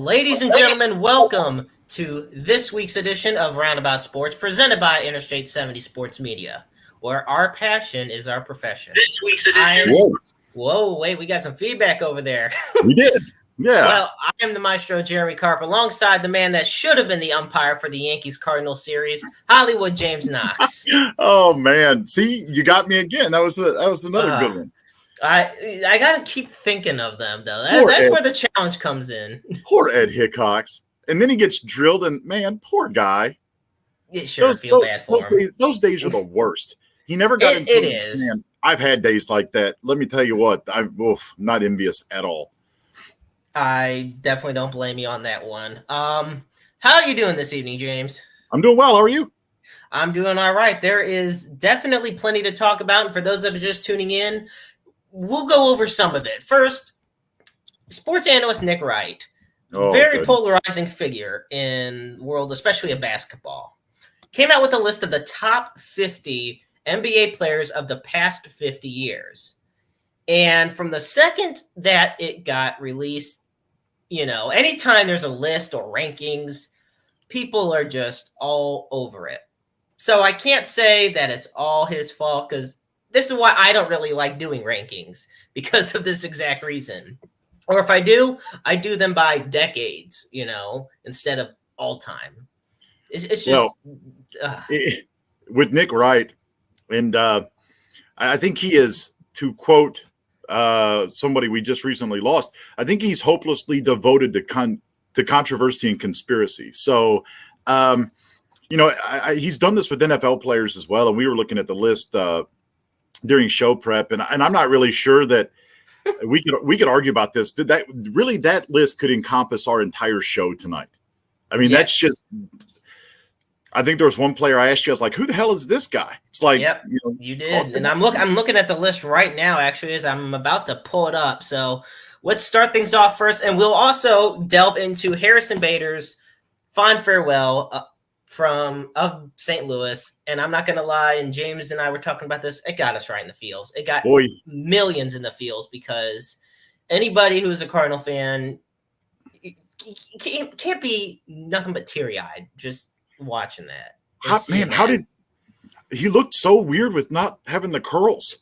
Well, ladies and gentlemen, welcome to this week's edition of Roundabout Sports, presented by Interstate 70 Sports Media, where our passion is our profession. This week's edition. Whoa, wait, we got some feedback over there. We did. Yeah. Well, I am the maestro, Jeremy Carp, alongside the man that should have been the umpire for the Yankees-Cardinals series, Hollywood James Knox. Oh, man. See, you got me again. That was another good one. I got to keep thinking of them, though. That's where the challenge comes in. Poor Ed Hickox. And then he gets drilled, and, man, poor guy. You sure feel bad for him. Those days are the worst. He never got into it. It is. Man, I've had days like that. Let me tell you what. I'm not envious at all. I definitely don't blame you on that one. How are you doing this evening, James? I'm doing well. How are you? I'm doing all right. There is definitely plenty to talk about. And for those that are just tuning in, we'll go over some of it. First, sports analyst Nick Wright, very polarizing figure in the world, especially of basketball, came out with a list of the top 50 NBA players of the past 50 years. And from the second that it got released, anytime there's a list or rankings, people are just all over it. So I can't say that it's all his fault, because this is why I don't really like doing rankings, because of this exact reason. Or if I do them by decades, instead of all time. It's just with Nick Wright, and I think he is, to quote somebody we just recently lost, I think he's hopelessly devoted to controversy and conspiracy. So, he's done this with NFL players as well. And we were looking at the list during show prep, and I'm not really sure that we could argue about this. That list could encompass our entire show tonight. I mean, That's just. I think there was one player I asked you, I was like, who the hell is this guy? It's like, yep, you did. And I'm looking at the list right now, actually, as I'm about to pull it up. So let's start things off first. And we'll also delve into Harrison Bader's fond farewell of St. Louis. And I'm not going to lie, and James and I were talking about this, it got us right in the feels. It got millions in the feels, because anybody who's a Cardinal fan can't be nothing but teary-eyed just watching that. How did he look so weird with not having the curls?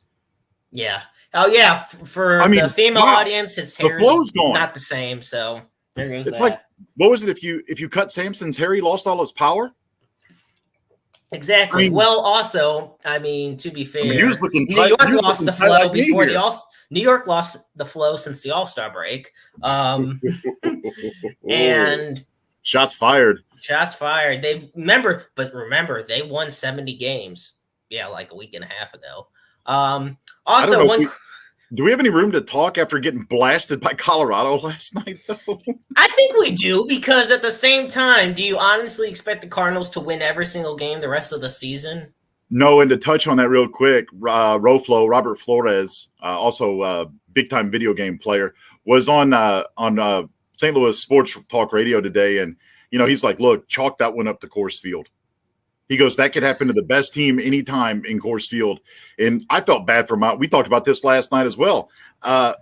Yeah. Oh yeah. For the female audience, his hair is not the same. So there goes it's that. Like, what was it? If you cut Samson's hair, he lost all his power. Exactly. Also, to be fair, he was looking New York lost the flow before New York lost the flow since the All-Star break. And shots fired. Shots fired. Remember, they won 70 games. Yeah, like a week and a half ago. Do we have any room to talk after getting blasted by Colorado last night, though? I think we do, because at the same time, do you honestly expect the Cardinals to win every single game the rest of the season? No, and to touch on that real quick, Robert Flores, also a big-time video game player, was on St. Louis Sports Talk Radio today, and he's like, look, chalk that one up to Coors Field. He goes, that could happen to the best team anytime in Coors Field. And I felt bad for Miles. We talked about this last night as well. I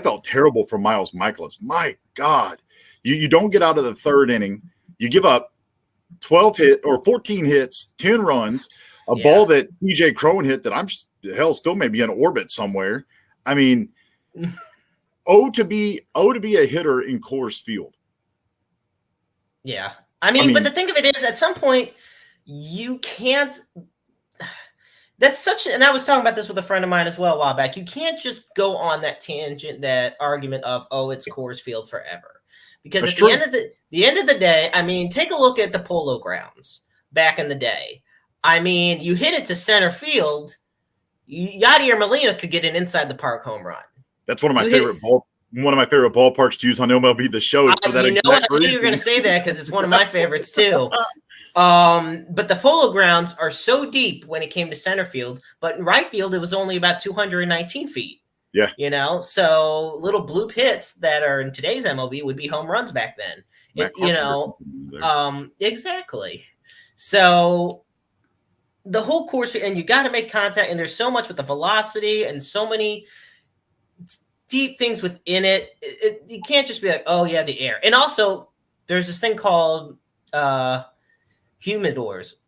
felt terrible for Miles Michaelis. My God. You don't get out of the third inning. You give up 14 hits, 10 runs, a ball that TJ Crone hit that still maybe in orbit somewhere. I mean, to be a hitter in Coors Field. Yeah. But the thing of it is, at some point, you can't – and I was talking about this with a friend of mine as well a while back. You can't just go on that tangent, that argument of, it's Coors Field forever. Because at the end of the day, take a look at the Polo Grounds back in the day. You hit it to center field, Yadier Molina could get an inside the park home run. That's one of my favorite ballparks to use on MLB The Show. I knew you were going to say that, because it's one of my favorites too. But the Polo Grounds are so deep when it came to center field, but in right field, it was only about 219 feet. Yeah. So little bloop hits that are in today's MLB would be home runs back then. Exactly. So the whole course, and you got to make contact, and there's so much with the velocity and so many deep things within it. You can't just be like, oh yeah, the air. And also, there's this thing called humidors,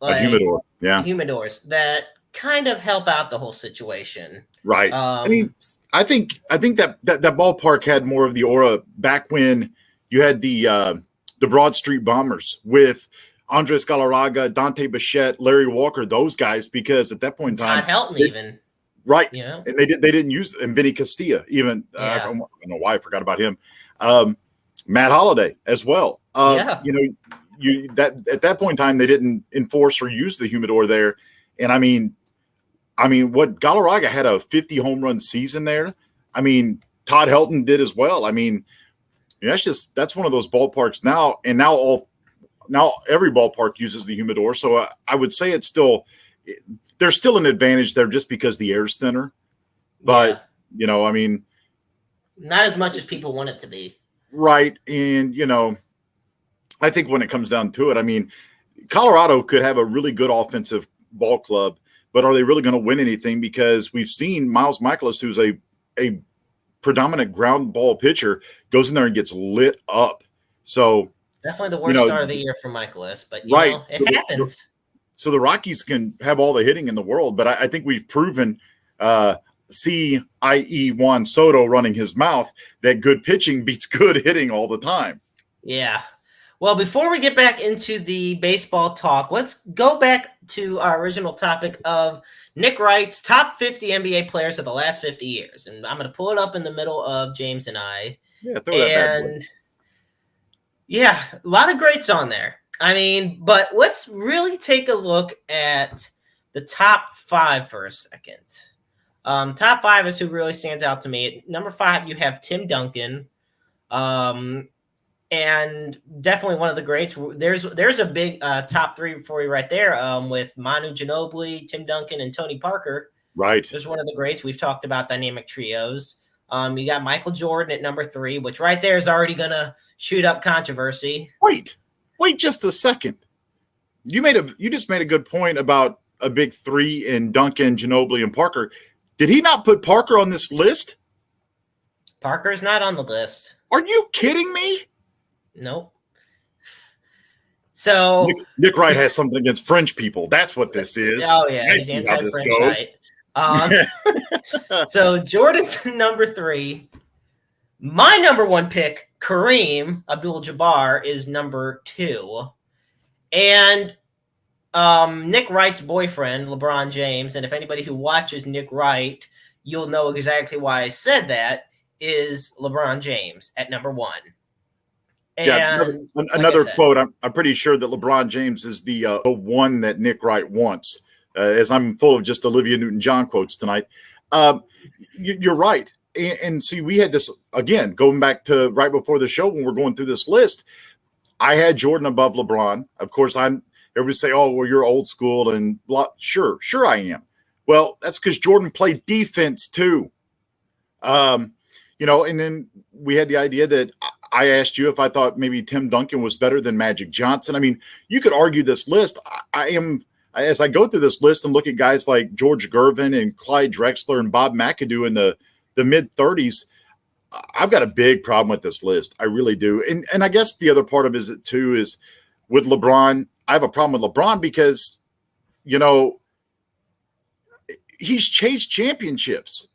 a humidor, yeah, humidors that kind of help out the whole situation. Right. I mean, I think that ballpark had more of the aura back when you had the Broad Street Bombers with Andres Galarraga, Dante Bichette, Larry Walker, those guys, because at that point in time, Todd Helton even. Right. You know? And they didn't use, and Vinny Castilla even. Yeah. I don't know why I forgot about him. Matt Holliday as well. Yeah. That at that point in time they didn't enforce or use the humidor there. And I mean what Galarraga had a 50 home run season there. I mean, Todd Helton did as well. I mean, that's one of those ballparks now, and now every ballpark uses the humidor. So I would say there's still an advantage there just because the air's thinner. But I mean, not as much as people want it to be. Right. And I think when it comes down to it, I mean, Colorado could have a really good offensive ball club, but are they really going to win anything? Because we've seen Miles Mikolas, who's a predominant ground ball pitcher, goes in there and gets lit up. So definitely the worst start of the year for Mikolas, but it happens. So the Rockies can have all the hitting in the world, but I think we've proven, i.e. Juan Soto running his mouth, that good pitching beats good hitting all the time. Yeah. Well, before we get back into the baseball talk, let's go back to our original topic of Nick Wright's top 50 NBA players of the last 50 years. And I'm going to pull it up in the middle of James and I. Yeah, throw that bad boy. Yeah, a lot of greats on there. I mean, but let's really take a look at the top 5 for a second. Top 5 is who really stands out to me. At number 5, you have Tim Duncan. And definitely one of the greats. There's a big top 3 for you right there with Manu Ginobili, Tim Duncan, and Tony Parker. Right. There's one of the greats. We've talked about dynamic trios. You got Michael Jordan at number 3, which right there is already going to shoot up controversy. Wait just a second. You just made a good point about a big 3 in Duncan, Ginobili, and Parker. Did he not put Parker on this list? Parker's not on the list. Are you kidding me? Nope. So Nick Wright has something against French people. That's what this is. Oh yeah, I see how this goes. So Jordan's number 3. My number 1 pick, Kareem Abdul-Jabbar, is number 2, and Nick Wright's boyfriend, LeBron James, and if anybody who watches Nick Wright, you'll know exactly why I said that, is LeBron James at number 1. And another quote. I'm pretty sure that LeBron James is the one that Nick Wright wants. As I'm full of just Olivia Newton-John quotes tonight. You're right. And see, we had this again going back to right before the show when we're going through this list. I had Jordan above LeBron. Of course, everybody say, "Oh, well, you're old school," and blah. Sure, I am. Well, that's because Jordan played defense too. And then we had the idea that I asked you if I thought maybe Tim Duncan was better than Magic Johnson. I mean, you could argue this list. As I go through this list and look at guys like George Gervin and Clyde Drexler and Bob McAdoo in the mid-30s, I've got a big problem with this list. I really do. And I guess the other part of it too is with LeBron. I have a problem with LeBron because, he's chased championships.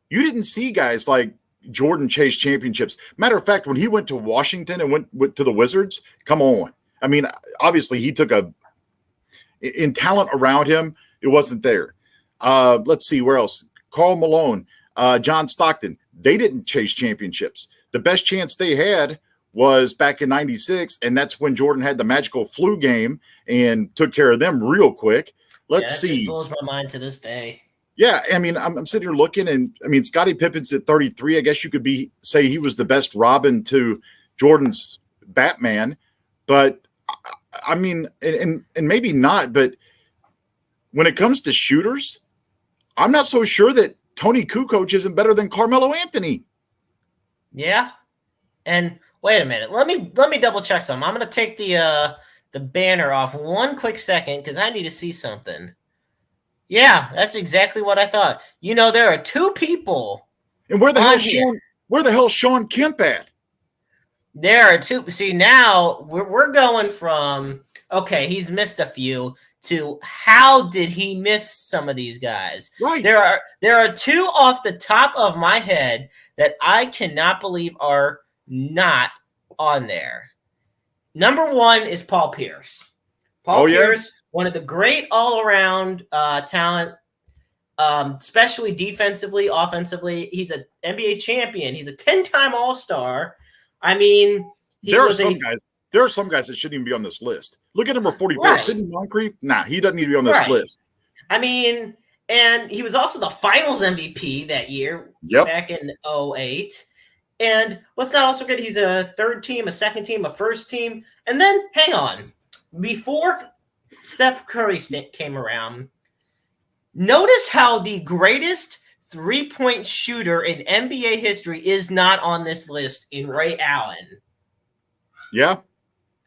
You didn't see guys like Jordan chase championships. Matter of fact, when he went to Washington and went to the Wizards, come on. I mean, obviously he took in talent around him, it wasn't there. Let's see, where else? Karl Malone, John Stockton. They didn't chase championships. The best chance they had was back in 96, and that's when Jordan had the magical flu game and took care of them real quick. Let's see. Just blows my mind to this day. Yeah, I mean, I'm sitting here looking, and I mean, Scottie Pippen's at 33. I guess you could say he was the best Robin to Jordan's Batman, but I mean, and maybe not. But when it comes to shooters, I'm not so sure that Tony Kukoc isn't better than Carmelo Anthony. Yeah, and wait a minute, let me double check something. I'm going to take the banner off one quick second because I need to see something. Yeah, that's exactly what I thought. There are 2 people And where the On hell here. Where the hell's Sean Kemp at? There are two. See, now we're going from, okay, he's missed a few, to how did he miss some of these guys? Right. There are two off the top of my head that I cannot believe are not on there. Number one is Paul Pierce. Paul Pierce, one of the great all-around talent, especially defensively, offensively. He's an NBA champion. He's a 10-time All-Star. I mean, there are some guys that shouldn't even be on this list. Look at number 44, right. Sidney Moncrief. Nah, he doesn't need to be on this list. I mean, and he was also the Finals MVP that year, back in 2008. And let's not also forget he's a third team, a second team, a first team. And then, hang on, before Steph Curry came around, notice how the greatest three-point shooter in NBA history is not on this list in Ray Allen. Yeah.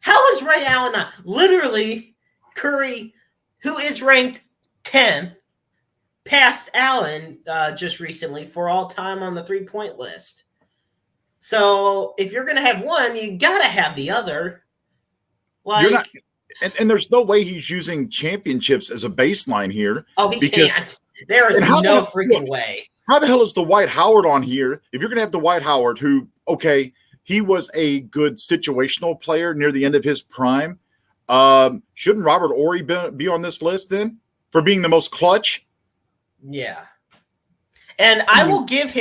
How is Ray Allen not? Literally, Curry, who is ranked 10th, passed Allen just recently for all time on the three-point list. So if you're going to have one, you got to have the other. Like, you're not, and there's no way he's using championships as a baseline here. Oh, he can't. There is no freaking way. How the hell is Dwight Howard on here? If you're going to have Dwight Howard, who, okay, he was a good situational player near the end of his prime, shouldn't Robert Horry be on this list then for being the most clutch? Yeah. And I will give,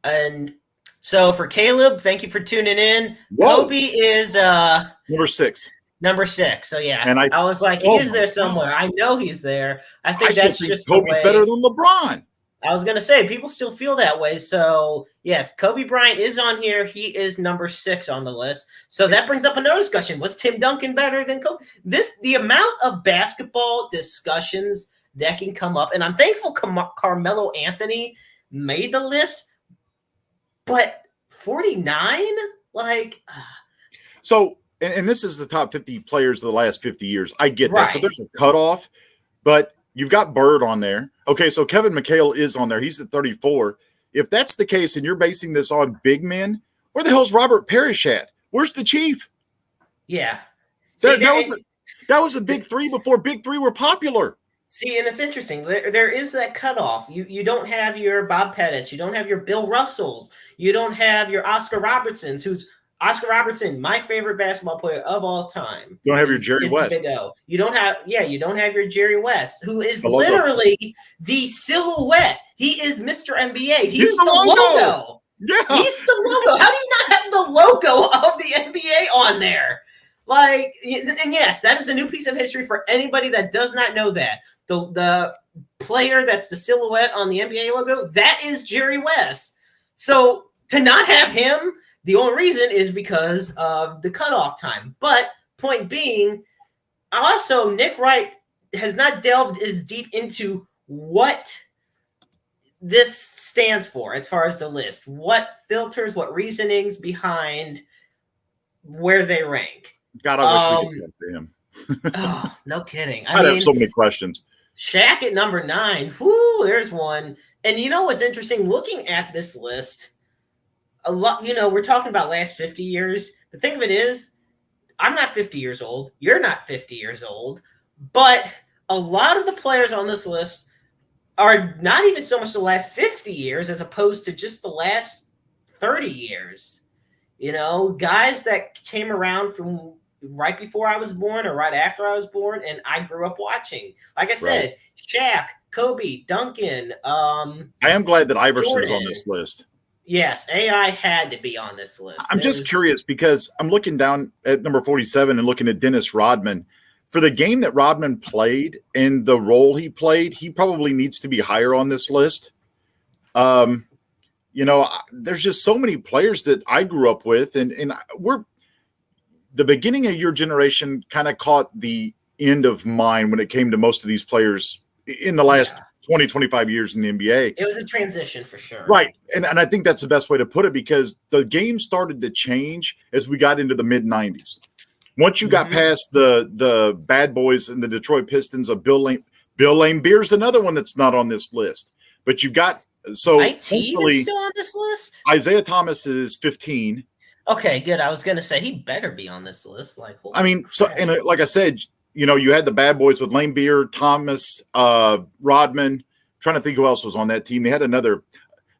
and so for Caleb, thank you for tuning in. Whoa. Kobe is number 6. Number 6. So yeah, and I was like, he is there somewhere. God. I know he's there. I think that's just Kobe's better than LeBron. I was gonna say people still feel that way. So yes, Kobe Bryant is on here. He is number 6 on the list. So that brings up another discussion. Was Tim Duncan better than Kobe? The amount of basketball discussions that can come up, and I'm thankful Carmelo Anthony made the list. But 49, like, so. And this is the top 50 players of the last 50 years. I get that. So there's a cutoff, but you've got Bird on there. Okay, so Kevin McHale is on there. He's at 34. If that's the case and you're basing this on big men, where the hell's Robert Parrish at? Where's the Chief? Yeah. That was a big three before big three were popular. See, and it's interesting. There is that cutoff. You don't have your Bob Pettits. You don't have your Bill Russells. You don't have your Oscar Robertsons, who's – Oscar Robertson, my favorite basketball player of all time. You don't have your Jerry West. You don't have your Jerry West, who is literally the silhouette. He is Mr. NBA. He's the logo. Yeah. He's the logo. How do you not have the logo of the NBA on there? Like, and yes, that is a new piece of history for anybody that does not know that. The player that's the silhouette on the NBA logo, that is Jerry West. So to not have him, the only reason is because of the cutoff time. But point being, also Nick Wright has not delved as deep into what this stands for as far as the list. What filters, what reasonings behind where they rank. God, I wish we could get to him. Oh, no kidding. I have so many questions. Shaq at number 9. Whoo, there's one. And you know what's interesting? Looking at this list, a lot, we're talking about last 50 years. The thing of it is, I'm not 50 years old. You're not 50 years old. But a lot of the players on this list are not even so much the last 50 years as opposed to just the last 30 years. Guys that came around from right before I was born or right after I was born, and I grew up watching. Like I said, Shaq, Kobe, Duncan. I am glad that Iverson's on this list. Yes, AI had to be on this list. I'm just curious because I'm looking down at number 47 and looking at Dennis Rodman. For the game that Rodman played and the role he played, he probably needs to be higher on this list. There's just so many players that I grew up with, and we're the beginning of your generation kind of caught the end of mine when it came to most of these players in the last 20, 25 years in the NBA. It was a transition for sure. Right. And I think that's the best way to put it because the game started to change as we got into the mid-90s. Once you got past the bad boys and the Detroit Pistons of Bill Bill Laimbeer's another one that's not on this list. But you've got IT is still on this list. Isaiah Thomas is 15. Okay, good. I was going to say he better be on this list. Like, I mean, so and like I said, you had the bad boys with Laimbeer, Thomas, Rodman. I'm trying to think who else was on that team. They had another.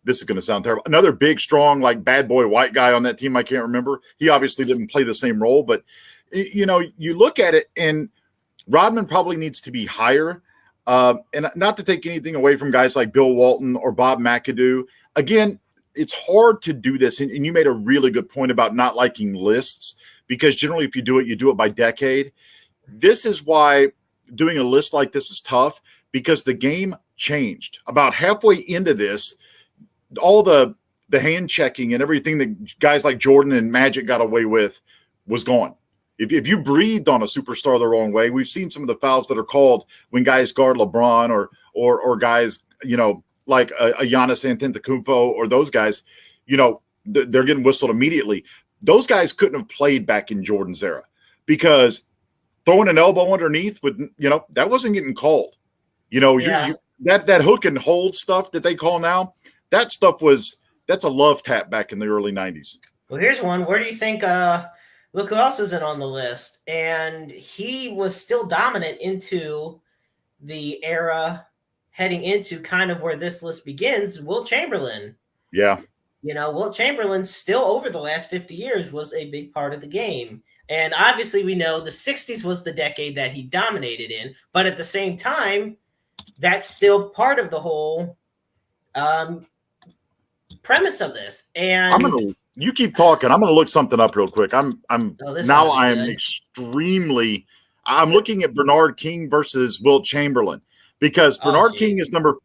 This is going to sound terrible. Another big, strong, like bad boy white guy on that team. I can't remember. He obviously didn't play the same role, but you look at it, and Rodman probably needs to be higher. And not to take anything away from guys like Bill Walton or Bob McAdoo. Again, it's hard to do this. And you made a really good point about not liking lists, because generally if you do it by decade. This is why doing a list like this is tough, because the game changed. About halfway into this, all the hand checking and everything that guys like Jordan and Magic got away with was gone. If you breathed on a superstar the wrong way, we've seen some of the fouls that are called when guys guard LeBron or guys, like a Giannis Antetokounmpo or those guys, they're getting whistled immediately. Those guys couldn't have played back in Jordan's era, because throwing an elbow underneath that wasn't getting called. That hook and hold stuff that they call now, that stuff that's a love tap back in the early 90s. Well, here's one. Where do you think look who else isn't on the list? And he was still dominant into the era heading into kind of where this list begins, Wilt Chamberlain. Yeah. Wilt Chamberlain still over the last 50 years was a big part of the game. And obviously we know the 60s was the decade that he dominated in, but at the same time, that's still part of the whole premise of this. And you keep talking. I'm going to look something up real quick. I'm looking at Bernard King versus Wilt Chamberlain, because Bernard King is number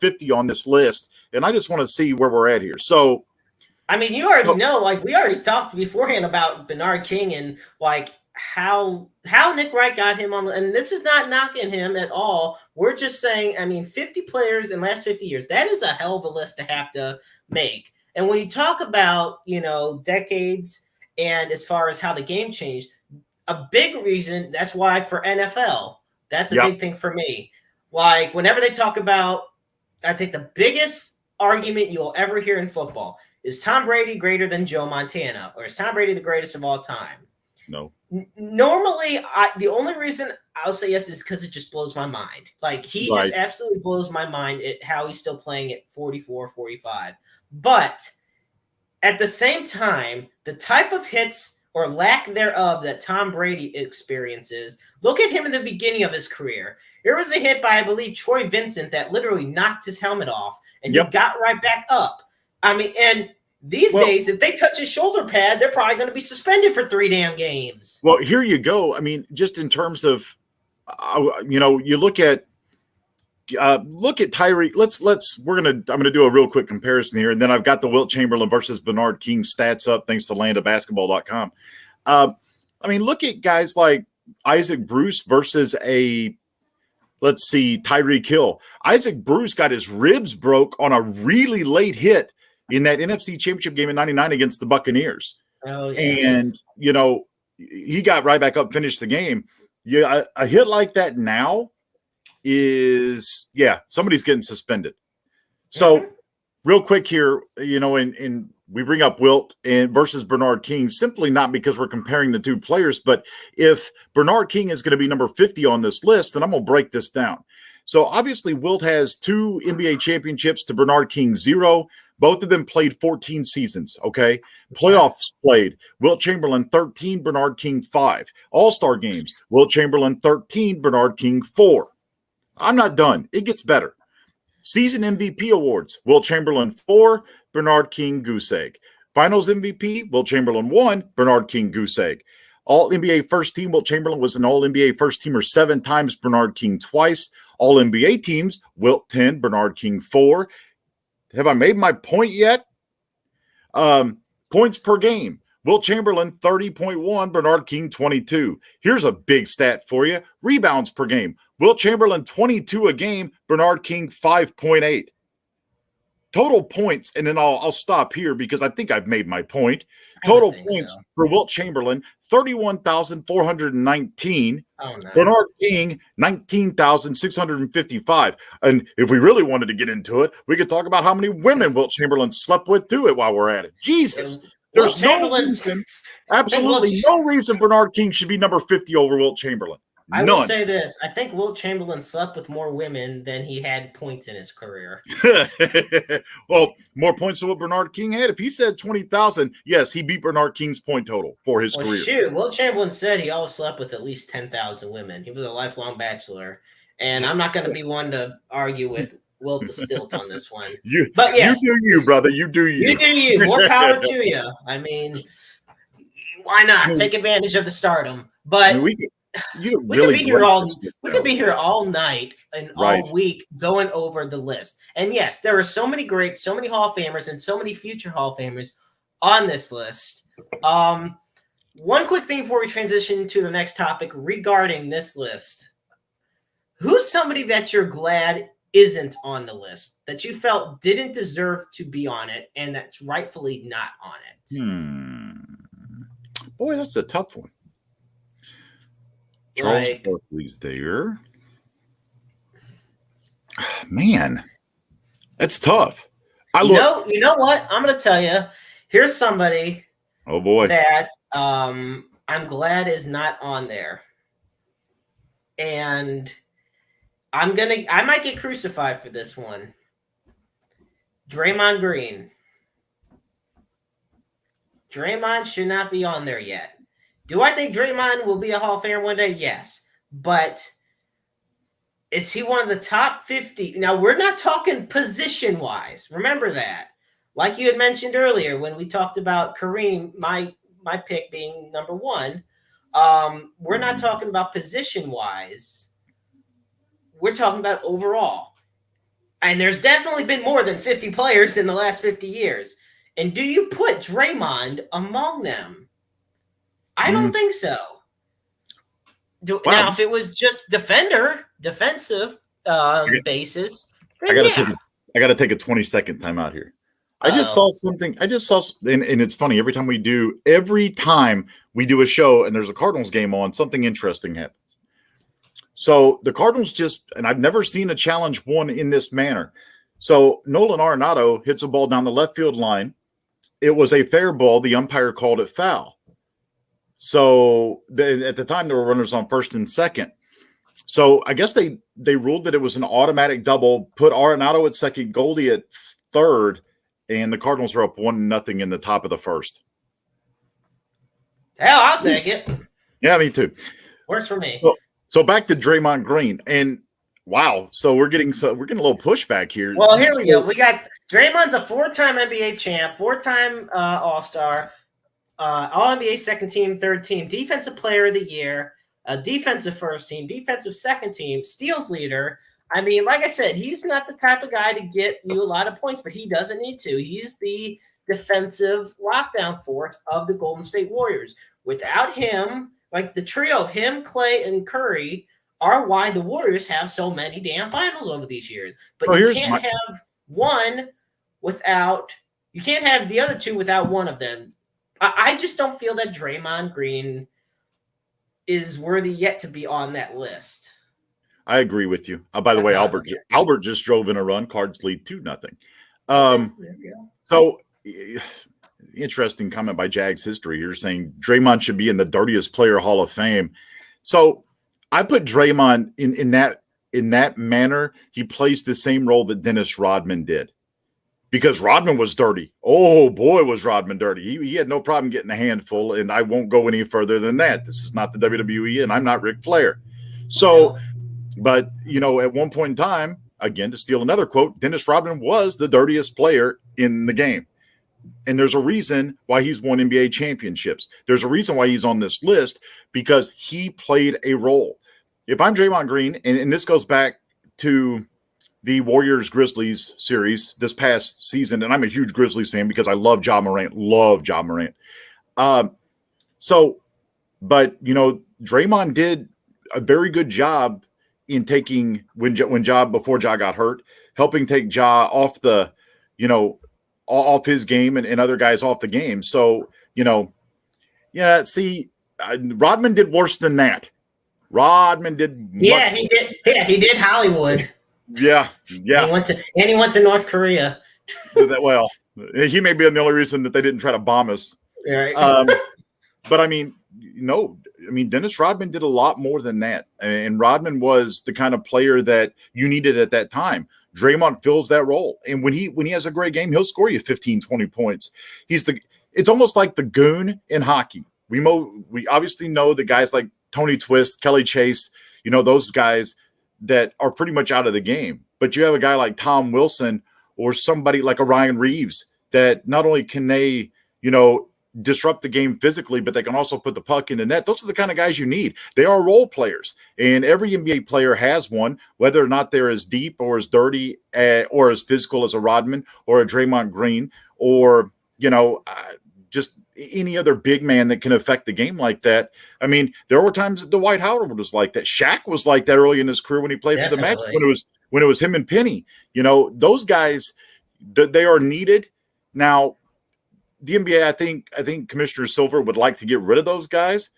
50 on this list, and I just want to see where we're at here. So, I mean, you already know, like we already talked beforehand about Bernard King and like how Nick Wright got him on, and this is not knocking him at all. We're just saying, I mean, 50 players in the last 50 years, that is a hell of a list to have to make. And when you talk about, decades and as far as how the game changed, a big reason, that's why for NFL, that's a big thing for me. Like whenever they talk about, I think the biggest argument you'll ever hear in football is Tom Brady greater than Joe Montana, or is Tom Brady the greatest of all time? No. Normally, the only reason I'll say yes is because it just blows my mind. Like he just absolutely blows my mind at how he's still playing at 44, 45. But at the same time, the type of hits or lack thereof that Tom Brady experiences, look at him in the beginning of his career. There was a hit by, I believe, Troy Vincent that literally knocked his helmet off, and he got right back up. I mean, and these days, if they touch his shoulder pad, they're probably going to be suspended for 3 damn games. Well, here you go. I mean, just in terms of, you look at Tyree. I'm gonna do a real quick comparison here, and then I've got the Wilt Chamberlain versus Bernard King stats up thanks to landofbasketball.com. I mean, look at guys like Isaac Bruce versus Tyreek Hill. Isaac Bruce got his ribs broke on a really late hit in that NFC Championship game in '99 against the Buccaneers. Oh, yeah. And he got right back up, finished the game. Yeah, a hit like that now is somebody's getting suspended. So real quick here, and we bring up Wilt and versus Bernard King simply not because we're comparing the two players, but if Bernard King is going to be number 50 on this list, then I'm going to break this down. So obviously Wilt has 2 NBA championships to Bernard King 0. Both of them played 14 seasons, okay? Playoffs played. Wilt Chamberlain 13, Bernard King 5. All-Star games. Wilt Chamberlain 13, Bernard King 4. I'm not done. It gets better. Season MVP awards. Wilt Chamberlain 4, Bernard King goose egg. Finals MVP, Wilt Chamberlain 1, Bernard King goose egg. All NBA first team, Wilt Chamberlain was an All NBA first teamer 7 times, Bernard King twice. All NBA teams, Wilt 10, Bernard King 4. Have I made my point yet? Points per game. Wilt Chamberlain 30.1, Bernard King 22. Here's a big stat for you. Rebounds per game. Wilt Chamberlain 22 a game, Bernard King 5.8. Total points, and then I'll stop here because I think I've made my point. Total points for Wilt Chamberlain 31,419. Oh, no. Bernard King, 19,655. And if we really wanted to get into it, we could talk about how many women Wilt Chamberlain slept with, too, while we're at it. Jesus. There's no reason, absolutely no reason Bernard King should be number 50 over Wilt Chamberlain. I will say this. I think Wilt Chamberlain slept with more women than he had points in his career. Well, more points than what Bernard King had. If he said 20,000, yes, he beat Bernard King's point total for his career. Shoot, Wilt Chamberlain said he always slept with at least 10,000 women. He was a lifelong bachelor. And I'm not going to be one to argue with Wilt the Stilt on this one. But yes, you do you, brother. You do you. You do you. More power to you. I mean, why not? Take advantage of the stardom. But we could be here all night and all week going over the list. And yes, there are so many greats, so many Hall of Famers, and so many future Hall of Famers on this list. One quick thing before we transition to the next topic regarding this list. Who's somebody that you're glad isn't on the list, that you felt didn't deserve to be on it, and that's rightfully not on it? Boy, that's a tough one. Charles Barkley's there. Man, that's tough. You know what? I'm going to tell you. Here's somebody. Oh boy. That I'm glad is not on there, and I might get crucified for this one. Draymond Green. Draymond should not be on there yet. Do I think Draymond will be a Hall of Famer one day? Yes. But is he one of the top 50? Now, we're not talking position-wise. Remember that. Like you had mentioned earlier when we talked about Kareem, my pick being number one, we're not talking about position-wise. We're talking about overall. And there's definitely been more than 50 players in the last 50 years. And do you put Draymond among them? I don't think so. Now, if it was just defensive basis, I gotta take a 20-second time out here. I just saw something. And it's funny. Every time we do a show and there's a Cardinals game on, something interesting happens. So the Cardinals and I've never seen a challenge won in this manner. So Nolan Arenado hits a ball down the left field line. It was a fair ball. The umpire called it foul. So at the time, there were runners on first and second. So I guess they ruled that it was an automatic double, put Arenado at second, Goldie at third, and the Cardinals are up 1-0 in the top of the first. Hell, I'll take it. Yeah, me too. Works for me. So back to Draymond Green, and wow, so we're getting a little pushback here. Well, here we go. We got Draymond's a 4-time NBA champ, 4-time All-Star. All-NBA second team, third team, defensive player of the year, defensive first team, defensive second team, steals leader. I mean, like I said, he's not the type of guy to get you a lot of points, but he doesn't need to. He's the defensive lockdown force of the Golden State Warriors. Without him, like the trio of him, Clay, and Curry are why the Warriors have so many damn finals over these years. But you can't have one without – you can't have the other two without one of them. I just don't feel that Draymond Green is worthy yet to be on that list. I agree with you. By the way, Albert just drove in a run. Cards lead 2-0. So interesting comment by Jags History here saying Draymond should be in the dirtiest player Hall of Fame. So I put Draymond in that manner. He plays the same role that Dennis Rodman did. Because Rodman was dirty. Oh, boy, was Rodman dirty. He had no problem getting a handful, and I won't go any further than that. This is not the WWE, and I'm not Ric Flair. So, but, at one point in time, again, to steal another quote, Dennis Rodman was the dirtiest player in the game. And there's a reason why he's won NBA championships. There's a reason why he's on this list, because he played a role. If I'm Draymond Green, and this goes back to the Warriors-Grizzlies series this past season, and I'm a huge Grizzlies fan because I love Ja Morant. But, Draymond did a very good job in taking before Ja got hurt, helping take Ja off off his game and other guys off the game. So, Rodman did worse than that. Rodman did. Yeah, he did. Yeah, he did Hollywood. Yeah. And he went to North Korea. Well, he may be the only reason that they didn't try to bomb us. Right. But I mean, Dennis Rodman did a lot more than that. And Rodman was the kind of player that you needed at that time. Draymond fills that role. And when he has a great game, he'll score you 15, 20 points. It's almost like the goon in hockey. We obviously know the guys like Tony Twist, Kelly Chase, those guys that are pretty much out of the game. But you have a guy like Tom Wilson or somebody like a Ryan Reeves that not only can they, disrupt the game physically, but they can also put the puck in the net. Those are the kind of guys you need. They are role players, and every NBA player has one, whether or not they're as deep or as dirty or as physical as a Rodman or a Draymond Green or, just any other big man that can affect the game like that. I mean, there were times that Dwight Howard was like that. Shaq was like that early in his career when he played for the Magic, when it was him and Penny. Those guys, they are needed. Now, the NBA, I think Commissioner Silver would like to get rid of those guys.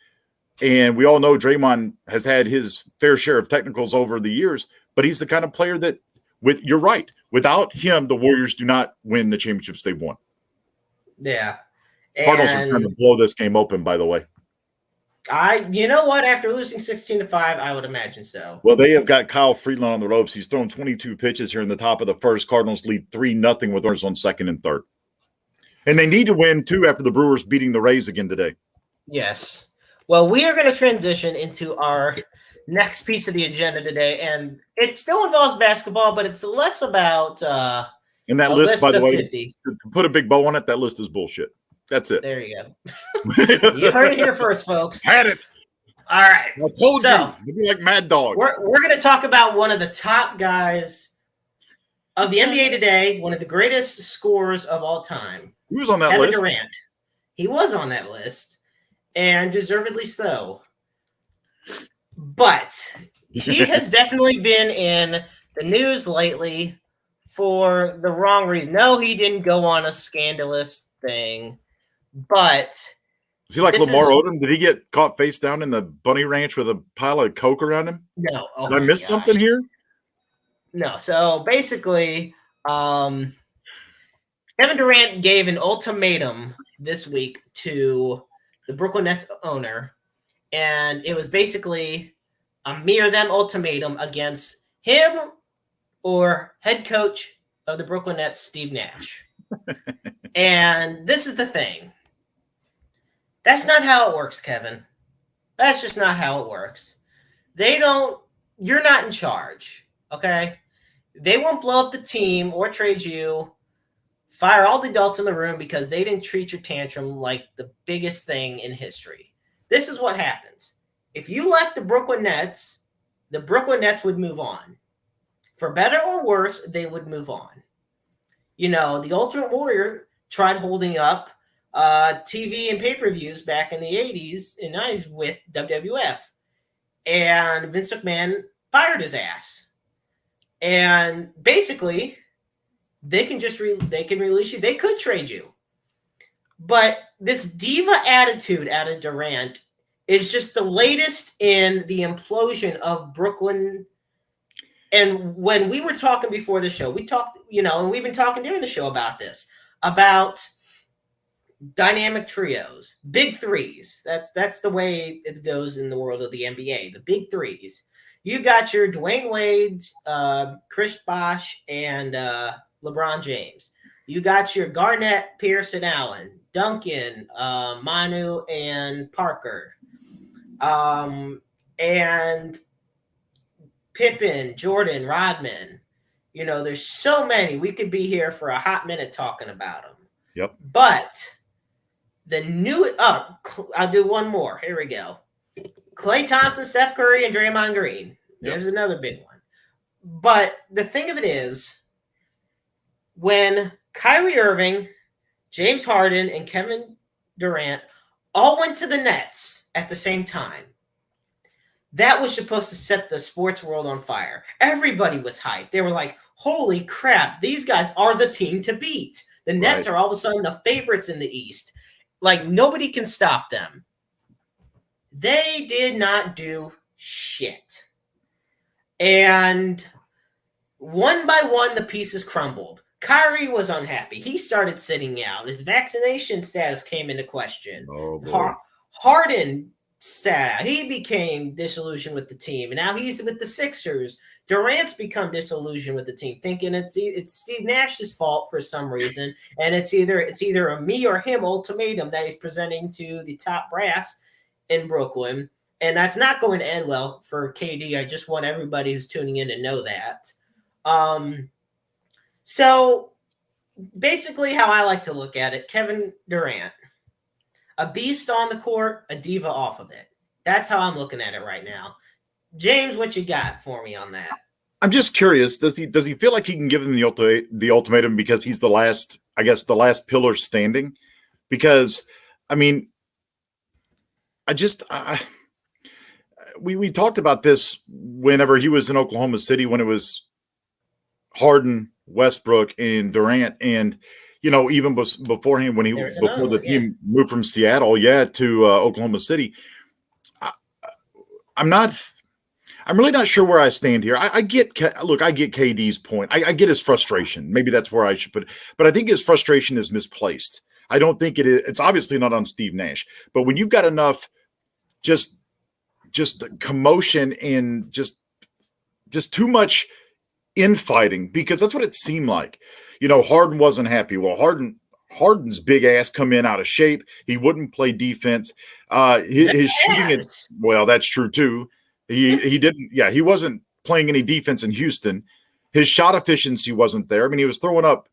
And we all know Draymond has had his fair share of technicals over the years, but he's the kind of player that, you're right, without him, the Warriors do not win the championships they've won. Yeah. Cardinals are trying to blow this game open, by the way. You know what? After losing 16-5, I would imagine so. Well, they have got Kyle Friedland on the ropes. He's thrown 22 pitches here in the top of the first. Cardinals lead 3-0 with runners on second and third. And they need to win, too, after the Brewers beating the Rays again today. Yes. Well, we are going to transition into our next piece of the agenda today, and it still involves basketball, but it's less about and that list, by the way, 50. To put a big bow on it, that list is bullshit. That's it. There you go. You heard it here first, folks. Had it. All right. I told you. You'd be like Mad Dog. We're going to talk about one of the top guys of the NBA today, one of the greatest scorers of all time. He was on that Kevin list. Durant. He was on that list, and deservedly so. But he has definitely been in the news lately for the wrong reason. No, he didn't go on a scandalous thing, but is he like Lamar Odom? Did he get caught face down in the bunny ranch with a pile of coke around him? No. Oh, did I miss something here? No. So basically, Kevin Durant gave an ultimatum this week to the Brooklyn Nets owner, and it was basically a mere them ultimatum against him or head coach of the Brooklyn Nets, Steve Nash. And this is the thing. That's not how it works, Kevin. That's just not how it works. You're not in charge, okay? They won't blow up the team or trade you, fire all the adults in the room because they didn't treat your tantrum like the biggest thing in history. This is what happens. If you left the Brooklyn Nets would move on. For better or worse, they would move on. The Ultimate Warrior tried holding up TV and pay-per-views back in the 80s and 90s with WWF. And Vince McMahon fired his ass. And basically, they can release you. They could trade you. But this diva attitude out of Durant is just the latest in the implosion of Brooklyn. And when we were talking before the show, we talked, and we've been talking during the show about this, about dynamic trios, big threes. That's the way it goes in the world of the NBA, the big threes. You got your Dwayne Wade, Chris Bosh, and LeBron James. You got your Garnett, Pierce, and Allen, Duncan, Manu, and Parker. And Pippen, Jordan, Rodman. There's so many. We could be here for a hot minute talking about them. Yep. But I'll do one more. Here we go. Klay Thompson, Steph Curry, and Draymond Green. There's another big one. But the thing of it is, when Kyrie Irving, James Harden, and Kevin Durant all went to the Nets at the same time, that was supposed to set the sports world on fire. Everybody was hyped. They were like, holy crap, these guys are the team to beat. The Nets are all of a sudden the favorites in the East. Like, nobody can stop them. They did not do shit. And one by one, the pieces crumbled. Kyrie was unhappy. He started sitting out. His vaccination status came into question. Oh, boy. Harden sat out. He became disillusioned with the team. And now he's with the Sixers. Durant's become disillusioned with the team, thinking it's Steve Nash's fault for some reason. And it's either a me or him ultimatum that he's presenting to the top brass in Brooklyn. And that's not going to end well for KD. I just want everybody who's tuning in to know that. So basically how I like to look at it, Kevin Durant, a beast on the court, a diva off of it. That's how I'm looking at it right now. James, what you got for me on that? I'm just curious. Does he feel like he can give him the ultimatum because he's the last pillar standing? Because, I mean, we talked about this whenever he was in Oklahoma City, when it was Harden, Westbrook, and Durant, and even beforehand before the team moved from Seattle, to Oklahoma City. I'm really not sure where I stand here. I get KD's point. I get his frustration. Maybe that's where I should put it. But I think his frustration is misplaced. I don't think it is. It's obviously not on Steve Nash. But when you've got enough just commotion and just too much infighting, because that's what it seemed like. Harden wasn't happy. Well, Harden's big ass come in out of shape. He wouldn't play defense. His shooting, that's true too. He didn't. Yeah, he wasn't playing any defense in Houston. His shot efficiency wasn't there. I mean, he was throwing up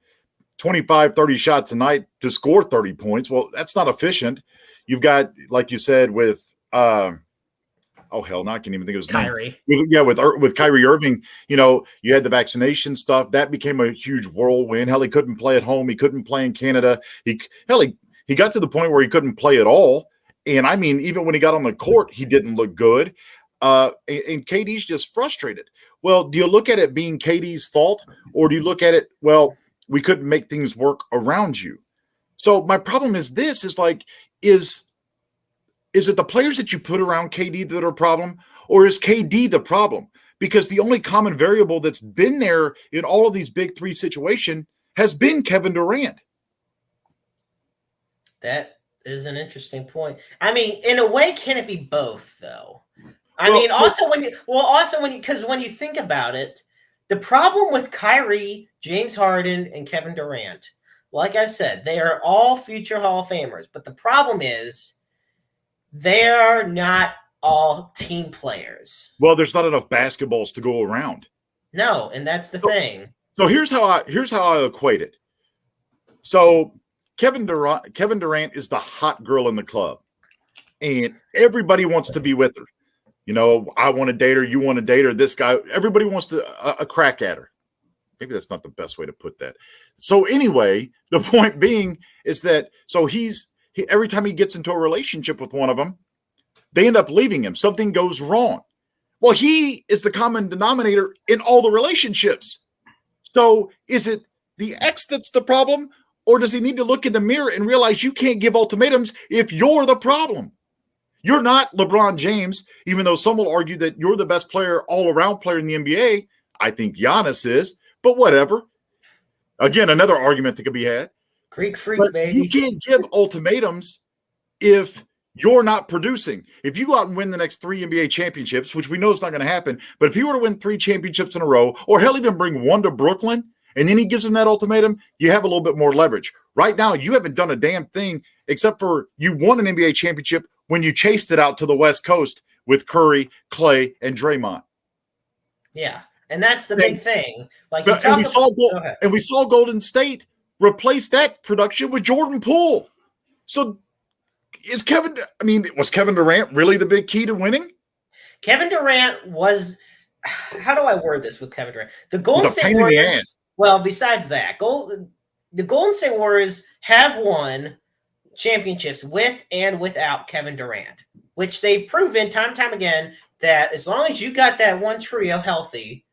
25, 30 shots a night to score 30 points. Well, that's not efficient. You've got, like you said, with now I can't even think of his Kyrie. name. With Kyrie Irving, you had the vaccination stuff. That became a huge whirlwind. Hell, he couldn't play at home. He couldn't play in Canada. He got to the point where he couldn't play at all. And I mean, even when he got on the court, he didn't look good. And KD's just frustrated. Well, do you look at it being KD's fault, or do you look at it, well, we couldn't make things work around you? So my problem is this: is it the players that you put around KD that are a problem, or is KD the problem? Because the only common variable that's been there in all of these big three situations has been Kevin Durant. That is an interesting point. I mean, in a way, can it be both though? Because when you think about it, the problem with Kyrie, James Harden, and Kevin Durant, like I said, they are all future Hall of Famers. But the problem is they're not all team players. Well, there's not enough basketballs to go around. No, and that's the thing. So here's how I equate it. So Kevin Durant is the hot girl in the club, and everybody wants to be with her. I want to date her. You want to date her. This guy, everybody wants to a crack at her. Maybe that's not the best way to put that. So anyway, the point being is that every time he gets into a relationship with one of them, they end up leaving him. Something goes wrong. Well, he is the common denominator in all the relationships. So is it the ex that's the problem, or does he need to look in the mirror and realize you can't give ultimatums if you're the problem? You're not LeBron James, even though some will argue that you're the best player, all-around player in the NBA. I think Giannis is, but whatever. Again, another argument that could be had. Greek freak, but baby. You can't give ultimatums if you're not producing. If you go out and win the next 3 NBA championships, which we know is not going to happen, but if you were to win 3 championships in a row, or hell, even bring 1 to Brooklyn, and then he gives him that ultimatum, you have a little bit more leverage. Right now, you haven't done a damn thing except for you won an NBA championship when you chased it out to the West Coast with Curry, Clay, and Draymond. Yeah, and that's the big thing. We saw Golden State replace that production with Jordan Poole. So was Kevin Durant really the big key to winning? Kevin Durant was – how do I word this with Kevin Durant? The Golden State Warriors – well, besides that, the Golden State Warriors have won championships with and without Kevin Durant, which they've proven time and time again that as long as you got that one trio healthy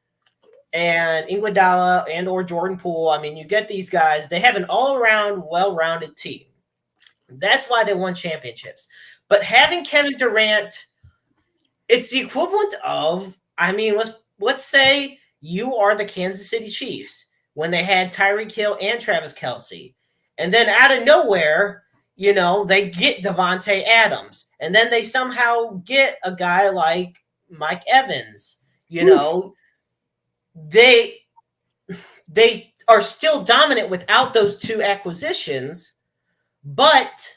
and Iguodala and or Jordan Poole, I mean, you get these guys, they have an all-around, well-rounded team. That's why they won championships. But having Kevin Durant, it's the equivalent of, I mean, let's say you are the Kansas City Chiefs when they had Tyreek Hill and Travis Kelce. And then out of nowhere, they get Devontae Adams. And then they somehow get a guy like Mike Evans. They are still dominant without those two acquisitions, but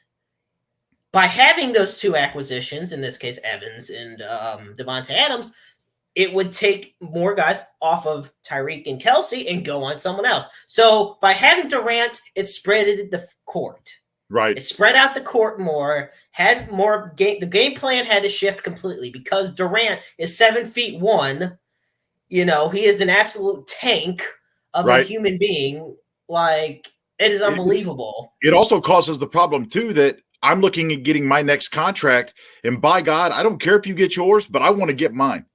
by having those two acquisitions, in this case Evans and Devontae Adams, it would take more guys off of Tyreek and Kelce and go on someone else. So by having Durant, it spread the court. Right. It spread out the court more, had more game. The game plan had to shift completely because Durant is 7'1". He is an absolute tank of a human being. Like, it is unbelievable. It also causes the problem, too, that I'm looking at getting my next contract, and by God, I don't care if you get yours, but I want to get mine.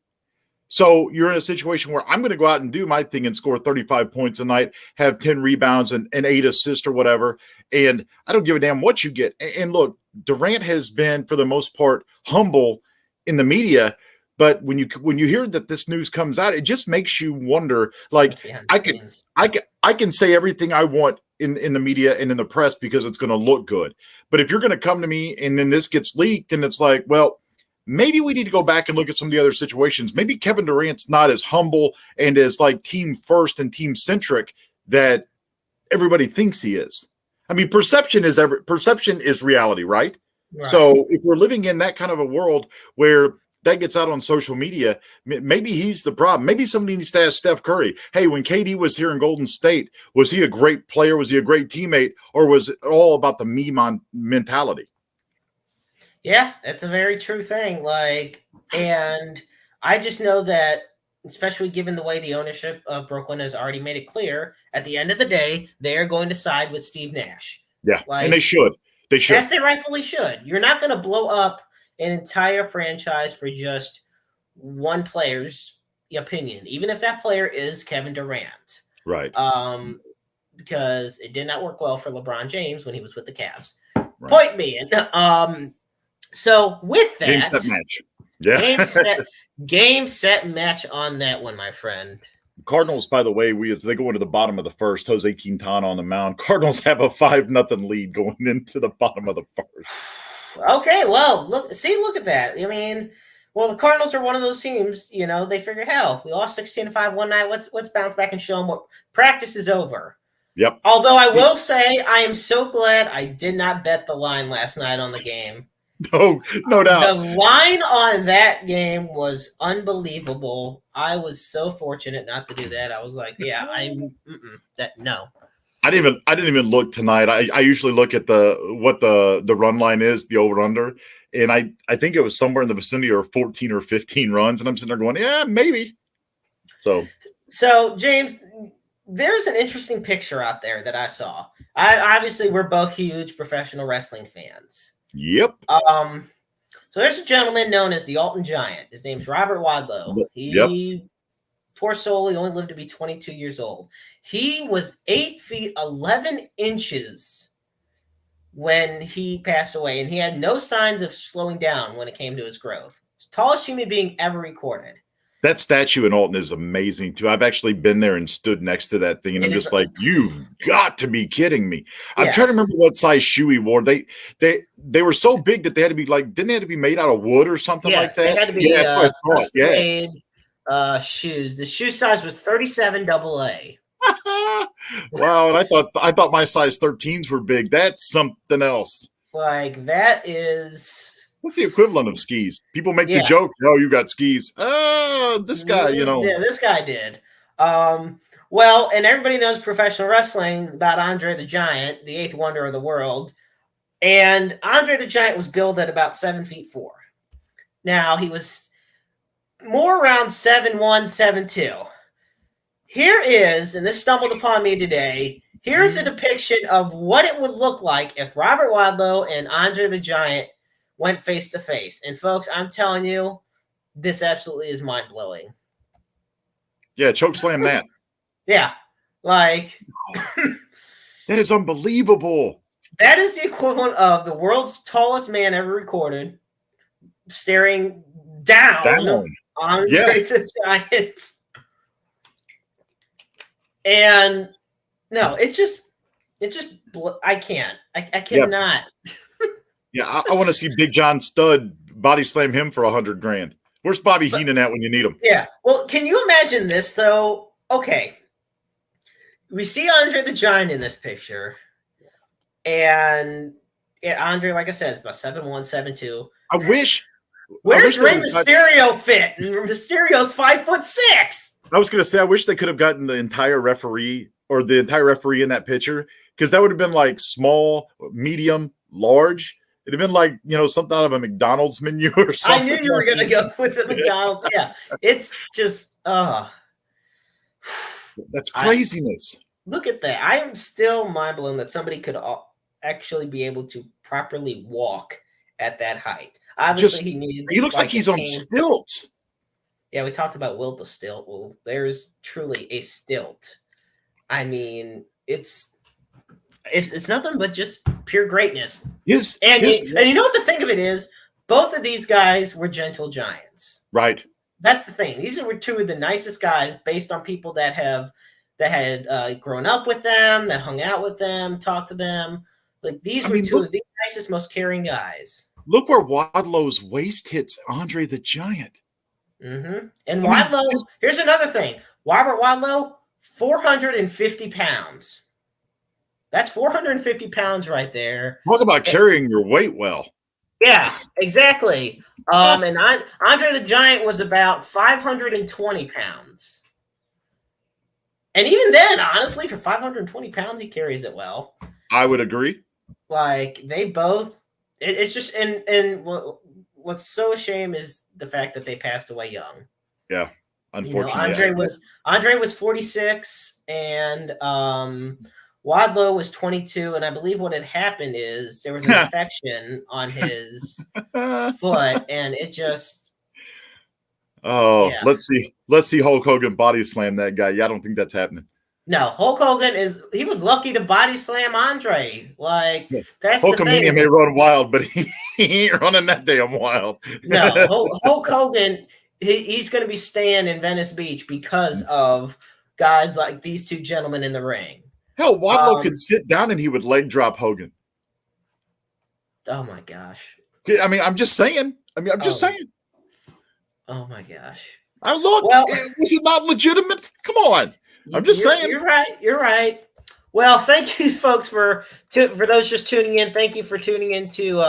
So you're in a situation where I'm going to go out and do my thing and score 35 points a night, have 10 rebounds and 8 assists or whatever, and I don't give a damn what you get. And look, Durant has been, for the most part, humble in the media, but when you hear that this news comes out, it just makes you wonder. Like, I can say everything I want in the media and in the press because it's going to look good. But if you're going to come to me and then this gets leaked, then it's like, well, maybe we need to go back and look at some of the other situations.Maybe Kevin Durant's not as humble and as like team first and team centric that everybody thinks he is. I mean, perception is reality, right? So if we're living in that kind of a world where that gets out on social media, maybe he's the problem. Maybe somebody needs to ask Steph Curry, hey, when KD was here in Golden State, was he a great player? Was he a great teammate? Or was it all about the me mentality? Yeah, that's a very true thing. And I just know that, especially given the way the ownership of Brooklyn has already made it clear, at the end of the day, they are going to side with Steve Nash. Yeah, and they should. They should. Yes, they rightfully should. You're not going to blow up an entire franchise for just one player's opinion, even if that player is Kevin Durant. Right. Because it did not work well for LeBron James when he was with the Cavs. Right. Point being, so with that, game, set, match. Yeah. game, set, match on that one, my friend. Cardinals, by the way, as they go into the bottom of the first, Jose Quintana on the mound. Cardinals have a 5-0 lead going into the bottom of the first. Okay, well, look at that. I mean, well, the Cardinals are one of those teams, they figure, hell, we lost 16-5 one night. Let's bounce back and show them what practice is over. Yep. Although I will say I am so glad I did not bet the line last night on the game. No doubt. The line on that game was unbelievable. I was so fortunate not to do that. I was like, yeah, no. I didn't even look tonight. I usually look at what the run line is, the over under, and I think it was somewhere in the vicinity of 14 or 15 runs, and I'm sitting there going, yeah, maybe. So James, there's an interesting picture out there that I saw. Obviously we're both huge professional wrestling fans. Yep. So there's a gentleman known as the Alton Giant. His name's Robert Wadlow. Poor soul, he only lived to be 22 years old. He was 8 feet 11 inches when he passed away, and he had no signs of slowing down when it came to his growth. He's the tallest human being ever recorded. That statue in Alton is amazing, too. I've actually been there and stood next to that thing, and I'm just like, you've got to be kidding me. I'm trying to remember what size shoe he wore. They were so big that they had to be didn't they have to be made out of wood or something like that? They had to be shoes. The shoe size was 37 AA. Wow, and I thought my size 13s were big. That's something else. That is... What's the equivalent of skis? People make the joke, oh, you got skis. This guy, Yeah, this guy did. Well, and everybody knows professional wrestling about Andre the Giant, the 8th wonder of the world. And Andre the Giant was billed at about 7'4". Now, he was more around 7'1", 7'2". Here is, and this stumbled upon me today, here's a depiction of what it would look like if Robert Wadlow and Andre the Giant went face to face. And folks, I'm telling you, this absolutely is mind blowing. Yeah, choke slam that. Yeah. That is unbelievable. That is the equivalent of the world's tallest man ever recorded staring down. Andre the Giant. And no, I can't. I cannot. Yeah, I want to see Big John Studd body slam him for $100,000. Where's Bobby Heenan at when you need him? Yeah. Well, can you imagine this though? Okay. We see Andre the Giant in this picture. And Andre, like I said, is about 7'1", 7'2". Where's Rey Mysterio fit? And Mysterio's 5'6". I was gonna say, I wish they could have gotten the entire referee in that picture, because that would have been like small, medium, large. It'd have been like, something out of a McDonald's menu or something. I knew you were gonna go with the McDonald's. Yeah, it's just that's craziness. Look at that. I am still mind blown that somebody could actually be able to properly walk at that height. Obviously, he looks like he's on stilts. Yeah, we talked about will to stilt. Well, there's truly a stilt. I mean, it's nothing but just pure greatness. Yes. And you know what the thing of it is? Both of these guys were gentle giants. Right. That's the thing. These were two of the nicest guys based on people that had grown up with them, that hung out with them, talked to them. Like these were two of the nicest, most caring guys. Look where Wadlow's waist hits Andre the Giant. Mm-hmm. And Wadlow, here's another thing. Robert Wadlow, 450 pounds. That's 450 pounds right there. Talk about carrying your weight well. Yeah, exactly. And Andre the Giant was about 520 pounds. And even then, honestly, for 520 pounds, he carries it well. I would agree. Like, they both, it's just, and what's so a shame is the fact that they passed away young. Yeah, unfortunately. Andre was 46, and Wadlow was 22, and I believe what had happened is there was an infection on his foot, and it just. Oh, yeah. Let's see Hulk Hogan body slam that guy. Yeah, I don't think that's happening. No, Hulk Hogan he was lucky to body slam Andre. Like, that's the thing. Hulkamania may run wild, but he ain't running that damn wild. No, Hulk Hogan, he's going to be staying in Venice Beach because of guys like these two gentlemen in the ring. Hell, Wadlow could sit down and he would leg drop Hogan. Oh my gosh! I mean, I'm just saying. I'm just saying. Oh my gosh! Was it not legitimate? Come on. I'm just saying. You're right. Well, thank you, folks, for those just tuning in. Thank you for tuning into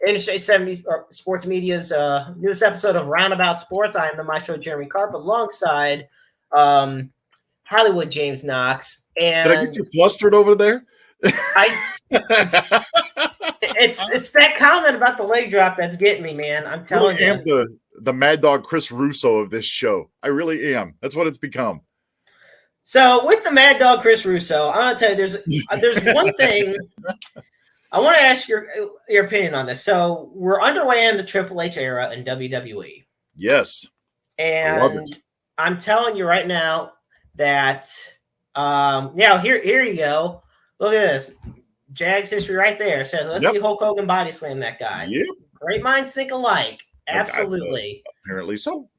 Interstate 70 Sports Media's newest episode of Roundabout Sports. I am the maestro Jeremy Carp, alongside Hollywood James Knox. And did I get you flustered over there? It's that comment about the leg drop that's getting me, man. I'm telling you. I am the Mad Dog Chris Russo of this show. I really am. That's what it's become. So with the Mad Dog Chris Russo, I'm gonna tell you there's one thing I want to ask your opinion on this. So we're underway in the Triple H era in WWE. Yes, and I'm telling you right now that here you go. Look at this. Jags history right there says, let's see Hulk Hogan body slam that guy. Yep. Great minds think alike. Absolutely. Apparently so.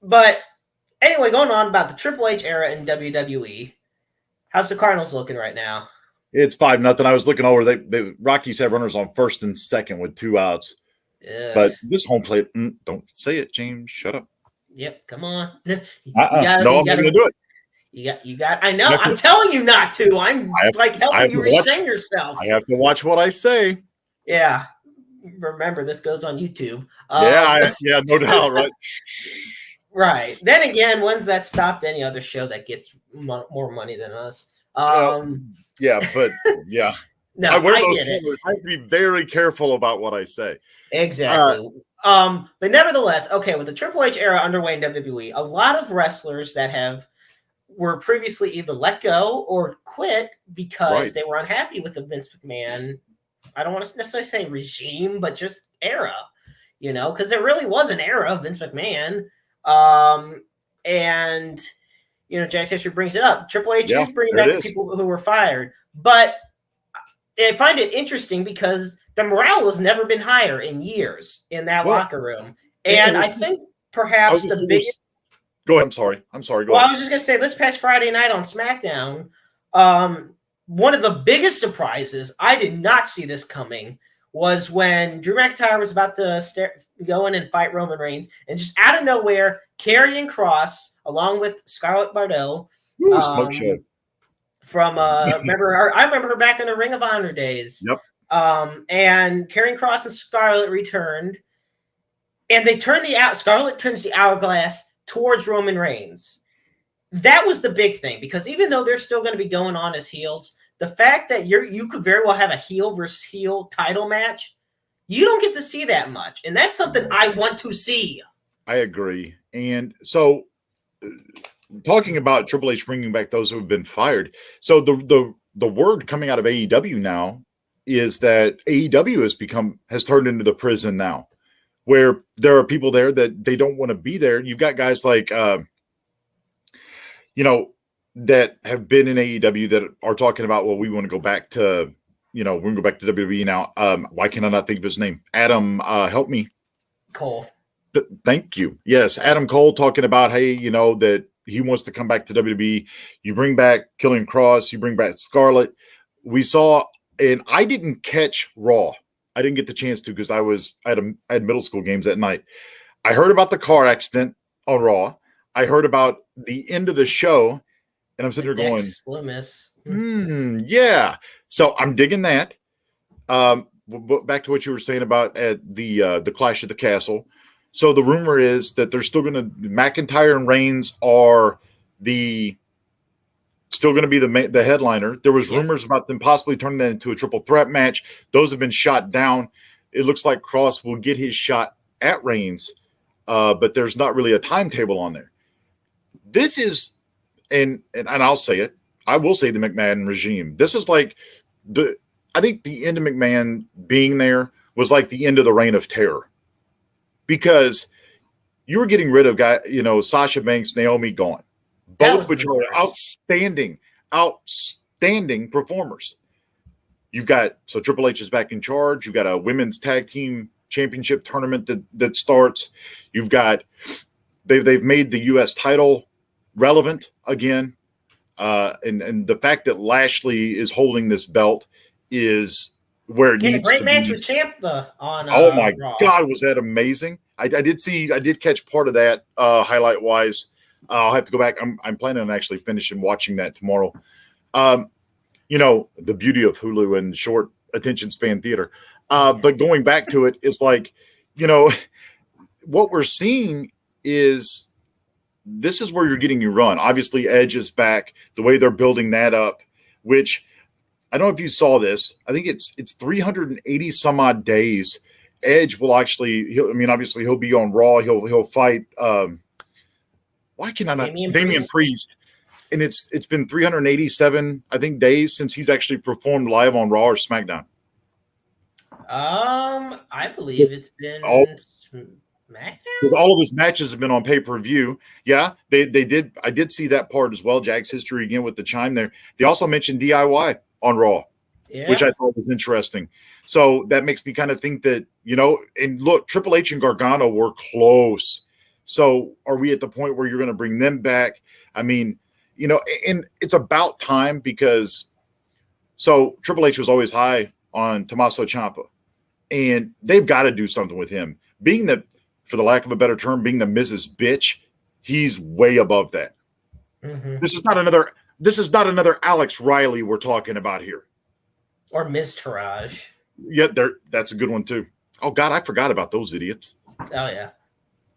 But anyway, going on about the Triple H era in WWE, how's the Cardinals looking right now? It's 5-0. I was looking over. The Rockies have runners on first and second with 2 outs. Yeah. But this home plate, don't say it, James. Shut up. Yep, come on. I'm not going to do it. You got. I know. I'm telling you not to. I'm helping you restrain yourself. I have to watch what I say. Yeah. Remember, this goes on YouTube. No doubt, right? Right. Then again, when's that stopped any other show that gets more money than us? But yeah. No, I wear those cameras. I have to be very careful about what I say. Exactly. But nevertheless, okay, with the Triple H era underway in WWE, a lot of wrestlers that were previously either let go or quit because they were unhappy with the Vince McMahon. I don't want to necessarily say regime, but just era, because there really was an era of Vince McMahon. And Jack's history brings it up. Triple H is bringing back the people who were fired, but I find it interesting because the morale has never been higher in years in that locker room. And I think perhaps the biggest. Go ahead. I'm sorry. Go ahead. I was just going to say this past Friday night on SmackDown, one of the biggest surprises, I did not see this coming, was when Drew McIntyre was about to go in and fight Roman Reigns, and just out of nowhere, Karrion Kross, along with Scarlett Bordeaux, smoke show. From I remember her back in the Ring of Honor days. Yep. And Karrion Kross and Scarlett returned, and they turned Scarlett turns the hourglass towards Roman Reigns. That was the big thing, because even though they're still going to be going on as heels, the fact that you could very well have a heel versus heel title match, you don't get to see that much, and that's something I want to see. I agree. And so, talking about Triple H bringing back those who have been fired, so the word coming out of AEW now is that AEW has turned into the prison now, where there are people there that they don't want to be there. You've got guys like that have been in AEW that are talking about, well, we want to go back to, we're going to go back to WWE now. Why can I not think of his name? Adam, help me. Cole. Thank you. Yes, Adam Cole talking about, hey, that he wants to come back to WWE. You bring back Karrion Kross, you bring back Scarlett. We saw, and I didn't catch Raw. I didn't get the chance to because I had middle school games that night. I heard about the car accident on Raw. I heard about the end of the show, and I'm sitting there going, yeah. So I'm digging that. Back to what you were saying about at the Clash at the Castle. So the rumor is that they're still going to McIntyre and Reigns are still going to be the headliner. There was rumors about them possibly turning that into a triple threat match. Those have been shot down. It looks like Kross will get his shot at Reigns, but there's not really a timetable on there. This is, and I'll say it, I will say the McMahon regime. This is like I think the end of McMahon being there was like the end of the Reign of Terror, because you were getting rid of Sasha Banks, Naomi gone, both which are outstanding performers. You've got, so Triple H is back in charge. You've got a women's tag team championship tournament that starts. You've got, they've made the U.S. title relevant again. And the fact that Lashley is holding this belt is where it needs to be. Great match with Ciampa on oh my Raw. God, was that amazing? I did catch part of that highlight wise. I'll have to go back. I'm planning on actually finishing watching that tomorrow. The beauty of Hulu and short attention span theater. But going back to it is like, what we're seeing is this is where you're getting your run. Obviously, Edge is back. The way they're building that up, which I don't know if you saw this. I think it's 380 some odd days. Edge will actually. Obviously, he'll be on Raw. He'll fight. Why can I not? Damian Priest. And it's been 387, I think, days since he's actually performed live on Raw or SmackDown. I believe it's been SmackDown. Because all of his matches have been on pay-per-view. Yeah, they did. I did see that part as well. Jack's history again with the chime there. They also mentioned DIY on Raw, which I thought was interesting. So that makes me kind of think that, and look, Triple H and Gargano were close. So are we at the point where you're going to bring them back? I mean, and it's about time, because so Triple H was always high on Tommaso Ciampa, and they've got to do something with him. Being the, for the lack of a better term, being the Mrs. Bitch, he's way above that. Mm-hmm. This is not another Alex Riley we're talking about here. Or Ms. Taraj. Yeah, that's a good one too. Oh God, I forgot about those idiots. Oh yeah.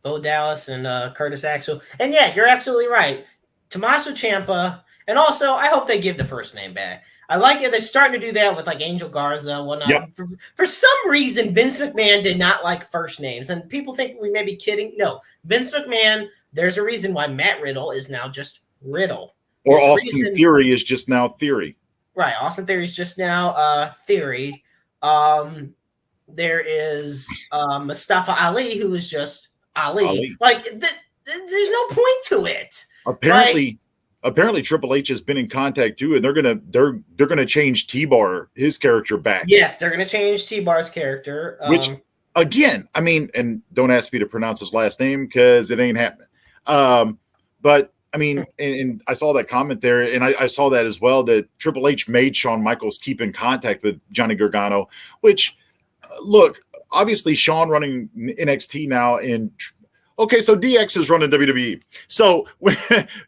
Bo Dallas and Curtis Axel. And yeah, you're absolutely right. Tommaso Ciampa, and also I hope they give the first name back. I like it. They're starting to do that with like Angel Garza and whatnot. Yep. For some reason, Vince McMahon did not like first names, and people think we may be kidding. No, Vince McMahon. There's a reason why Matt Riddle is now just Riddle, or Austin Theory is just now Theory. Right, Austin Theory is just now Theory. There is Mustafa Ali, who is just Ali. Like there's no point to it. apparently Triple H has been in contact too, and they're gonna change T-Bar, his character, back. Yes, they're gonna change T-Bar's character. Which again, I mean, and don't ask me to pronounce his last name because it ain't happening. But I mean, and I saw that comment there, and I saw that as well, that Triple H made Shawn Michaels keep in contact with Johnny Gargano, which, look, obviously Shawn running NXT now, and okay, so DX is running WWE. So,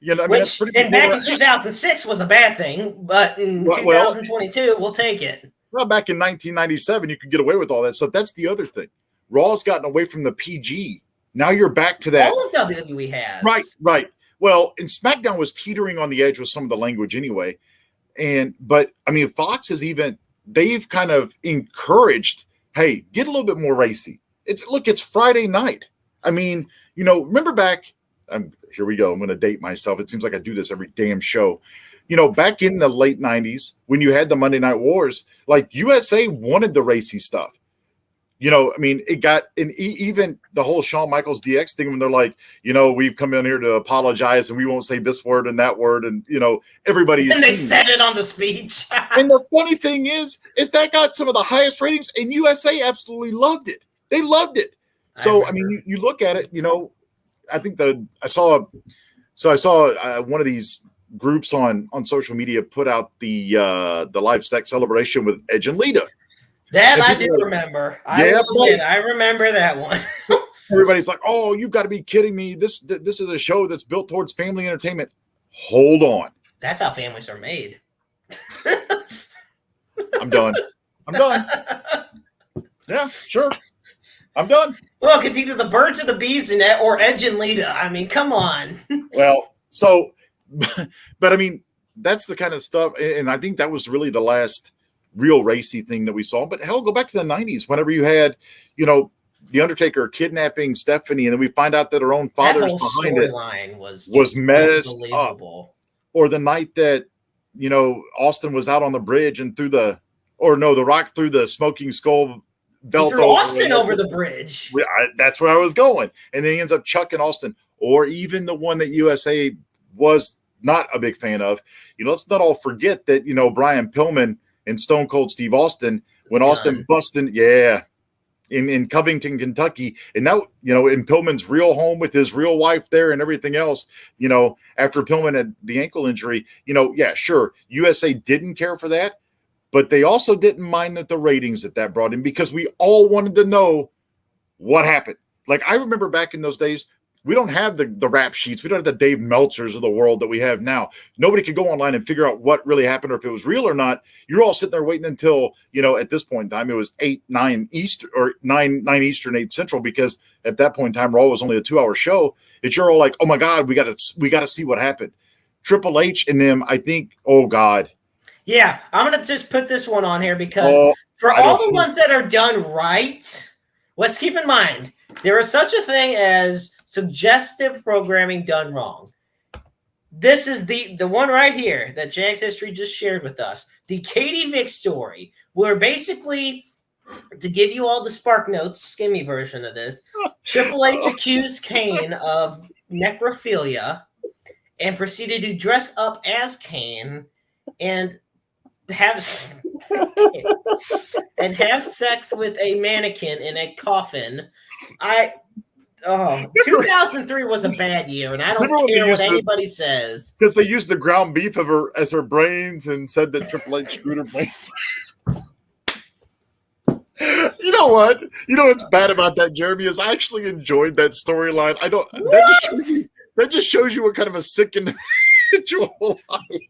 you know, I mean, which, and back in 2006 was a bad thing, but in 2022, we'll take it. Well, back in 1997, you could get away with all that. So that's the other thing. Raw's gotten away from the PG. Now you're back to that. All of WWE has. Right. Well, and SmackDown was teetering on the edge with some of the language anyway. But I mean, Fox has they've kind of encouraged, hey, get a little bit more racy. It's Friday night. I mean, you know, remember back, here we go. I'm going to date myself. It seems like I do this every damn show. You know, back in the late 90s, when you had the Monday Night Wars, like USA wanted the racy stuff. You know, I mean, it got, and even the whole Shawn Michaels DX thing, when they're like, you know, we've come in here to apologize and we won't say this word and that word. And, you know, everybody. And they said it on the speech. And the funny thing is that got some of the highest ratings, and USA absolutely loved it. They loved it. So, I mean, you look at it, you know, I think I saw one of these groups on social media put out the live sex celebration with Edge and Lita. That I do remember. I remember that one. Everybody's like, "Oh, you've got to be kidding me! This is a show that's built towards family entertainment." Hold on. That's how families are made. I'm done. Yeah, sure. I'm done. Look, it's either the birds or the bees in that, or Edge and Lita. I mean, come on. Well, so, but I mean, that's the kind of stuff, and I think that was really the last real racy thing that we saw. But hell, go back to the 90s, whenever you had, you know, The Undertaker kidnapping Stephanie, and then we find out that her own father's behind it was messed up. Or the night that, you know, Austin was out on the bridge and The Rock threw the smoking skull belt over Austin over the bridge. That's where I was going. And then he ends up chucking Austin. Or even the one that USA was not a big fan of. You know, let's not all forget that, you know, Brian Pillman and Stone Cold Steve Austin, when Austin busted, in Covington, Kentucky, and now, you know, in Pillman's real home with his real wife there and everything else, you know, after Pillman had the ankle injury, you know, yeah, sure, USA didn't care for that, but they also didn't mind the ratings that brought in, because we all wanted to know what happened. Like, I remember back in those days, we don't have the rap sheets. We don't have the Dave Meltzers of the world that we have now. Nobody could go online and figure out what really happened or if it was real or not. You're all sitting there waiting until, you know, at this point in time, it was 9 Eastern, or 9 Eastern, 8 Central, because at that point in time, Raw was only a 2-hour show. You're all like, oh my God, we got to see what happened. Triple H and them, I think, oh God. Yeah, I'm going to just put this one on here because for all the ones that are done right, let's keep in mind, there is such a thing as suggestive programming done wrong. This is the one right here that Jack's History just shared with us. The Katie Vick story, where basically, to give you all the Spark Notes skimmy version of this, Triple H accused Kane of necrophilia and proceeded to dress up as Kane and have sex with a mannequin in a coffin. 2003 was a bad year, and I don't care what anybody says. Because they used the ground beef of her as her brains and said that Triple H screwed her brains. You know what? You know what's bad about that, Jeremy, is I actually enjoyed that storyline. That just shows you what kind of a sick individual I am.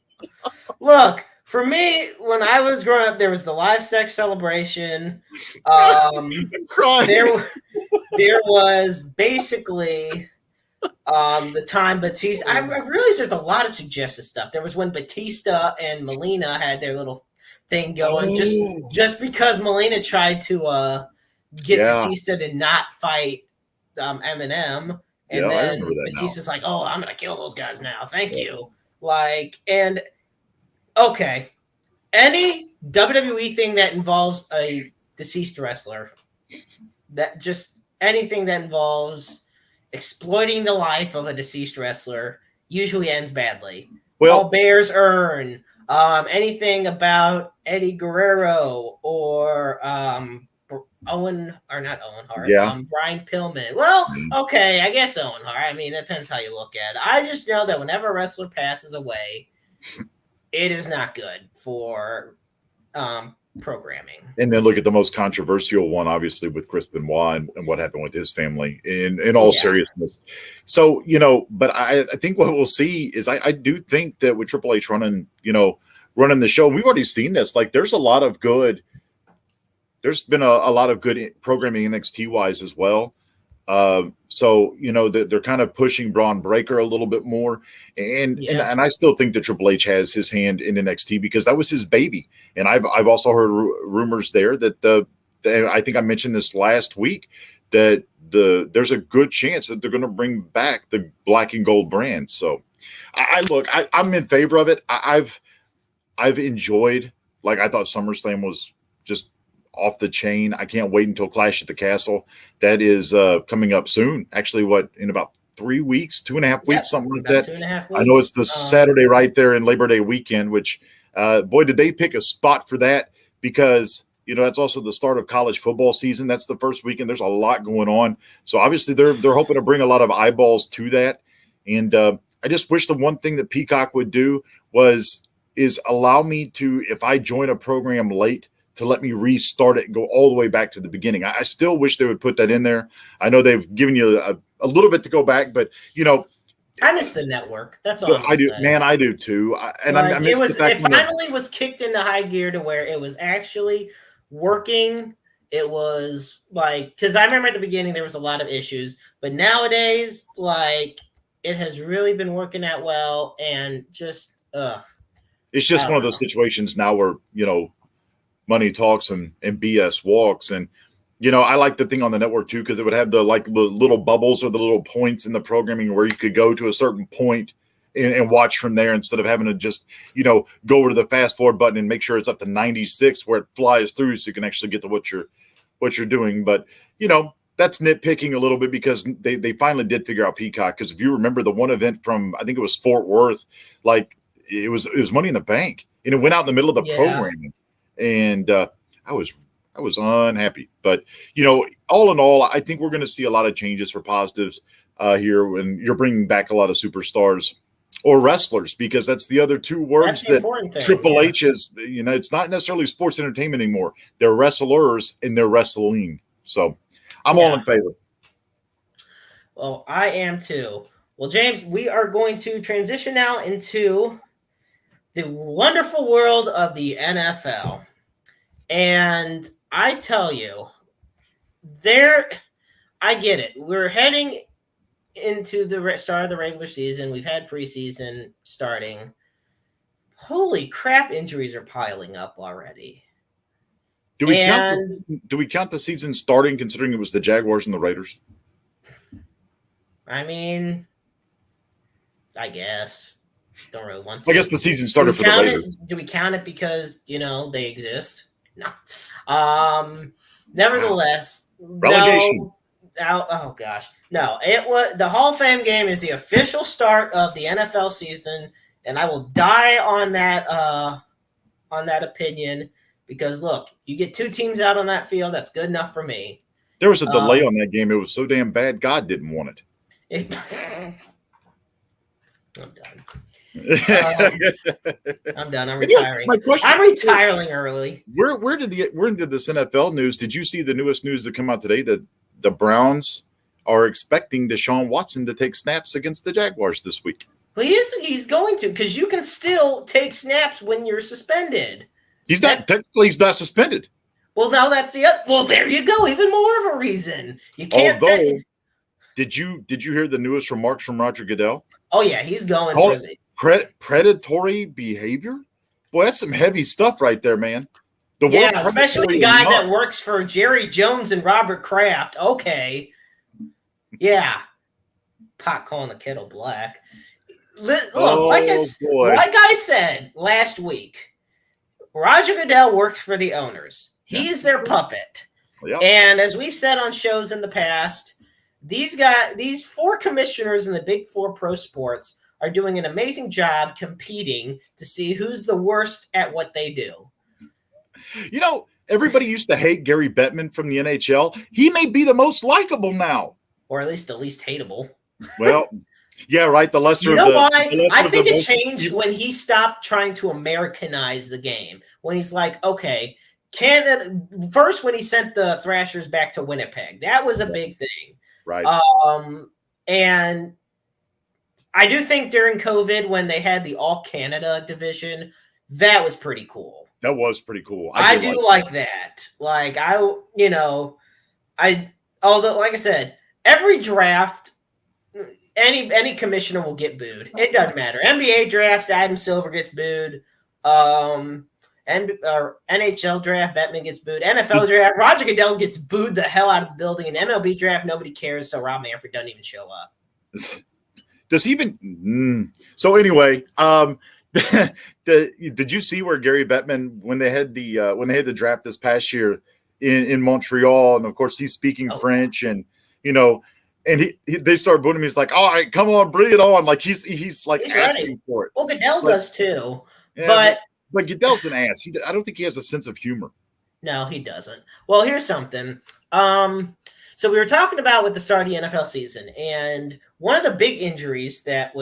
Look, for me, when I was growing up, there was the live sex celebration. I'm crying. There was basically the time Batista. I realized there's a lot of suggestive stuff. There was when Batista and Melina had their little thing going, just because Melina tried to get Batista to not fight Eminem, and then Batista's like, "Oh, I'm gonna kill those guys now. Thank you." Like, and okay, any WWE thing that involves a deceased wrestler, that just anything that involves exploiting the life of a deceased wrestler usually ends badly. Well, all bears earn. Anything about Eddie Guerrero or Owen, or not Owen Hart, yeah. Brian Pillman. Well, okay, I guess Owen Hart. I mean, it depends how you look at it. I just know that whenever a wrestler passes away, it is not good for programming. And then look at the most controversial one, obviously, with Chris Benoit and what happened with his family in all seriousness. So, but I think what we'll see is I do think that with Triple H running the show, and we've already seen this, like there's been a lot of good programming NXT wise as well. So they're kind of pushing Braun Breaker a little bit more, and I still think that Triple H has his hand in NXT because that was his baby. And I've also heard rumors there that I think I mentioned this last week that there's a good chance that they're going to bring back the black and gold brand. So I'm in favor of it. I've enjoyed, like, I thought SummerSlam was just off the chain. I can't wait until Clash at the Castle. That is coming up soon. Actually, in about 3 weeks, 2.5 weeks, something like that. 2.5 weeks. I know it's the Saturday right there in Labor Day weekend, which boy, did they pick a spot for that, because that's also the start of college football season. That's the first weekend. There's a lot going on. So obviously they're hoping to bring a lot of eyeballs to that. And I just wish the one thing that Peacock would do is allow me to, if I join a program late, to let me restart it and go all the way back to the beginning. I still wish they would put that in there. I know they've given you a little bit to go back, but I miss the network. That's all I do, man. I do too. I miss the fact it finally was kicked into high gear to where it was actually working. It was like, because I remember at the beginning there was a lot of issues, but nowadays, like, it has really been working out well, and just it's just one of those situations now where money talks and BS walks. And I like the thing on the network too, because it would have the little bubbles or the little points in the programming where you could go to a certain point and watch from there, instead of having to just go over to the fast forward button and make sure it's up to 96 where it flies through, so you can actually get to what you're doing. But that's nitpicking a little bit, because they finally did figure out Peacock. Because if you remember the one event from, I think it was Fort Worth, like it was Money in the Bank, and it went out in the middle of the programming. And I was unhappy, but all in all, I think we're going to see a lot of changes for positives here when you're bringing back a lot of superstars or wrestlers, because that's the other two words that Triple H is. It's not necessarily sports entertainment anymore. They're wrestlers and they're wrestling. So I'm all in favor. Well, I am too. Well, James, we are going to transition now into the wonderful world of the NFL. And I tell you, I get it. We're heading into the start of the regular season. We've had preseason starting. Holy crap, injuries are piling up already. Do we count the season starting, considering it was the Jaguars and the Raiders? I mean, I guess. Don't really want to. I guess the season started for the Raiders. Do we count it because, they exist? No. Nevertheless, relegation. No, oh gosh. No, it was the Hall of Fame game is the official start of the NFL season, and I will die on that opinion, because look, you get two teams out on that field, that's good enough for me. There was a delay on that game. It was so damn bad, God didn't want it. I'm done. I'm done. I'm retiring. I'm retiring early. Where did this NFL news? Did you see the newest news that come out today that the Browns are expecting Deshaun Watson to take snaps against the Jaguars this week? Well, he's going to, because you can still take snaps when you're suspended. He's not suspended. Well, now that's there you go. Even more of a reason. You can't say. Did you hear the newest remarks from Roger Goodell? Oh yeah, he's going for the predatory behavior. Boy, that's some heavy stuff right there, man. Especially a guy that works for Jerry Jones and Robert Kraft. Okay, yeah, pot calling the kettle black. Look, like I said last week, Roger Goodell works for the owners. He's their puppet. Yep. And as we've said on shows in the past, these four commissioners in the big four pro sports are doing an amazing job competing to see who's the worst at what they do. You know, everybody used to hate Gary Bettman from the NHL. He may be the most likable now. Or at least the least hateable. Well, yeah, right. The lesser you know of the, why? the lesser I think it both. changed when he stopped trying to Americanize the game. When he's like, okay, Canada first when he sent the Thrashers back to Winnipeg. That was a big thing. Right. And I do think during COVID when they had the All Canada division, that was pretty cool. That was pretty cool. I do like that. Like although like I said, every draft, any commissioner will get booed. It doesn't matter. NBA draft, Adam Silver gets booed. NHL draft, Bettman gets booed. NFL draft, Roger Goodell gets booed the hell out of the building. And MLB draft, nobody cares, so Rob Manfred doesn't even show up. Does he even? So anyway, did you see where Gary Bettman when they had the draft this past year in Montreal, and of course he's speaking French, and and they started booing him. He's like, all right, come on, bring it on. Like he's like asking ready for it. Well, Goodell does too, yeah, but Goodell's an ass. I don't think he has a sense of humor. No, he doesn't. Well, here's something. So we were talking about with the start of the NFL season, and one of the big injuries that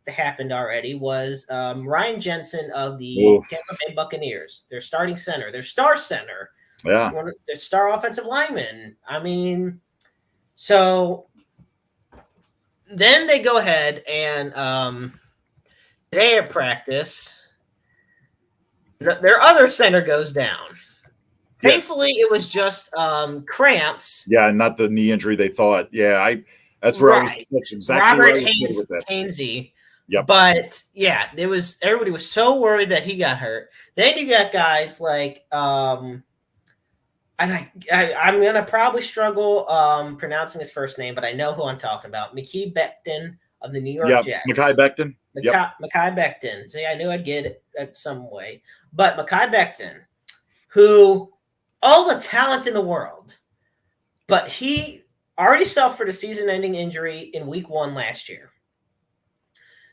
happened already was Ryan Jensen of the Tampa Bay Buccaneers, their starting center, their star center, their star offensive lineman. I mean, so then they go ahead and today at practice, their other center goes down. Thankfully, it was just cramps. Yeah, not the knee injury they thought. Yeah, that's where I was. That's exactly Robert where I was with that. Hainsey. Yep. But yeah, everybody was so worried that he got hurt. Then you got guys like and I'm gonna probably struggle pronouncing his first name, but I know who I'm talking about. Mekhi Becton of the New York Jets. Mekhi Becton. Mekhi Becton. See, I knew I'd get it at some way. But Mekhi Becton, who all the talent in the world, but he already suffered a season-ending injury in week 1 last year.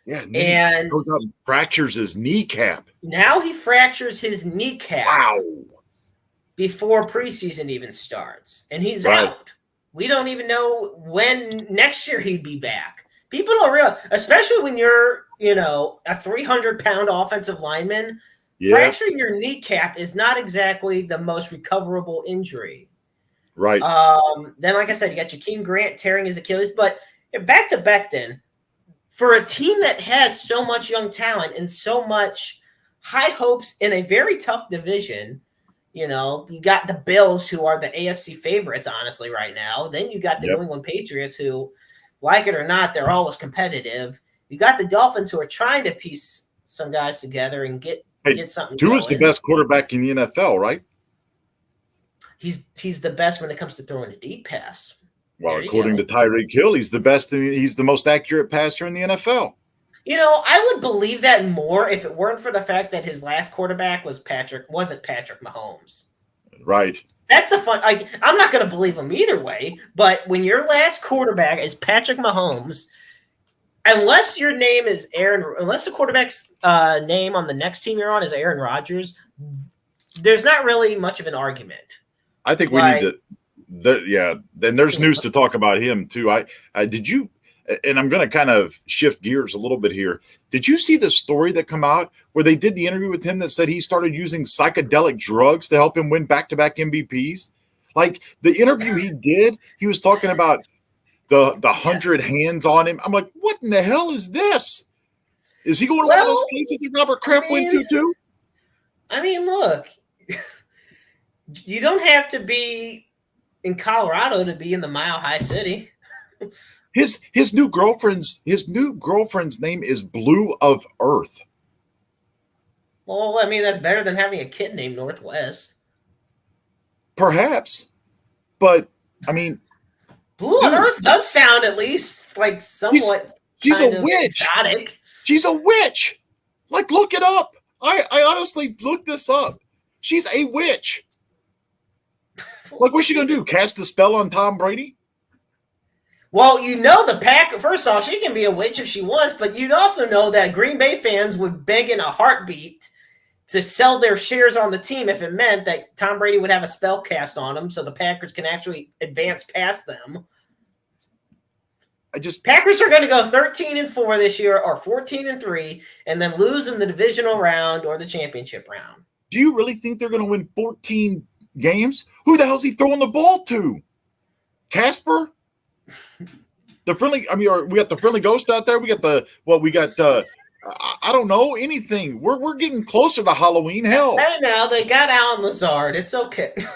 Yeah, and he goes out and fractures his kneecap. Now he fractures his kneecap. Wow. Before preseason even starts. And he's out. We don't even know when next year he'd be back. People don't realize, especially when you're, a 300-pound offensive lineman, fracturing your kneecap is not exactly the most recoverable injury. Right. Then, like I said, you got Jakeem Grant tearing his Achilles. But back to Becton, for a team that has so much young talent and so much high hopes in a very tough division, you got the Bills, who are the AFC favorites, honestly, right now. Then you got the New England Patriots, who, like it or not, they're always competitive. You got the Dolphins, who are trying to piece some guys together and get something Tua's the best quarterback in the NFL, right? He's the best when it comes to throwing a deep pass. Well, according to Tyreek Hill, he's the best. He's the most accurate passer in the NFL. I would believe that more if it weren't for the fact that his last quarterback wasn't Patrick Mahomes. Right. That's the fun. I'm not going to believe him either way. But when your last quarterback is Patrick Mahomes, unless the quarterback's name on the next team you're on is Aaron Rodgers, there's not really much of an argument. I think we need to. Then there's news to talk about him too. Did you? And I'm going to kind of shift gears a little bit here. Did you see the story that come out where they did the interview with him that said he started using psychedelic drugs to help him win back-to-back MVPs? Like the interview he did, he was talking about the 100 hands on him. I'm like, what in the hell is this? Is he going to one of those places that Robert Kraft went to too? I mean, look, you don't have to be in Colorado to be in the Mile High City. His new girlfriend's name is Blue of Earth. Well, I mean, that's better than having a kid named Northwest. Perhaps. But I mean, Blue of Earth does sound at least like somewhat she's a witch. Exotic. She's a witch. Like, look it up. I honestly looked this up. She's a witch. Like, what's she gonna do? Cast a spell on Tom Brady? Well, you know the Pack. First off, she can be a witch if she wants, but you'd also know that Green Bay fans would beg in a heartbeat to sell their shares on the team if it meant that Tom Brady would have a spell cast on them, so the Packers can actually advance past them. Packers are going to go 13-4 this year, or 14-3, and then lose in the divisional round or the championship round. Do you really think they're going to win 14 games? Who the hell's he throwing the ball to? Casper? The friendly, I mean, we got the friendly ghost out there. We got I don't know, anything. We're getting closer to Halloween. Hell. Hey, now they got Alan Lazard. It's okay. Okay.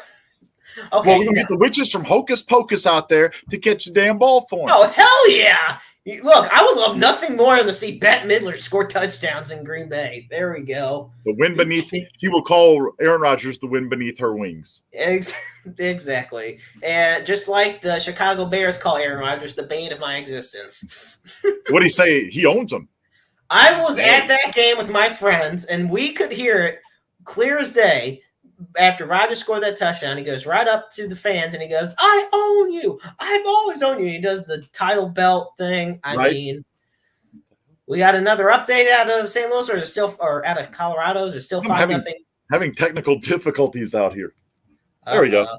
Well, we're gonna get the witches from Hocus Pocus out there to catch the damn ball for him. Oh, hell yeah! Look, I would love nothing more than to see Bette Midler score touchdowns in Green Bay. There we go. The wind beneath. He will call Aaron Rodgers the wind beneath her wings. Exactly. And just like the Chicago Bears call Aaron Rodgers the bane of my existence. What do you say? He owns them. I was at that game with my friends, and we could hear it clear as day. After Rodgers scored that touchdown, he goes right up to the fans and he goes, "I own you. I've always owned you." He does the title belt thing. I mean, we got another update out of St. Louis, or is it still, or out of Colorado? Is it still 5-0? Having technical difficulties out here. There we go.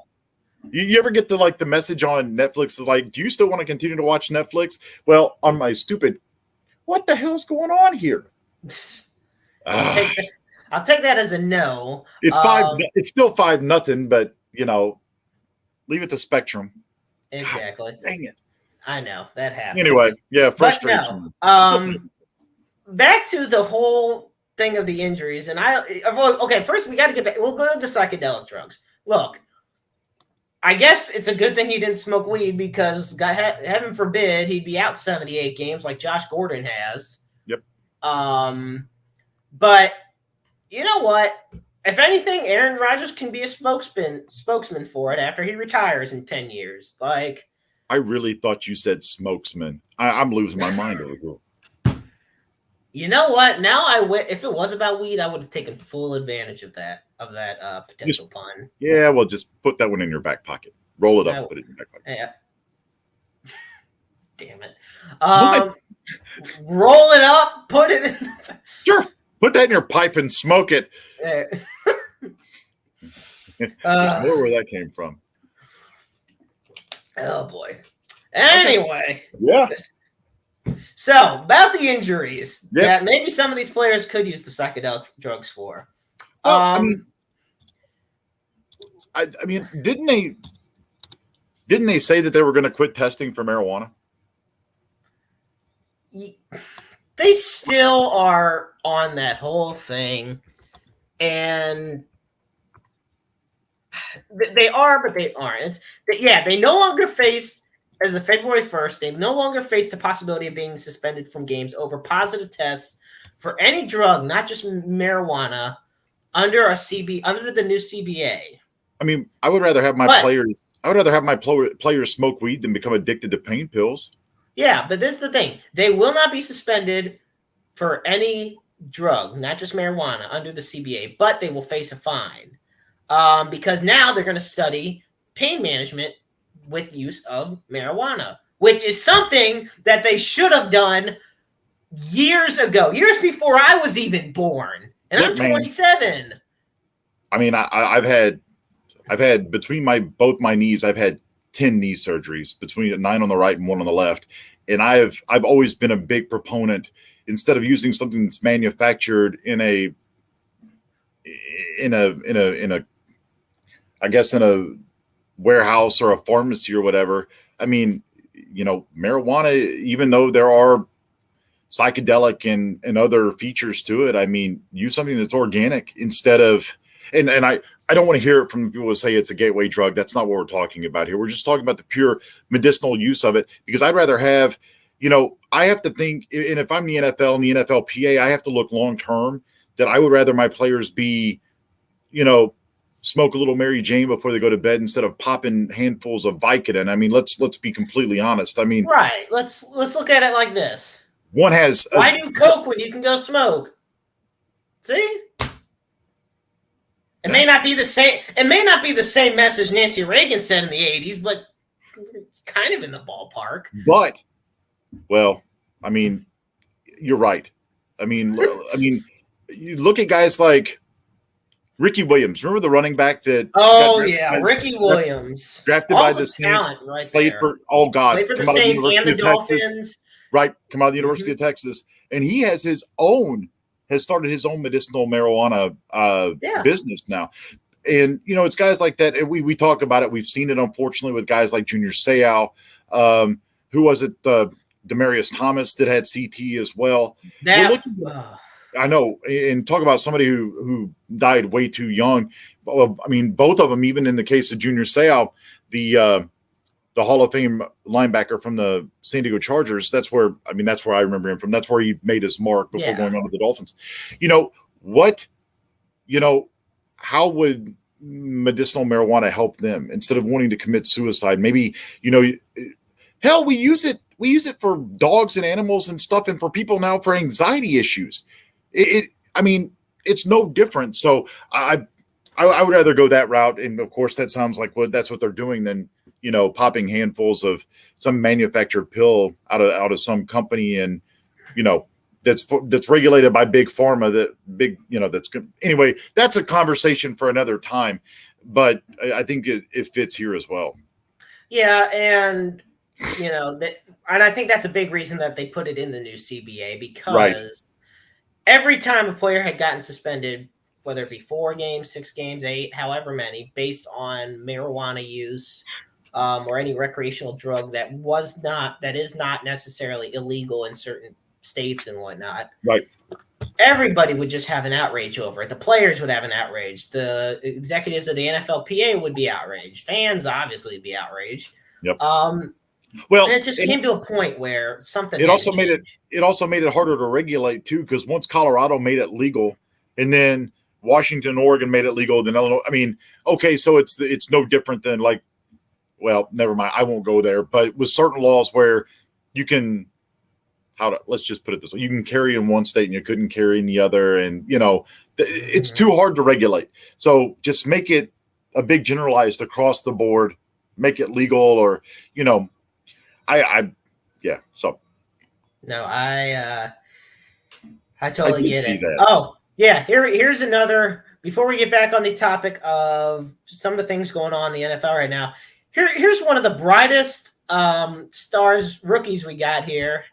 You ever get the message on Netflix is like, "Do you still want to continue to watch Netflix?" Well, on my stupid, what the hell's going on here? I'll take that as a no. It's it's still 5-0, but leave it to Spectrum. Exactly. God, dang it. I know that happens. Anyway, yeah, frustration. No, back to the whole thing of the injuries, and first we got to get back. We'll go to the psychedelic drugs. Look, I guess it's a good thing he didn't smoke weed because, heaven forbid, he'd be out 78 games like Josh Gordon has. Yep. But you know what? If anything, Aaron Rodgers can be a spokesman for it after he retires in 10 years. Like, I really thought you said smokesman. I'm losing my mind over here. You know what? Now if it was about weed, I would have taken full advantage of that potential pun. Yeah, well, just put that one in your back pocket. Roll it up and put it in your back pocket. Yeah. Damn it. Roll it up, put it in the Sure. Put that in your pipe and smoke it. There's more where that came from. Oh, boy. Anyway. Yeah. So, about the injuries that maybe some of these players could use the psychedelic drugs for. Well, I mean, didn't they say that they were going to quit testing for marijuana? They still are on that whole thing, and they are, but they aren't. They no longer face, as of February 1st, they no longer face the possibility of being suspended from games over positive tests for any drug, not just marijuana, under the new CBA. I mean, I would rather have my players smoke weed than become addicted to pain pills. Yeah, but this is the thing. They will not be suspended for any drug, not just marijuana, under the CBA, but they will face a fine because now they're going to study pain management with use of marijuana, which is something that they should have done years ago, years before I was even born, and I'm 27. I mean, I've had between both my knees, I've had 10 knee surgeries, between 9 on the right and 1 on the left. And I've always been a big proponent, instead of using something that's manufactured in a warehouse or a pharmacy or whatever. I mean, marijuana, even though there are psychedelic and other features to it, I mean, use something that's organic instead of, and I don't want to hear it from people who say it's a gateway drug. That's not what we're talking about here. We're just talking about the pure medicinal use of it, because I'd rather have, I have to think, and if I'm the NFL and the NFLPA, I have to look long-term, that I would rather my players be, smoke a little Mary Jane before they go to bed instead of popping handfuls of Vicodin. I mean, let's be completely honest. I mean, right. Let's look at it like this. One has why do Coke when you can go smoke? See? It may not be the same. It may not be the same message Nancy Reagan said in the 80s, but kind of in the ballpark. But, well, I mean, you're right. I mean, you look at guys like Ricky Williams. Remember the running back that? Oh yeah, Ricky Williams, drafted all by the Saints, talent right played there. for Played for the Saints and the Dolphins. Right, come out of the University of Texas, and he has started his own medicinal marijuana business now. And it's guys like that. And we talk about it. We've seen it, unfortunately, with guys like Junior Seau. Who was it? Demarius Thomas that had CT as well. I know, and talk about somebody who died way too young. I mean, both of them, even in the case of Junior Seau, the Hall of Fame linebacker from the San Diego Chargers. That's where I remember him from. That's where he made his mark before going on to the Dolphins. How would medicinal marijuana help them instead of wanting to commit suicide? Maybe, hell, we use it for dogs and animals and stuff, and for people now for anxiety issues. It's no different. So I would rather go that route. And of course that sounds like that's what they're doing than, popping handfuls of some manufactured pill out of some company and, that's regulated by big pharma, that's good. Anyway, that's a conversation for another time, but I think it fits here as well. Yeah. And, and I think that's a big reason that they put it in the new CBA, because every time a player had gotten suspended, whether it be 4 games, 6 games, 8, however many, based on marijuana use or any recreational drug that is not necessarily illegal in certain states and whatnot. Right. Everybody would just have an outrage over it. The players would have an outrage. The executives of the NFLPA would be outraged. Fans obviously would be outraged. Yep. Well, and it just came to a point where something. It also made it harder to regulate too, because once Colorado made it legal, and then Washington, Oregon made it legal, then Illinois. I mean, okay, so it's no different than well, never mind. I won't go there. But with certain laws where you can, let's just put it this way: you can carry in one state and you couldn't carry in the other, and it's too hard to regulate. So just make it a big generalized across the board. Make it legal, or So no, I totally get it. That. Oh yeah, here's another. Before we get back on the topic of some of the things going on in the NFL right now, here's one of the brightest rookies we got here,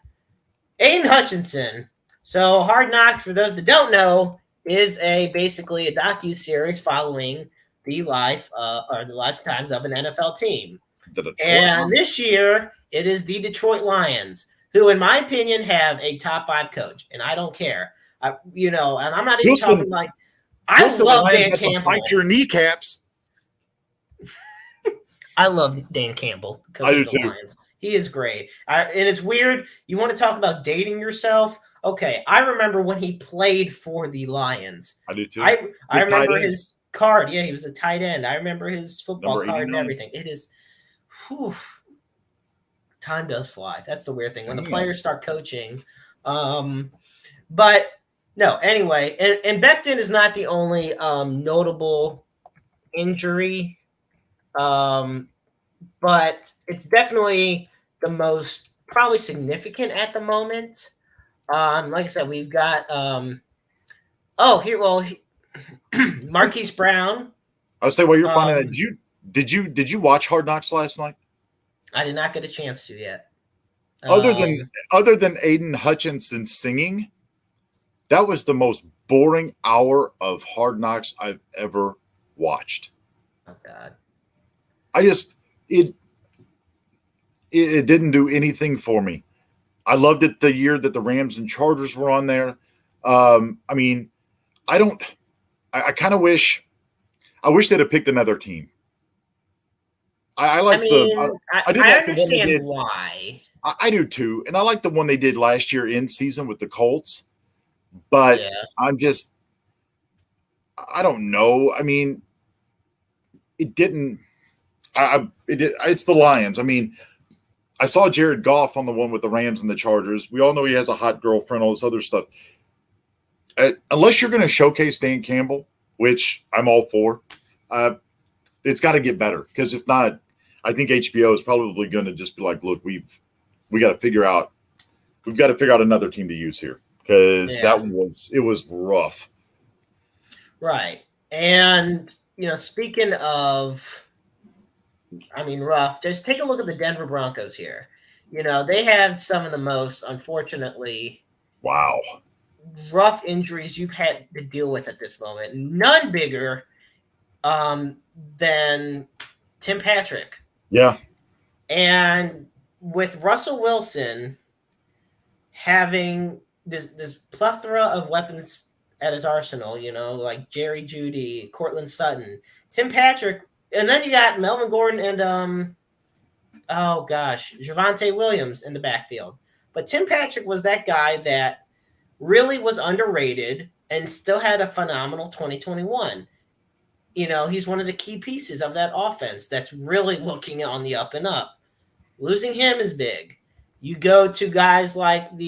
Aiden Hutchinson. So Hard Knocks, for those that don't know, is basically a docu-series following the life or the lifetimes of an NFL team. This year, it is the Detroit Lions, who, in my opinion, have a top 5 coach, and I don't care. And I'm not even talking like I love Dan Campbell. Bite your kneecaps. I love Dan Campbell, coach of the Lions. He is great. And it's weird. You want to talk about dating yourself? Okay, I remember when he played for the Lions. I do too. I remember his card. Yeah, he was a tight end. I remember his football card and everything. It is, time does fly. That's the weird thing when the players start coaching. But no, anyway, and Becton is not the only notable injury, but it's definitely the most probably significant at the moment. Like I said, we've got Marquise Brown. I would say while you're finding that, did you watch Hard Knocks last night? I did not get a chance to yet. Other than Aiden Hutchinson singing, that was the most boring hour of Hard Knocks I've ever watched. Oh God! It didn't do anything for me. I loved it the year that the Rams and Chargers were on there. I kind of wish they'd have picked another team. I understand why. I do too, and I like the one they did last year in season with the Colts. But I don't know. I mean, it didn't. It's the Lions. I mean, I saw Jared Goff on the one with the Rams and the Chargers. We all know he has a hot girlfriend, all this other stuff. Unless you're going to showcase Dan Campbell, which I'm all for, it's got to get better. Because if not, I think HBO is probably going to just be like, look, we got to figure out another team to use here because it was rough. Right. And, speaking of, rough, just take a look at the Denver Broncos here. They have some of the most, unfortunately, rough injuries you've had to deal with at this moment. None bigger than Tim Patrick. Yeah. And with Russell Wilson having this plethora of weapons at his arsenal, like Jerry Jeudy, Cortland Sutton, Tim Patrick, and then you got Melvin Gordon and Javonte Williams in the backfield. But Tim Patrick was that guy that really was underrated and still had a phenomenal 2021. He's one of the key pieces of that offense that's really looking on the up and up. Losing him is big. You go to guys like and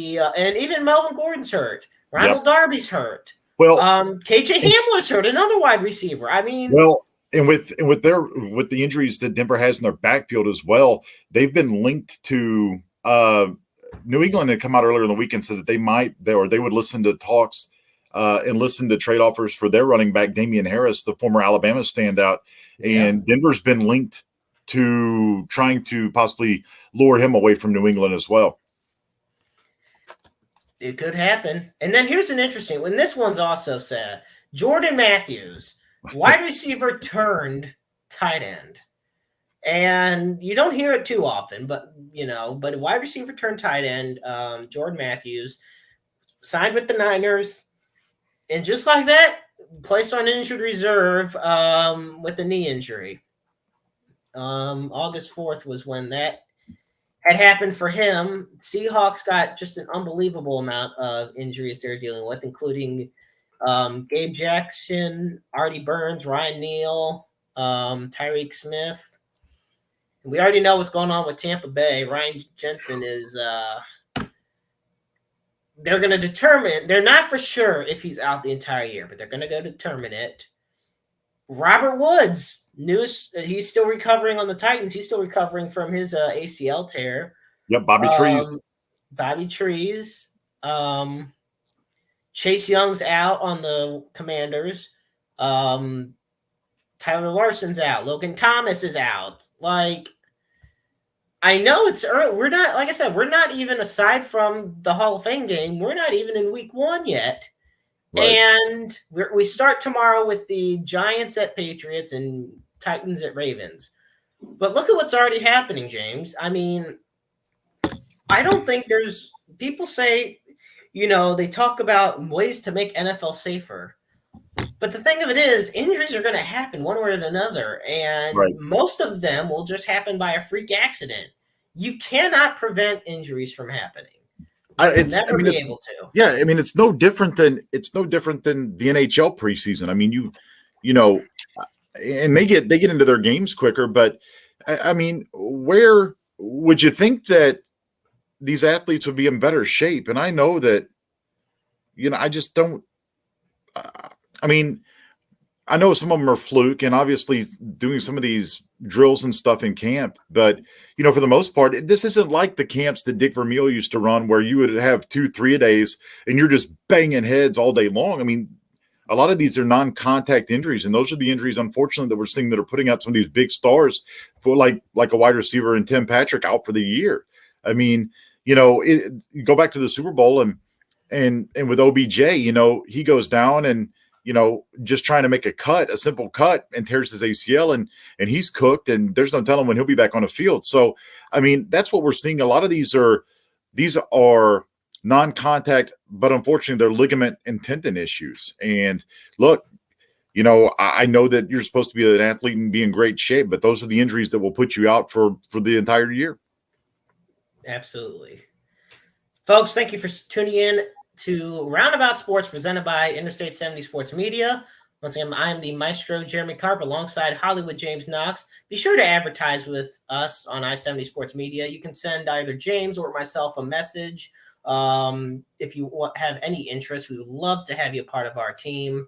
even Melvin Gordon's hurt. Ronald Darby's hurt. Well, KJ Hamler's hurt, another wide receiver. And with the injuries that Denver has in their backfield as well, they've been linked to New England had come out earlier in the week and said that they would listen to talks and listen to trade offers for their running back, Damian Harris, the former Alabama standout. And Denver's been linked to trying to possibly lure him away from New England as well. It could happen. And then here's an interesting one. This one's also sad. Jordan Matthews, wide receiver turned tight end. And you don't hear it too often, but a wide receiver turned tight end, Jordan Matthews, signed with the Niners. And just like that, placed on injured reserve with a knee injury. August 4th was when that had happened for him. Seahawks got just an unbelievable amount of injuries they're dealing with, including Gabe Jackson, Artie Burns, Ryan Neal, Tyreek Smith. We already know what's going on with Tampa Bay. Ryan Jensen is they're going to determine – they're not for sure if he's out the entire year, but they're going to go determine it. Robert Woods, he's still recovering on the Titans. He's still recovering from his ACL tear. Yep, Bobby Trees. Bobby Trees. Chase Young's out on the Commanders. Tyler Larson's out. Logan Thomas is out. I know it's early. We're not, like I said, we're not even, aside from the Hall of Fame game, we're not even in week 1 yet. Right. And we start tomorrow with the Giants at Patriots and Titans at Ravens. But look at what's already happening, James. I don't think people say, they talk about ways to make NFL safer. But the thing of it is, injuries are going to happen one way or another. And most of them will just happen by a freak accident. You cannot prevent injuries from happening. It's no different than the NHL preseason. And they get into their games quicker. But where would you think that these athletes would be in better shape? And I know that, I just don't. I know some of them are fluke, and obviously doing some of these drills and stuff in camp. But, for the most part, this isn't like the camps that Dick Vermeil used to run where you would have 2-3 a days and you're just banging heads all day long. A lot of these are non-contact injuries, and those are the injuries, unfortunately, that we're seeing that are putting out some of these big stars for like a wide receiver and Tim Patrick out for the year. You go back to the Super Bowl and with OBJ, he goes down and, just trying to make a simple cut, and tears his ACL, and he's cooked, and there's no telling when he'll be back on the field. So, that's what we're seeing. A lot of these are non-contact, but unfortunately they're ligament and tendon issues. And look, I know that you're supposed to be an athlete and be in great shape, but those are the injuries that will put you out for the entire year. Absolutely. Folks, thank you for tuning in to Roundabout Sports, presented by Interstate 70 Sports Media. Once again, I am the maestro, Jeremy Karp, alongside Hollywood James Knox. Be sure to advertise with us on I-70 Sports Media. You can send either James or myself a message. If you have any interest, we would love to have you a part of our team.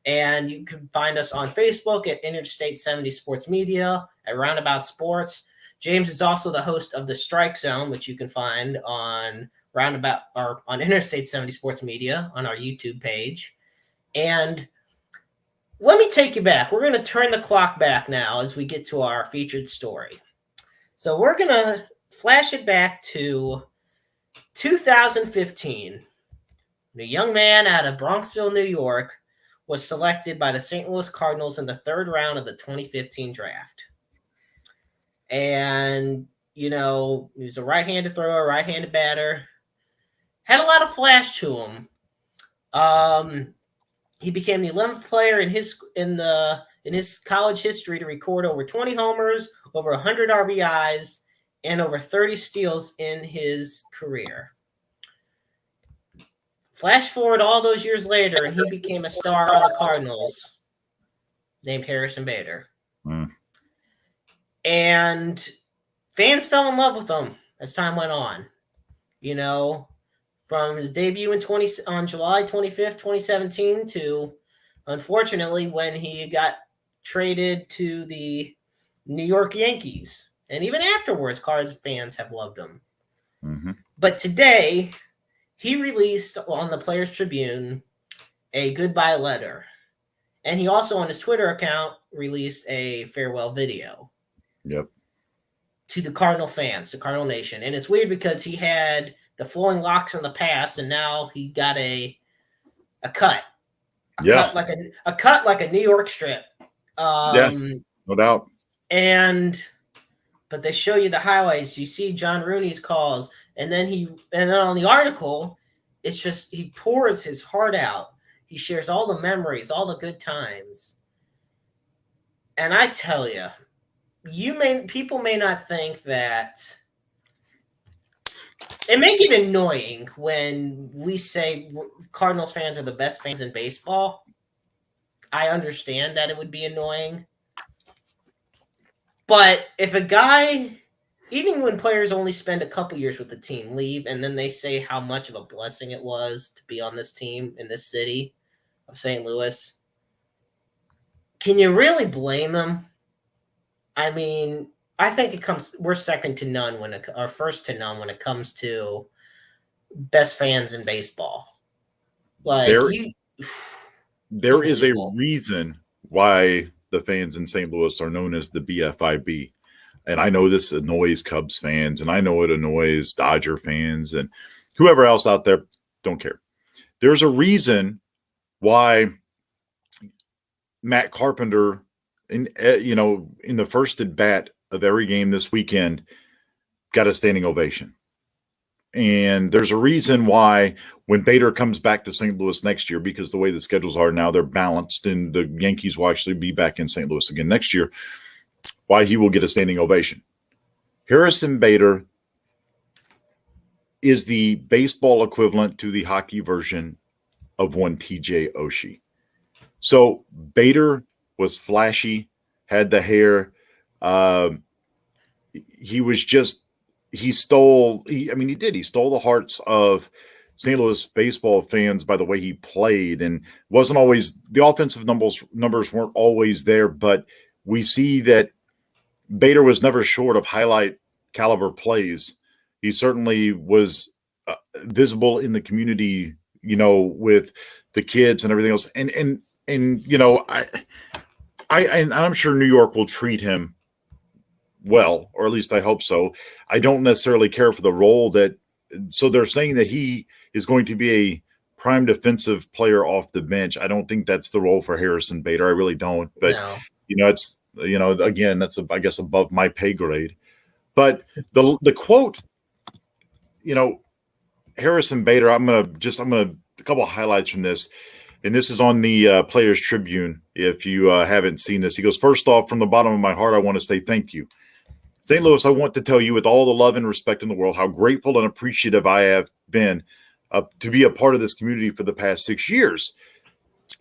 And you can find us on Facebook at Interstate 70 Sports Media, at Roundabout Sports. James is also the host of the Strike Zone, which you can find on Roundabout or on Interstate 70 Sports Media on our YouTube page. And let me take you back. We're going to turn the clock back now as we get to our featured story. So we're going to flash it back to 2015. A young man out of Bronxville, New York, was selected by the St. Louis Cardinals in the third round of the 2015 draft. And, he was a right-handed thrower, right-handed batter. Had a lot of flash to him. He became the 11th player in his college history to record over 20 homers, over 100 RBIs, and over 30 steals in his career. Flash forward all those years later, and he became a star on the Cardinals, named Harrison Bader. And fans fell in love with him as time went on. From his debut on July 25th, 2017 to, unfortunately, when he got traded to the New York Yankees. And even afterwards, Cards fans have loved him. Mm-hmm. But today, he released on the Players Tribune a goodbye letter. And he also, on his Twitter account, released a farewell video. Yep. To the Cardinal fans, to Cardinal Nation. And it's weird because he had the flowing locks in the past, and now he got a cut. Cut like a New York strip. No doubt. But they show you the highlights. You see John Rooney's calls, and then on the article, it's just he pours his heart out. He shares all the memories, all the good times. And I tell you, people may not think that. It may get annoying when we say Cardinals fans are the best fans in baseball. I understand that it would be annoying. But if a guy, even when players only spend a couple years with the team, leave, and then they say how much of a blessing it was to be on this team in this city of St. Louis, can you really blame them? I mean, I think we're second to none or first to none when it comes to best fans in baseball. There is a reason why the fans in St. Louis are known as the BFIB. And I know this annoys Cubs fans, and I know it annoys Dodger fans and whoever else out there. Don't care. There's a reason why Matt Carpenter, in the first at bat of every game this weekend, got a standing ovation. And there's a reason why when Bader comes back to St. Louis next year, because the way the schedules are now, they're balanced, and the Yankees will actually be back in St. Louis again next year, why he will get a standing ovation. Harrison Bader is the baseball equivalent to the hockey version of one TJ Oshie. So Bader was flashy, had the hair. He stole the hearts of St. Louis baseball fans by the way he played, and wasn't always the offensive numbers weren't always there, but we see that Bader was never short of highlight caliber plays. He certainly was visible in the community, with the kids and everything else. And I'm sure New York will treat him well, or at least I hope so. I don't necessarily care for the role so they're saying that he is going to be a prime defensive player off the bench. I don't think that's the role for Harrison Bader. I really don't. But, no. It's, again, that's, I guess, above my pay grade. But the quote, Harrison Bader, I'm going to a couple of highlights from this. And this is on the Players Tribune. If you haven't seen this, he goes, "First off, from the bottom of my heart, I want to say thank you. St. Louis, I want to tell you with all the love and respect in the world how grateful and appreciative I have been to be a part of this community for the past 6 years."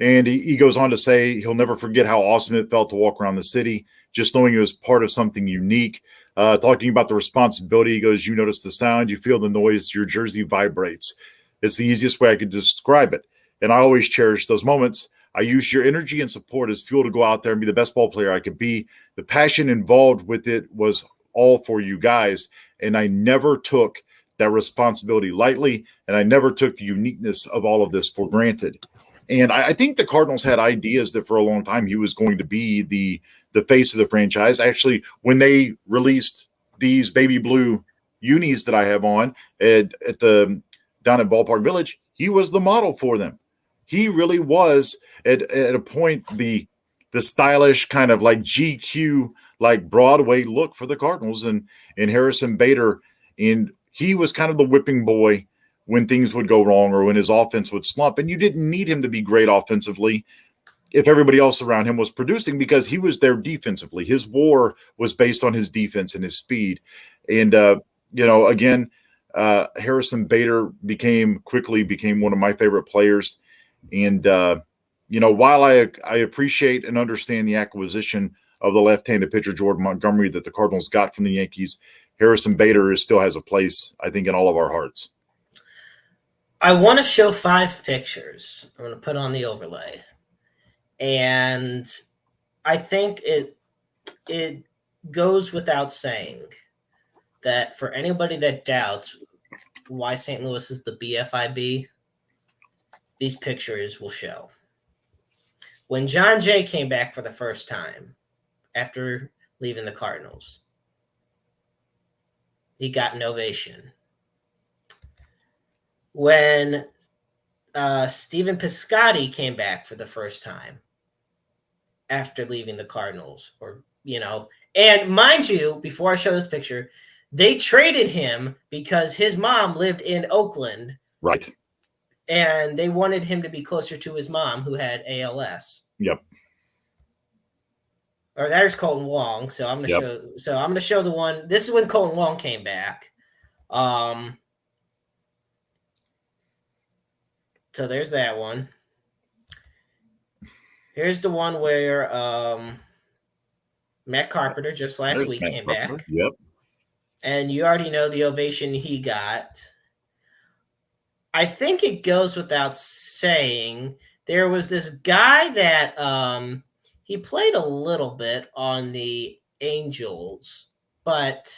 And he goes on to say he'll never forget how awesome it felt to walk around the city, just knowing it was part of something unique. Talking about the responsibility, he goes, "You notice the sound, you feel the noise, your jersey vibrates. It's the easiest way I could describe it. And I always cherish those moments. I used your energy and support as fuel to go out there and be the best ball player I could be. The passion involved with it was all for you guys. And I never took that responsibility lightly, and I never took the uniqueness of all of this for granted. And I think the Cardinals had ideas that for a long time he was going to be the face of the franchise. Actually, when they released these baby blue unis that I have on down at Ballpark Village, he was the model for them. He really was at a point the stylish kind of like GQ, like Broadway look for the Cardinals, and Harrison Bader, and he was kind of the whipping boy when things would go wrong or when his offense would slump. And you didn't need him to be great offensively if everybody else around him was producing, because he was there defensively. His war was based on his defense and his speed. And, again, Harrison Bader quickly became one of my favorite players. And, while I appreciate and understand the acquisition of the left-handed pitcher Jordan Montgomery that the Cardinals got from the Yankees, Harrison Bader still has a place, I think, in all of our hearts. I want to show 5 pictures. I'm going to put on the overlay. And I think it goes without saying that for anybody that doubts why St. Louis is the BFIB, these pictures will show. When John Jay came back for the first time after leaving the Cardinals, he got an ovation. When Stephen Piscotty came back for the first time after leaving the Cardinals, and mind you, before I show this picture, they traded him because his mom lived in Oakland. Right. And they wanted him to be closer to his mom, who had ALS. Yep. Or there's Colton Wong. So I'm gonna show the one. This is when Colton Wong came back. So there's that one. Here's the one where Matt Carpenter just last week came back. Yep. And you already know the ovation he got. I think it goes without saying, there was this guy that he played a little bit on the Angels, but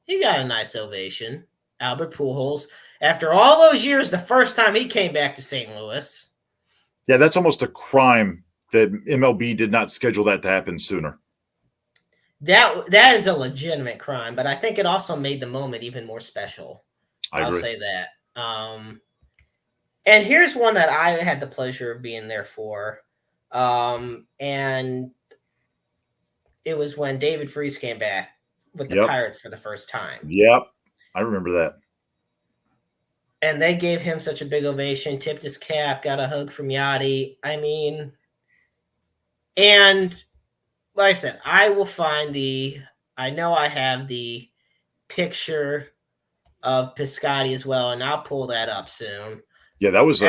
he got a nice ovation. Albert Pujols. After all those years, the first time he came back to St. Louis. Yeah, that's almost a crime that MLB did not schedule that to happen sooner. That is a legitimate crime, but I think it also made the moment even more special. I'll say that. And here's one that I had the pleasure of being there for. And it was when David Freese came back with the Pirates for the first time. Yep. I remember that. And they gave him such a big ovation, tipped his cap, got a hug from Yachty. I mean, and like I said, I will find I know I have the picture of Piscotty as well, and I'll pull that up soon. Yeah, that was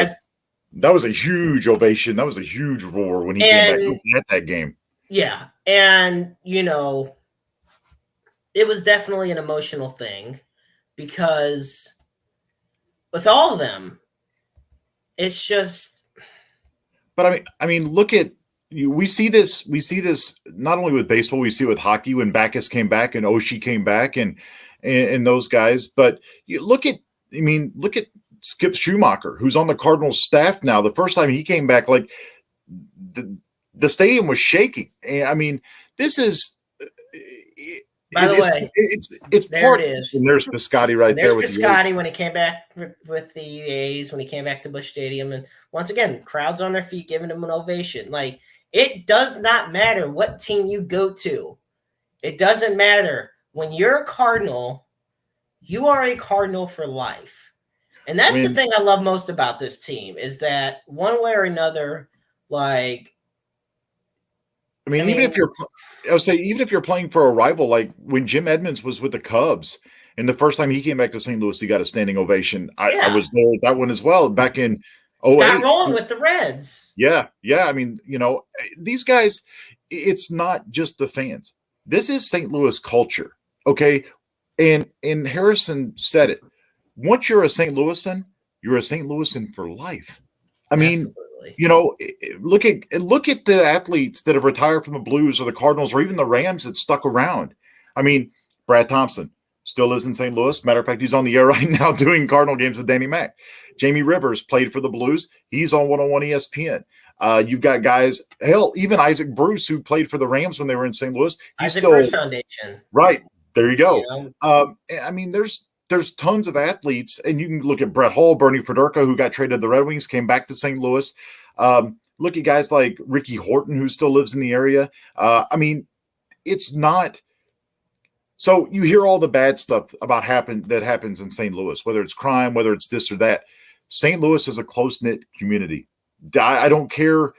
a huge ovation. That was a huge roar when he came back. He was at that game. Yeah, and it was definitely an emotional thing because with all of them, it's just. But I mean, look at. We see this not only with baseball, we see it with hockey when Backus came back and Oshie came back and those guys. But you look at Skip Schumacher, who's on the Cardinals staff now. The first time he came back, like the stadium was shaking. And I mean, this is. By the way, it's there part. It is. And there's Piscotty right there. There's Piscotty when he came back with the A's, when he came back to Busch Stadium, and once again, crowds on their feet giving him an ovation. Like, it does not matter what team you go to. It doesn't matter. When you're a Cardinal, you are a Cardinal for life. And that's the thing I love most about this team is that one way or another, like. Even if you're playing for a rival, like when Jim Edmonds was with the Cubs, and the first time he came back to St. Louis, he got a standing ovation. I was there with that one as well back in 2008. Scott Rowland with the Reds. Yeah. I mean, these guys, it's not just the fans. This is St. Louis culture, okay? And Harrison said it. Once you're a St. Louisan, you're a St. Louisan for life. I mean. Absolutely. Look at the athletes that have retired from the Blues or the Cardinals or even the Rams that stuck around. I mean, Brad Thompson still lives in St. Louis. Matter of fact, he's on the air right now doing Cardinal games with Danny Mac. Jamie Rivers played for the Blues. He's on 101 ESPN. You've got guys, hell, even Isaac Bruce, who played for the Rams when they were in St. Louis. He's Isaac Bruce Foundation. Right. There you go. You know? I mean, there's tons of athletes, and you can look at Brett Hull, Bernie Federico, who got traded to the Red Wings, came back to St. Louis. Look at guys like Ricky Horton, who still lives in the area. I mean, it's not. So you hear all the bad stuff that happens in St. Louis, whether it's crime, whether it's this or that. St. Louis is a close-knit community. I don't care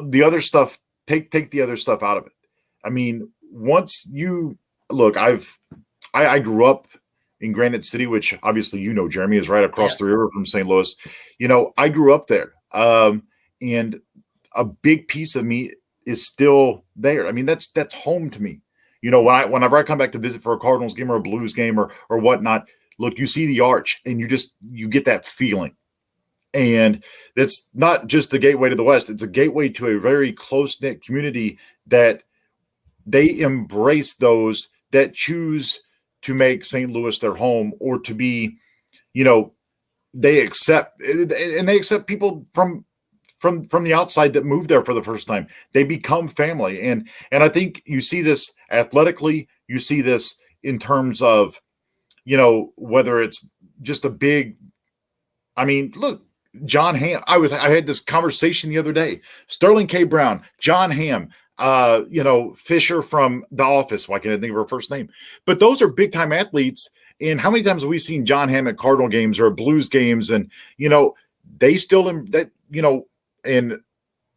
the other stuff. Take the other stuff out of it. I mean, once you look, I grew up in Granite City, which obviously Jeremy is right across the river from St. Louis. I grew up there, and a big piece of me is still there. I mean, that's home to me. Whenever I come back to visit for a Cardinals game or a Blues game or whatnot, look, you see the arch and you get that feeling. And that's not just the gateway to the West. It's a gateway to a very close-knit community that they embrace those that choose to make St. Louis their home, or to be, they accept people from the outside that move there for the first time. They become family. And I think you see this athletically, you see this in terms of, whether it's just a big, I mean, look, John Hamm. I had this conversation the other day. Sterling K. Brown, John Hamm, Fisher from The Office. Why can't I think of her first name? But those are big time athletes. And how many times have we seen John Hamm at Cardinal games or at Blues games? And, they still, and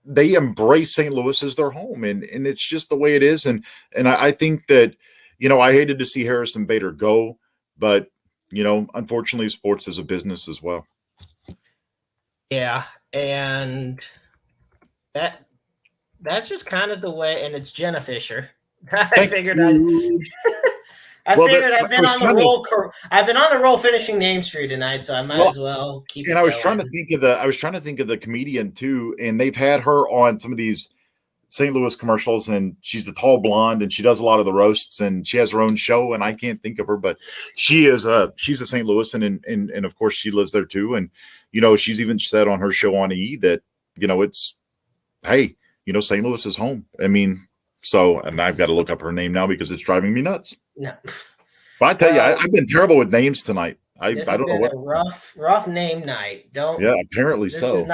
they embrace St. Louis as their home. And it's just the way it is. And I think that, I hated to see Harrison Bader go, but, unfortunately, sports is a business as well. Yeah, and that's just kind of the way, and it's Jenna Fisher. I figured I've been on the roll. I've been on the roll finishing names for you tonight, so I might as well keep. And I was trying to think of the comedian too, and they've had her on some of these St. Louis commercials, and she's the tall blonde, and she does a lot of the roasts, and she has her own show, and I can't think of her, but she's a St. Louis, and of course she lives there too, and she's even said on her show on E that it's, hey, St. Louis is home. I mean, and I've got to look up her name now because it's driving me nuts. No, but I tell you, I've been terrible with names tonight. I don't know what. A rough name night. Yeah, apparently so.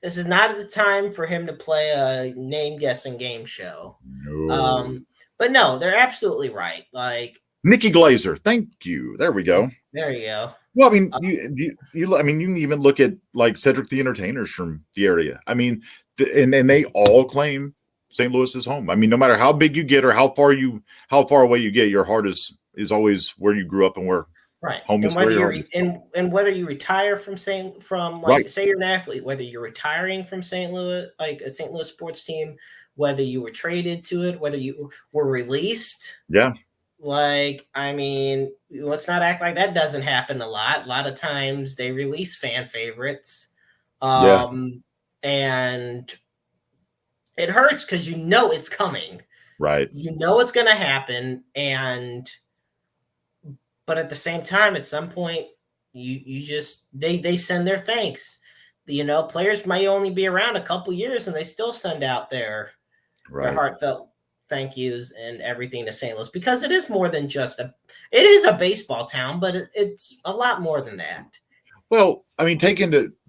This is not the time for him to play a name guessing game show. No. But no, they're absolutely right. Like Nikki Glazer. Thank you. There we go. There you go. Well, I mean, you can even look at like Cedric the Entertainers from the area. I mean, and they all claim St. Louis is home. I mean, no matter how big you get or how far away you get, your heart is always where you grew up and where home is. And whether you retire from say you're an athlete, whether you're retiring from St. Louis, like a St. Louis sports team, whether you were traded to it, whether you were released. Yeah. Like, I mean, let's not act like that doesn't happen a lot. A lot of times they release fan favorites. And it hurts because it's coming. Right. It's going to happen. But at the same time, at some point, they send their thanks. Players might only be around a couple years and they still send out their heartfelt thank yous and everything to St. Louis, because it is more than it is a baseball town, but it's a lot more than that. Well, I mean,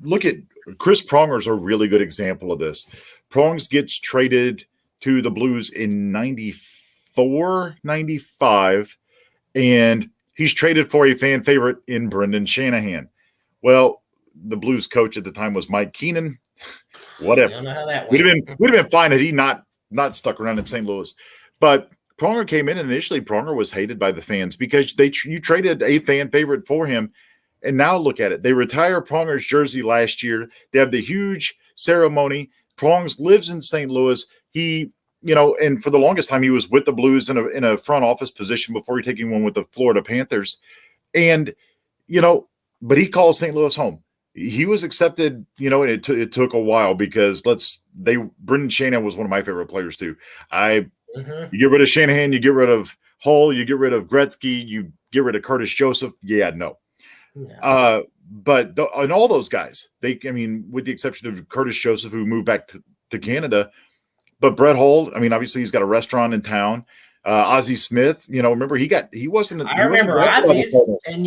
look at Chris Pronger's a really good example of this. Prongs gets traded to the Blues in 94, 95, and he's traded for a fan favorite in Brendan Shanahan. Well, the Blues coach at the time was Mike Keenan. Whatever. I don't know how that went. Would have been fine had he not stuck around in St. Louis. But Pronger came in, and initially Pronger was hated by the fans because you traded a fan favorite for him. And now look at it. They retire Pronger's jersey last year. They have the huge ceremony. Prongs lives in St. Louis. He, and for the longest time he was with the Blues in a front office position before he taking one with the Florida Panthers. And, but he calls St. Louis home. He was accepted, and it took a while because Brendan Shanahan was one of my favorite players too. You get rid of Shanahan, you get rid of Hull, you get rid of Gretzky, you get rid of Curtis Joseph. Yeah, no. But and all those guys, with the exception of Curtis Joseph, who moved back to Canada, but Brett Hull, obviously he's got a restaurant in town. Ozzie Smith, remember he wasn't. I remember Ozzie's, and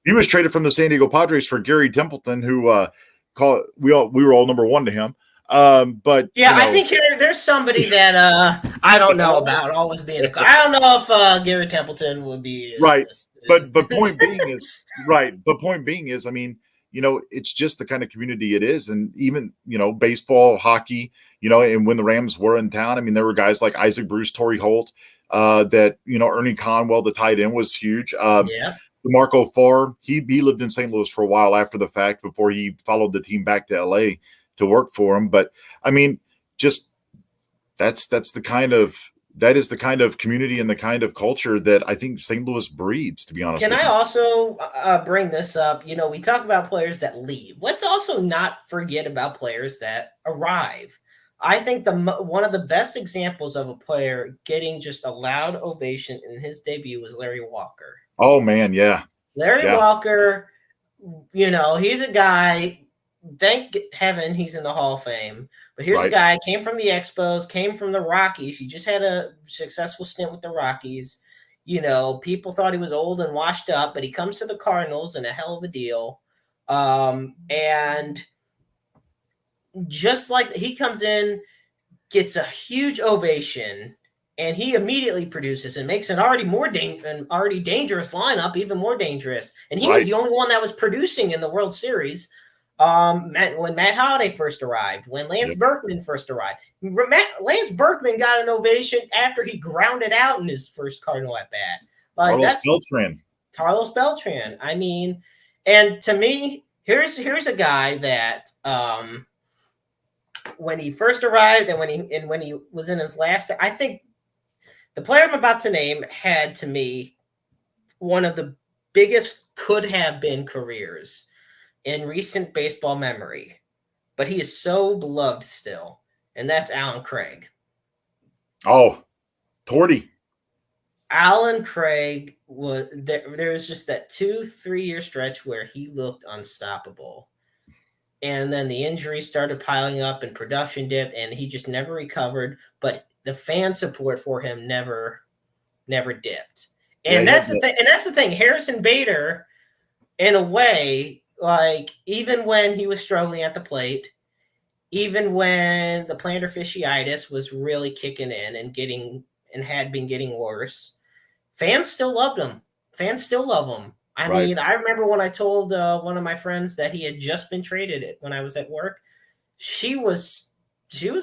he was traded from the San Diego Padres for Gary Templeton, who we were all number one to him. But I think there's somebody that I don't know about always being I don't know if Gary Templeton would be right. But point being is, it's just the kind of community it is, and even baseball, hockey, and when the Rams were in town, there were guys like Isaac Bruce, Torrey Holt, that Ernie Conwell, the tight end, was huge. DeMarco Farr, he lived in St. Louis for a while after the fact before he followed the team back to L.A. to work for him. But just that is the kind of community and the kind of culture that I think St. Louis breeds, to be honest. Can I also bring this up? We talk about players that leave. Let's also not forget about players that arrive. I think one of the best examples of a player getting just a loud ovation in his debut was Larry Walker. Oh, man, yeah. Larry Walker, he's a guy, thank heaven he's in the Hall of Fame. But here's a guy, came from the Expos, came from the Rockies. He just had a successful stint with the Rockies. People thought he was old and washed up, but he comes to the Cardinals in a hell of a deal. And just like he comes in, gets a huge ovation, and he immediately produces and makes an already dangerous lineup even more dangerous. And he was the only one that was producing in the World Series. When Matt Holliday first arrived, when Lance Berkman first arrived. Lance Berkman got an ovation after he grounded out in his first Cardinal at bat. Carlos Beltran. And to me, here's a guy that when he first arrived and when he was in his last, I think the player I'm about to name had, to me, one of the biggest could have been careers in recent baseball memory, but he is so beloved still, and that's Alan Craig. Oh, Torty. Alan Craig was there was just that 2-3 year stretch where he looked unstoppable, and then the injuries started piling up and production dipped, and he just never recovered. But the fan support for him never dipped, and that's the thing. And that's the thing. Harrison Bader, in a way. Even when he was struggling at the plate, even when the plantar fasciitis was really kicking in and had been getting worse, fans still loved him. Fans still love him. I remember when I told one of my friends that he had just been traded when I was at work, she was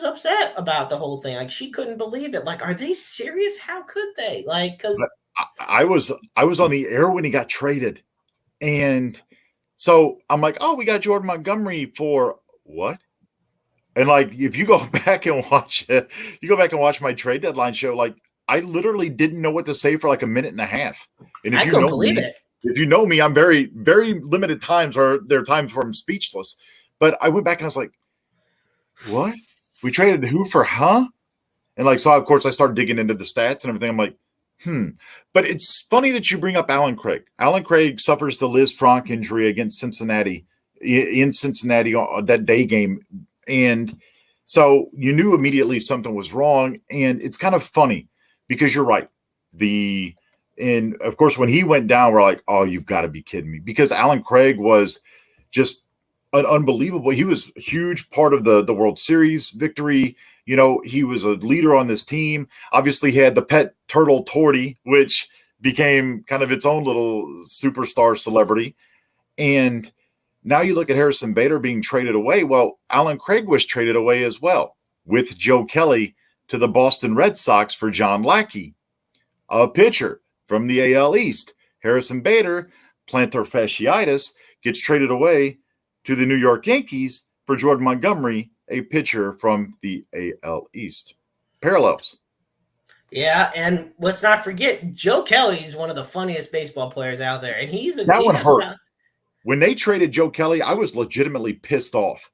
upset about the whole thing. She couldn't believe it. Are they serious? How could they? Because I was on the air when he got traded, and so I'm like, oh, we got Jordan Montgomery for what? And if you go back and watch it, my trade deadline show, I literally didn't know what to say for a minute and a half. And if I couldn't believe it. If you know me, I'm very, very limited times, or there are times where I'm speechless. But I went back and I was like, what? We traded who for huh? And so of course I started digging into the stats and everything. I'm like, But it's funny that you bring up Alan Craig. Alan Craig suffers the Liz Frank injury against Cincinnati in Cincinnati on that day game. And so you knew immediately something was wrong. And it's kind of funny because you're right. And of course, when he went down, we're like, oh, you've got to be kidding me. Because Alan Craig was just an unbelievable. He was a huge part of the World Series victory. He was a leader on this team. Obviously, he had the pet turtle Torty, which became kind of its own little superstar celebrity. And now you look at Harrison Bader being traded away. Well, Alan Craig was traded away as well with Joe Kelly to the Boston Red Sox for John Lackey, a pitcher from the AL East. Harrison Bader, plantar fasciitis, gets traded away to the New York Yankees for Jordan Montgomery, a pitcher from the AL East. Parallels. Yeah, and let's not forget, Joe Kelly is one of the funniest baseball players out there, and that one hurt. When they traded Joe Kelly, I was legitimately pissed off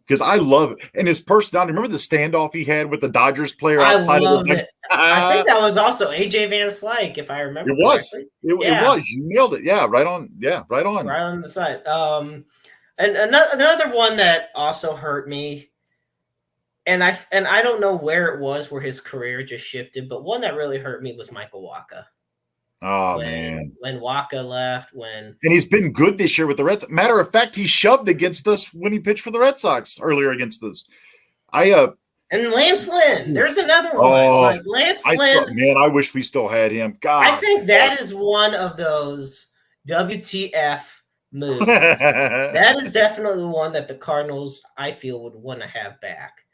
because I love it. And his personality. Remember the standoff he had with the Dodgers player I outside of loved the it. I think that was also AJ Van Slyke, if I remember correctly. It was. You nailed it. Yeah, right on. Yeah, right on. Right on the side. And another one that also hurt me, and I don't know where it was where his career just shifted, but one that really hurt me was Michael Wacha. Oh, man. When Wacha left, and he's been good this year with the Red Sox. Matter of fact, he shoved against us when he pitched for the Red Sox earlier against us. And Lance Lynn, there's another one. Like Lance Lynn. Man, I wish we still had him. God, I think that is one of those WTF moves. That is definitely the one that the Cardinals, I feel, would want to have back.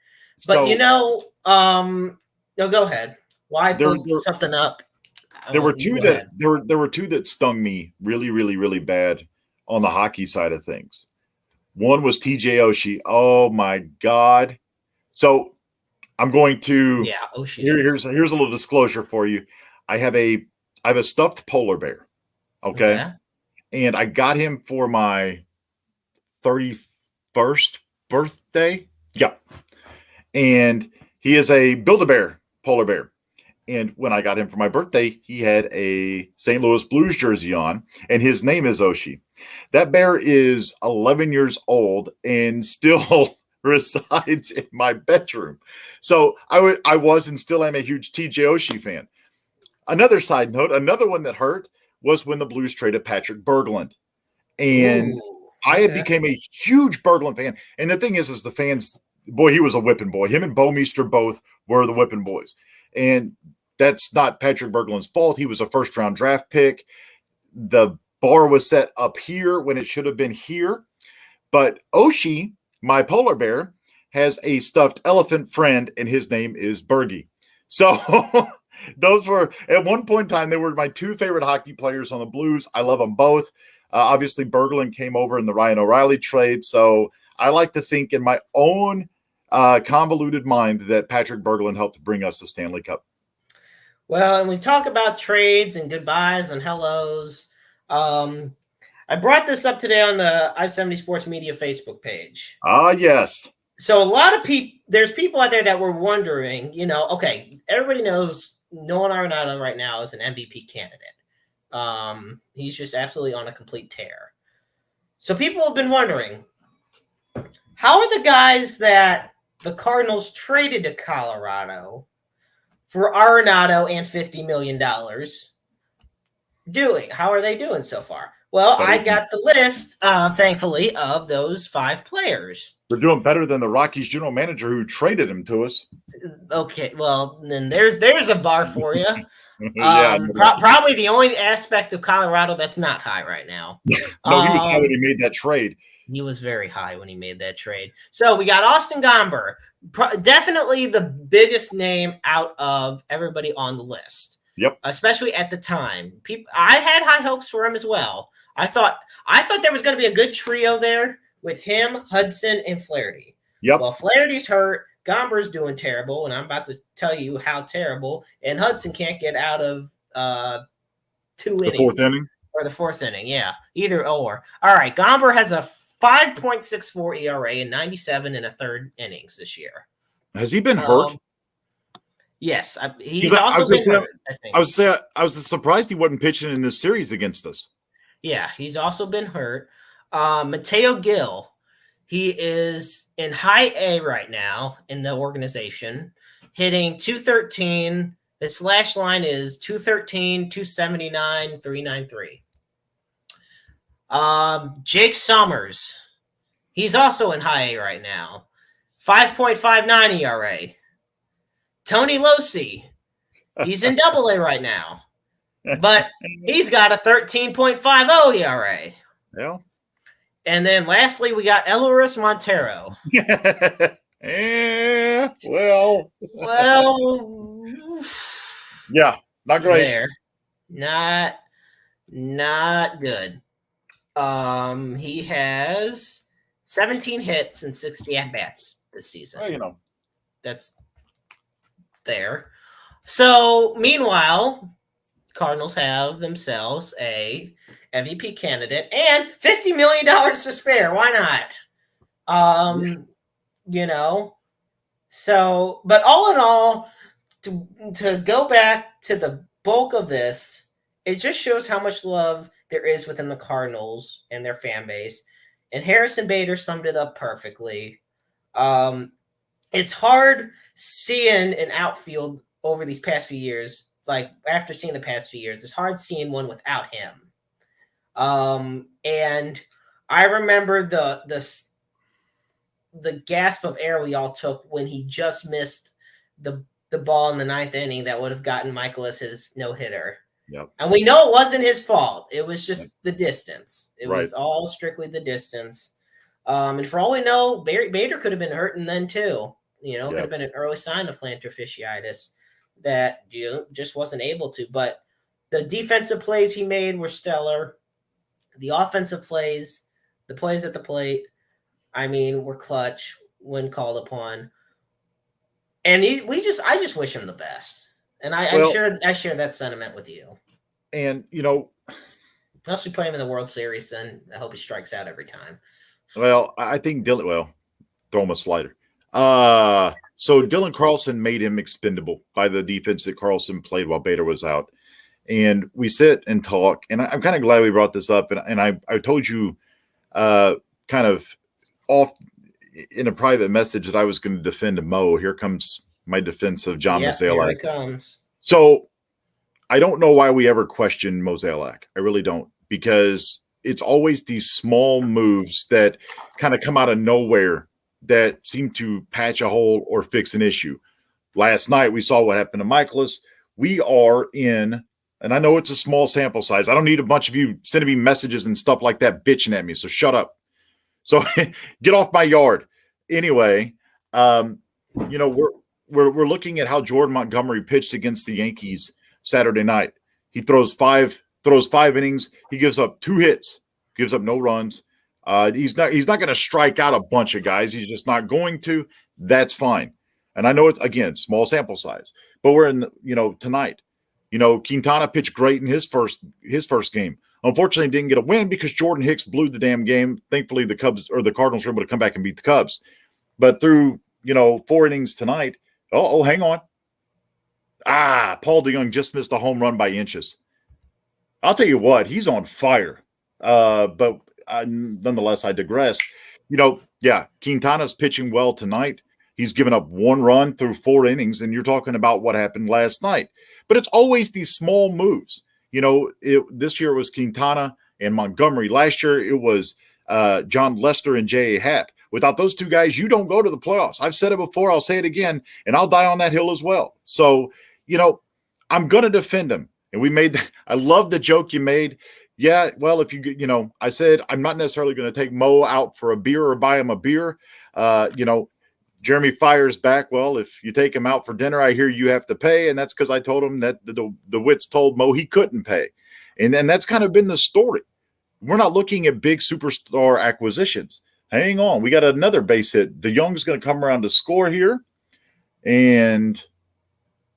But no, go ahead. Why put something up? There were two that stung me really, really, really bad on the hockey side of things. One was TJ Oshie. Oh my God! So I'm going to Oshie. Here's a little disclosure for you. I have a stuffed polar bear. Okay. And I got him for my 31st birthday. Yeah. And he is a Build-A-Bear polar bear. And when I got him for my birthday, he had a St. Louis Blues jersey on, and his name is Oshie. That bear is 11 years old and still resides in my bedroom. So I was and still am a huge TJ Oshie fan. Another side note, another one that hurt was when the Blues traded Patrick Berglund. And I became a huge Berglund fan. And the thing is the fans, boy, he was a whipping boy. Him and Bo Meester both were the whipping boys. And that's not Patrick Berglund's fault. He was a first-round draft pick. The bar was set up here when it should have been here. But Oshie, my polar bear, has a stuffed elephant friend, and his name is Bergie. So those were, at one point in time, they were my two favorite hockey players on the Blues. I love them both. Obviously, Berglund came over in the Ryan O'Reilly trade. So I like to think in my own convoluted mind that Patrick Berglund helped bring us the Stanley Cup. Well, and we talk about trades and goodbyes and hellos. I brought this up today on the I-70 Sports Media Facebook page. Yes. So a lot of people, there's people out there that were wondering, okay, everybody knows Nolan Arenado right now is an MVP candidate. He's just absolutely on a complete tear. So people have been wondering, how are the guys that the Cardinals traded to Colorado for Arenado and $50 million doing? How are they doing so far? Well, I got the list, thankfully, of those 5 players. They're doing better than the Rockies general manager who traded him to us. Okay, well, then there's a bar for you. Probably the only aspect of Colorado that's not high right now. No, he was high when he made that trade. He was very high when he made that trade. So we got Austin Gomber, definitely the biggest name out of everybody on the list. Yep. Especially at the time. I had high hopes for him as well. I thought there was going to be a good trio there with him, Hudson, and Flaherty. Yep. Well, Flaherty's hurt. Gomber's doing terrible, and I'm about to tell you how terrible. And Hudson can't get out of 2 innings. Fourth inning? Or the 4th inning, yeah. Either or. All right, Gomber has a 5.64 ERA in 97 and a third innings this year. Has he been hurt? Yes, he's also been hurt. I was surprised he wasn't pitching in this series against us. Yeah, he's also been hurt. Mateo Gil, he is in high A right now in the organization, hitting 213. The slash line is 213, 279, 393. Jake Summers, he's also in high A right now, 5.59 ERA. Tony Losi, he's in double A right now, but he's got a 13.50 ERA. Yeah. And then lastly, we got Elehuris Montero. Well, yeah, not great. There. Not good. He has 17 hits and 60 at-bats this season. Well, that's there. So, meanwhile, Cardinals have themselves a MVP candidate and $50 million to spare. Why not? you know. So, but all in all, to go back to the bulk of this, it just shows how much love there is within the Cardinals and their fan base. And Harrison Bader summed it up perfectly. It's hard seeing an outfield over these past few years. Like after seeing the past few years, it's hard seeing one without him. And I remember the gasp of air we all took when he just missed the ball in the ninth inning that would have gotten Michaelis his no hitter. Yep. And we know it wasn't his fault. It was just the distance. It Right. was all strictly the distance. And for all we know, Bader could have been hurting then too. You know, could have been an early sign of plantar fasciitis that just wasn't able to. But the defensive plays he made were stellar. The offensive plays, the plays at the plate, I mean, were clutch when called upon. And I just wish him the best. And I'm sure I share that sentiment with you. And unless we play him in the World Series, then I hope he strikes out every time. Well, I think Dylan. Well, throw him a slider. So Dylan Carlson made him expendable by the defense that Carlson played while Bader was out. And we sit and talk, and I'm kind of glad we brought this up. And I told you kind of off in a private message that I was going to defend Mo. Here comes my defense of John Mozeliak. Here it comes. So I don't know why we ever question Mozeliak. I really don't, because it's always these small moves that kind of come out of nowhere that seem to patch a hole or fix an issue. Last night, we saw what happened to Michaelis. We are in, and I know it's a small sample size. I don't need a bunch of you sending me messages and stuff like that bitching at me, so shut up. So get off my yard. Anyway, we're looking at how Jordan Montgomery pitched against the Yankees Saturday night. He throws five innings. He gives up 2 hits, gives up no runs. He's not going to strike out a bunch of guys. He's just not going to. That's fine. And I know it's, again, small sample size, but we're in, tonight. Quintana pitched great in his first game. Unfortunately, didn't get a win because Jordan Hicks blew the damn game. Thankfully, the Cardinals were able to come back and beat the Cubs. But through, 4 innings tonight, hang on. Paul DeYoung just missed a home run by inches. I'll tell you what, he's on fire. But nonetheless, I digress. Quintana's pitching well tonight. He's given up 1 run through 4 innings, and you're talking about what happened last night. But it's always these small moves. This year it was Quintana and Montgomery. Last year it was John Lester and J.A. Happ. Without those 2 guys, you don't go to the playoffs. I've said it before. I'll say it again, and I'll die on that hill as well. So, I'm going to defend him. And I love the joke you made. Yeah, well, if I said I'm not necessarily going to take Mo out for a beer or buy him a beer. Jeremy fires back, well, if you take him out for dinner, I hear you have to pay. And that's because I told him that the wits told Mo he couldn't pay. And then that's kind of been the story. We're not looking at big superstar acquisitions. Hang on. We got another base hit. DeYoung's going to come around to score here. And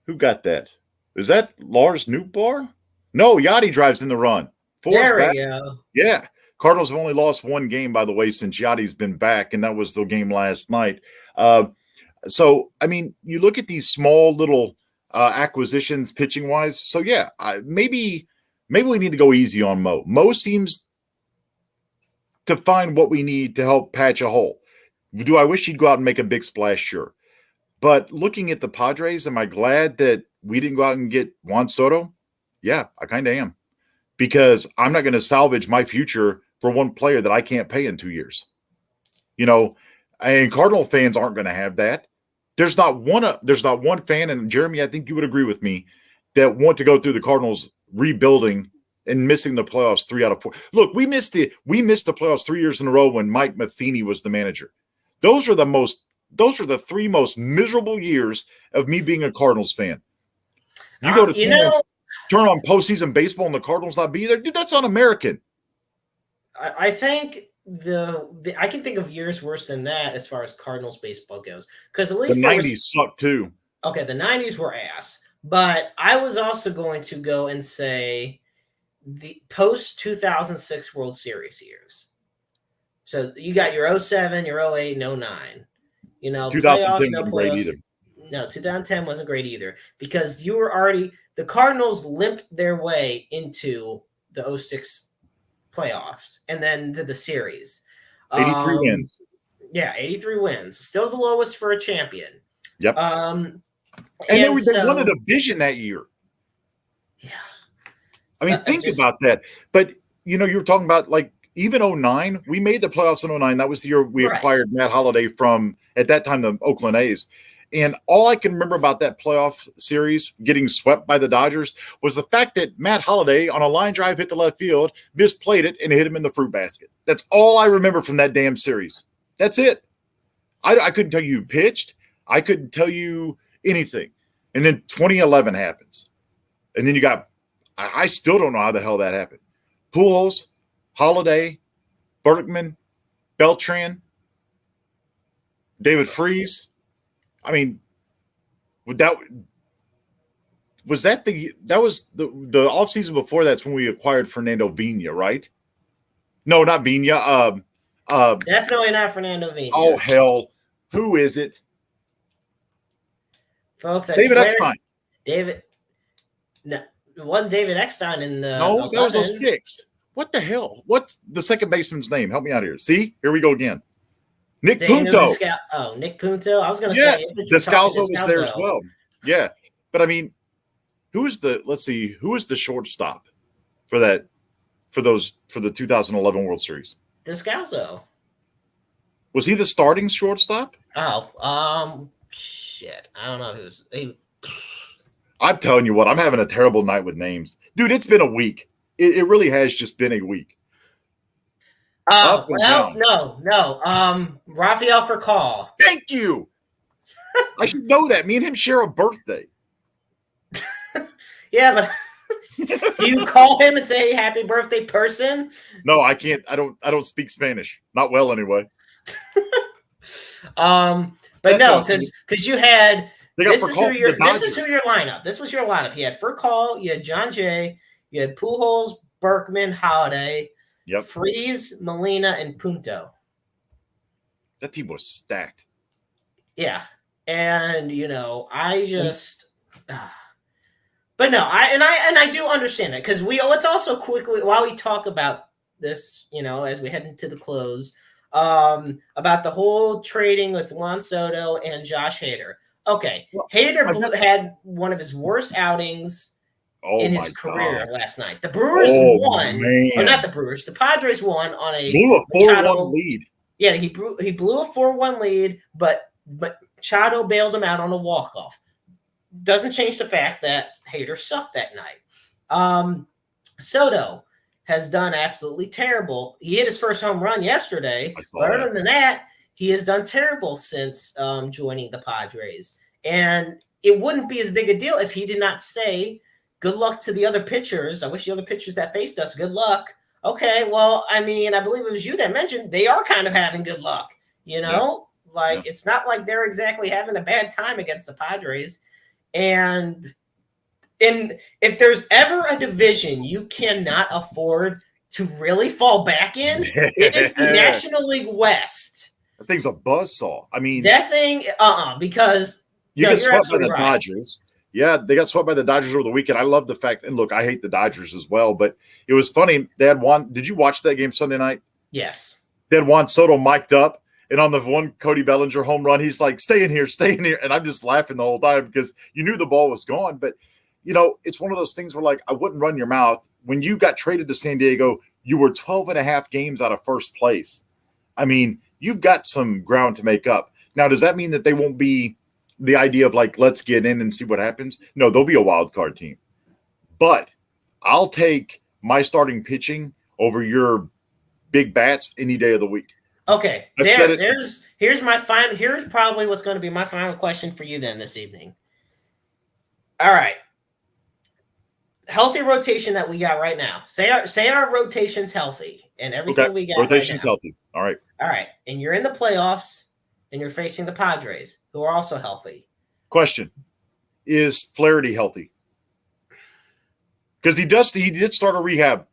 who got that? Is that Lars Nootbaar? No, Yachty drives in the run. There we go. Yeah. Cardinals have only lost 1 game, by the way, since Yachty's been back, and that was the game last night. So, I mean, you look at these small little acquisitions pitching-wise. So, yeah, maybe we need to go easy on Mo. Mo seems to find what we need to help patch a hole. Do I wish he'd go out and make a big splash? Sure. But looking at the Padres, am I glad that we didn't go out and get Juan Soto? Yeah, I kind of am. Because I'm not going to salvage my future for 1 player that I can't pay in 2 years. And Cardinal fans aren't going to have that. There's not one fan, and Jeremy, I think you would agree with me, that want to go through the Cardinals rebuilding and missing the playoffs 3 out of 4. Look, we missed the playoffs 3 years in a row when Mike Matheny was the manager. Those are the 3 most miserable years of me being a Cardinals fan. You go to turn on postseason baseball and the Cardinals not be there, dude. That's un-American. I think I can think of years worse than that as far as Cardinals baseball goes. Because at least the 90s sucked too. Okay, the 90s were ass. But I was also going to go and say the post-2006 World Series years. So you got your 07, your 08, and 09. You know, 2010 playoffs, no wasn't great playoffs. either. No, 2010 wasn't great either because you were already the Cardinals limped their way into the 06 playoffs and then to the series. 83 wins. Yeah, 83 wins. Still the lowest for a champion. Yep. And they won a division that year. Yeah. I mean, think about that. But, you were talking about, like, even 09, we made the playoffs in 09. That was the year we acquired Matt Holliday from, at that time, the Oakland A's. And all I can remember about that playoff series getting swept by the Dodgers was the fact that Matt Holliday on a line drive hit the left field, misplayed it, and hit him in the fruit basket. That's all I remember from that damn series. That's it. I couldn't tell you who pitched. I couldn't tell you anything. And then 2011 happens. And then you got – I still don't know how the hell that happened. Pujols, Holliday, Berkman, Beltran, David Freese. I mean, that was the offseason before that's when we acquired Fernando Vina, right? No, not Vina. Definitely not Fernando Vina. Oh, hell. Who is it? Folks, David Eckstein. No, it wasn't David Eckstein in the No, 11. that was 06. What the hell? What's the second baseman's name? Help me out here. See? Here we go again. Nick Punto. Nick Punto. I was going to say Descalso was there as well. Yeah. But I mean, who was the shortstop for the 2011 World Series? Descalso. Was he the starting shortstop? Oh, shit. I don't know who's I'm telling you what, I'm having a terrible night with names. Dude, it's been a week. It really has just been a week. No. Rafael Furcal. Thank you. I should know that. Me and him share a birthday. Yeah, but do you call him and say happy birthday, person? No, I can't. I don't speak Spanish. Not well anyway. But that's no, because you had this is who your lineup. This was your lineup. You had Furcal, you had John Jay, you had Pujols, Berkman, Holliday, Freese, Molina, and Punto. That team was stacked. Yeah. And I just but no, I do understand that because let's also quickly while we talk about this, as we head into the close, about the whole trading with Juan Soto and Josh Hader. Okay, Hader had one of his worst outings in his career last night. The Brewers won, or not the Brewers. The Padres won on a 4-1 lead. Yeah, he blew a 4-1 lead, but Machado bailed him out on a walk-off. Doesn't change the fact that Hader sucked that night. Soto has done absolutely terrible. He hit his first home run yesterday. But other than that, he has done terrible since joining the Padres. And it wouldn't be as big a deal if he did not say, good luck to the other pitchers. I wish the other pitchers that faced us good luck. Okay, well, I mean, I believe it was you that mentioned they are kind of having good luck. It's not like they're exactly having a bad time against the Padres. And if there's ever a division you cannot afford to really fall back in, it is the National League West. That thing's a buzzsaw. I mean, that thing, because you get swept by the Dodgers. Yeah, they got swept by the Dodgers over the weekend. I love the fact, and look, I hate the Dodgers as well, but it was funny. They had Juan. Did you watch that game Sunday night? Yes. They had Juan Soto mic'd up, and on the one Cody Bellinger home run, he's like, stay in here. And I'm just laughing the whole time because you knew the ball was gone. But, it's one of those things where, like, I wouldn't run your mouth. When you got traded to San Diego, you were 12 and a half games out of first place. I mean, you've got some ground to make up. Now, does that mean that they won't be the idea of, like, let's get in and see what happens? No, they'll be a wild card team. But I'll take my starting pitching over your big bats any day of the week. Okay. Here's probably what's going to be my final question for you then this evening. All right. Healthy rotation that we got right now. Say our rotation's healthy and everything we got. Rotation's healthy. All right. And you're in the playoffs and you're facing the Padres, who are also healthy. Question. Is Flaherty healthy? Because he did start a rehab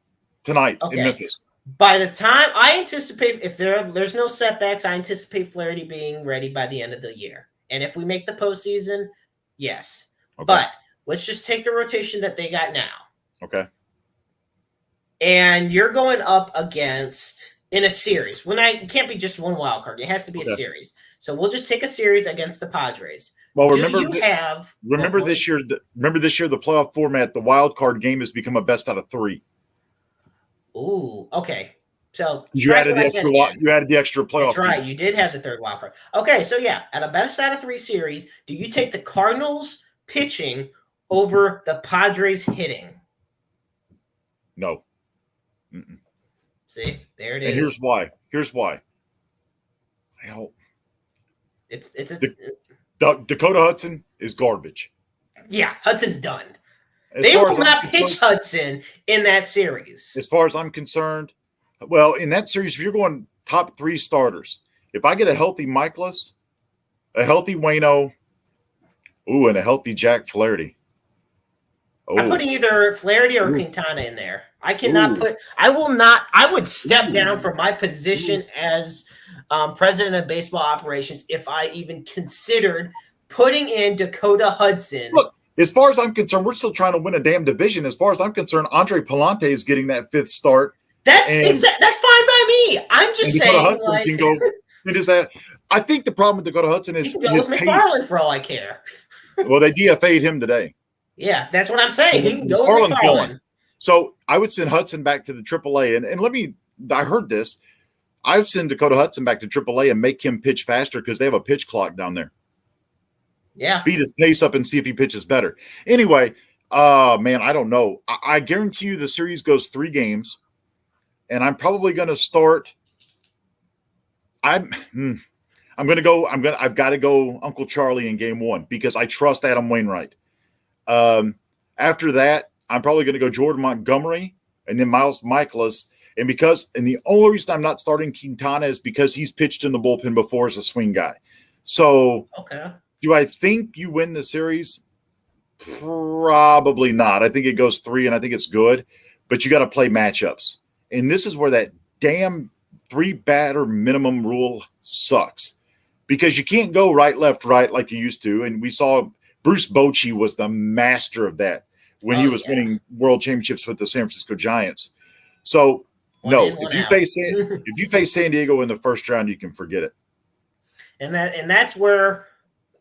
tonight in Memphis. By the time I anticipate, if there's no setbacks, I anticipate Flaherty being ready by the end of the year. And if we make the postseason, yes. Okay. But let's just take the rotation that they got now. Okay. And you're going up against in a series. It can't be just one wild card. It has to be a series. So we'll just take a series against the Padres. Well, remember this year. Remember this year, the playoff format, the wild card game has become a best out of 3. Ooh, okay. So you added the extra playoff. That's right. You did have the third wild card. Okay, so yeah, at a best out of 3 series, do you take the Cardinals pitching over the Padres hitting? No. Mm-mm. See, there it is. And here's why. Hell, Dakota Hudson is garbage. Yeah, Hudson's done. They will not pitch Hudson in that series. As far as I'm concerned, well, in that series, if you're going top 3 starters, if I get a healthy Michaelis, a healthy Waino, and a healthy Jack Flaherty. I'm putting either Flaherty or Quintana in there. I cannot put – I would step down from my position as president of baseball operations if I even considered putting in Dakota Hudson. Look, as far as I'm concerned, we're still trying to win a damn division. As far as I'm concerned, Andre Palante is getting that 5th start. That's fine by me. I'm just saying. Hudson can go. It is that. I think the problem with Dakota Hudson is his pace. McFarland for all I care. Well, they DFA'd him today. Yeah, that's what I'm saying. He can go with McFarland. So I would send Hudson back to the AAA. And I heard this. I've sent Dakota Hudson back to AAA and make him pitch faster because they have a pitch clock down there. Yeah. Speed his pace up and see if he pitches better. Anyway, man, I don't know. I guarantee you the series goes 3 games. And I'm probably going to start. I've got to go Uncle Charlie in game 1 because I trust Adam Wainwright. After that, I'm probably going to go Jordan Montgomery and then Miles Michaelis. And the only reason I'm not starting Quintana is because he's pitched in the bullpen before as a swing guy. So, do I think you win the series? Probably not. I think it goes 3 and I think it's good, but you got to play matchups. And this is where that damn 3 batter minimum rule sucks because you can't go right, left, right like you used to. And we saw Bruce Bochy was the master of that when he was winning world championships with the San Francisco Giants. So, if you face San Diego in the first round, you can forget it. And that's where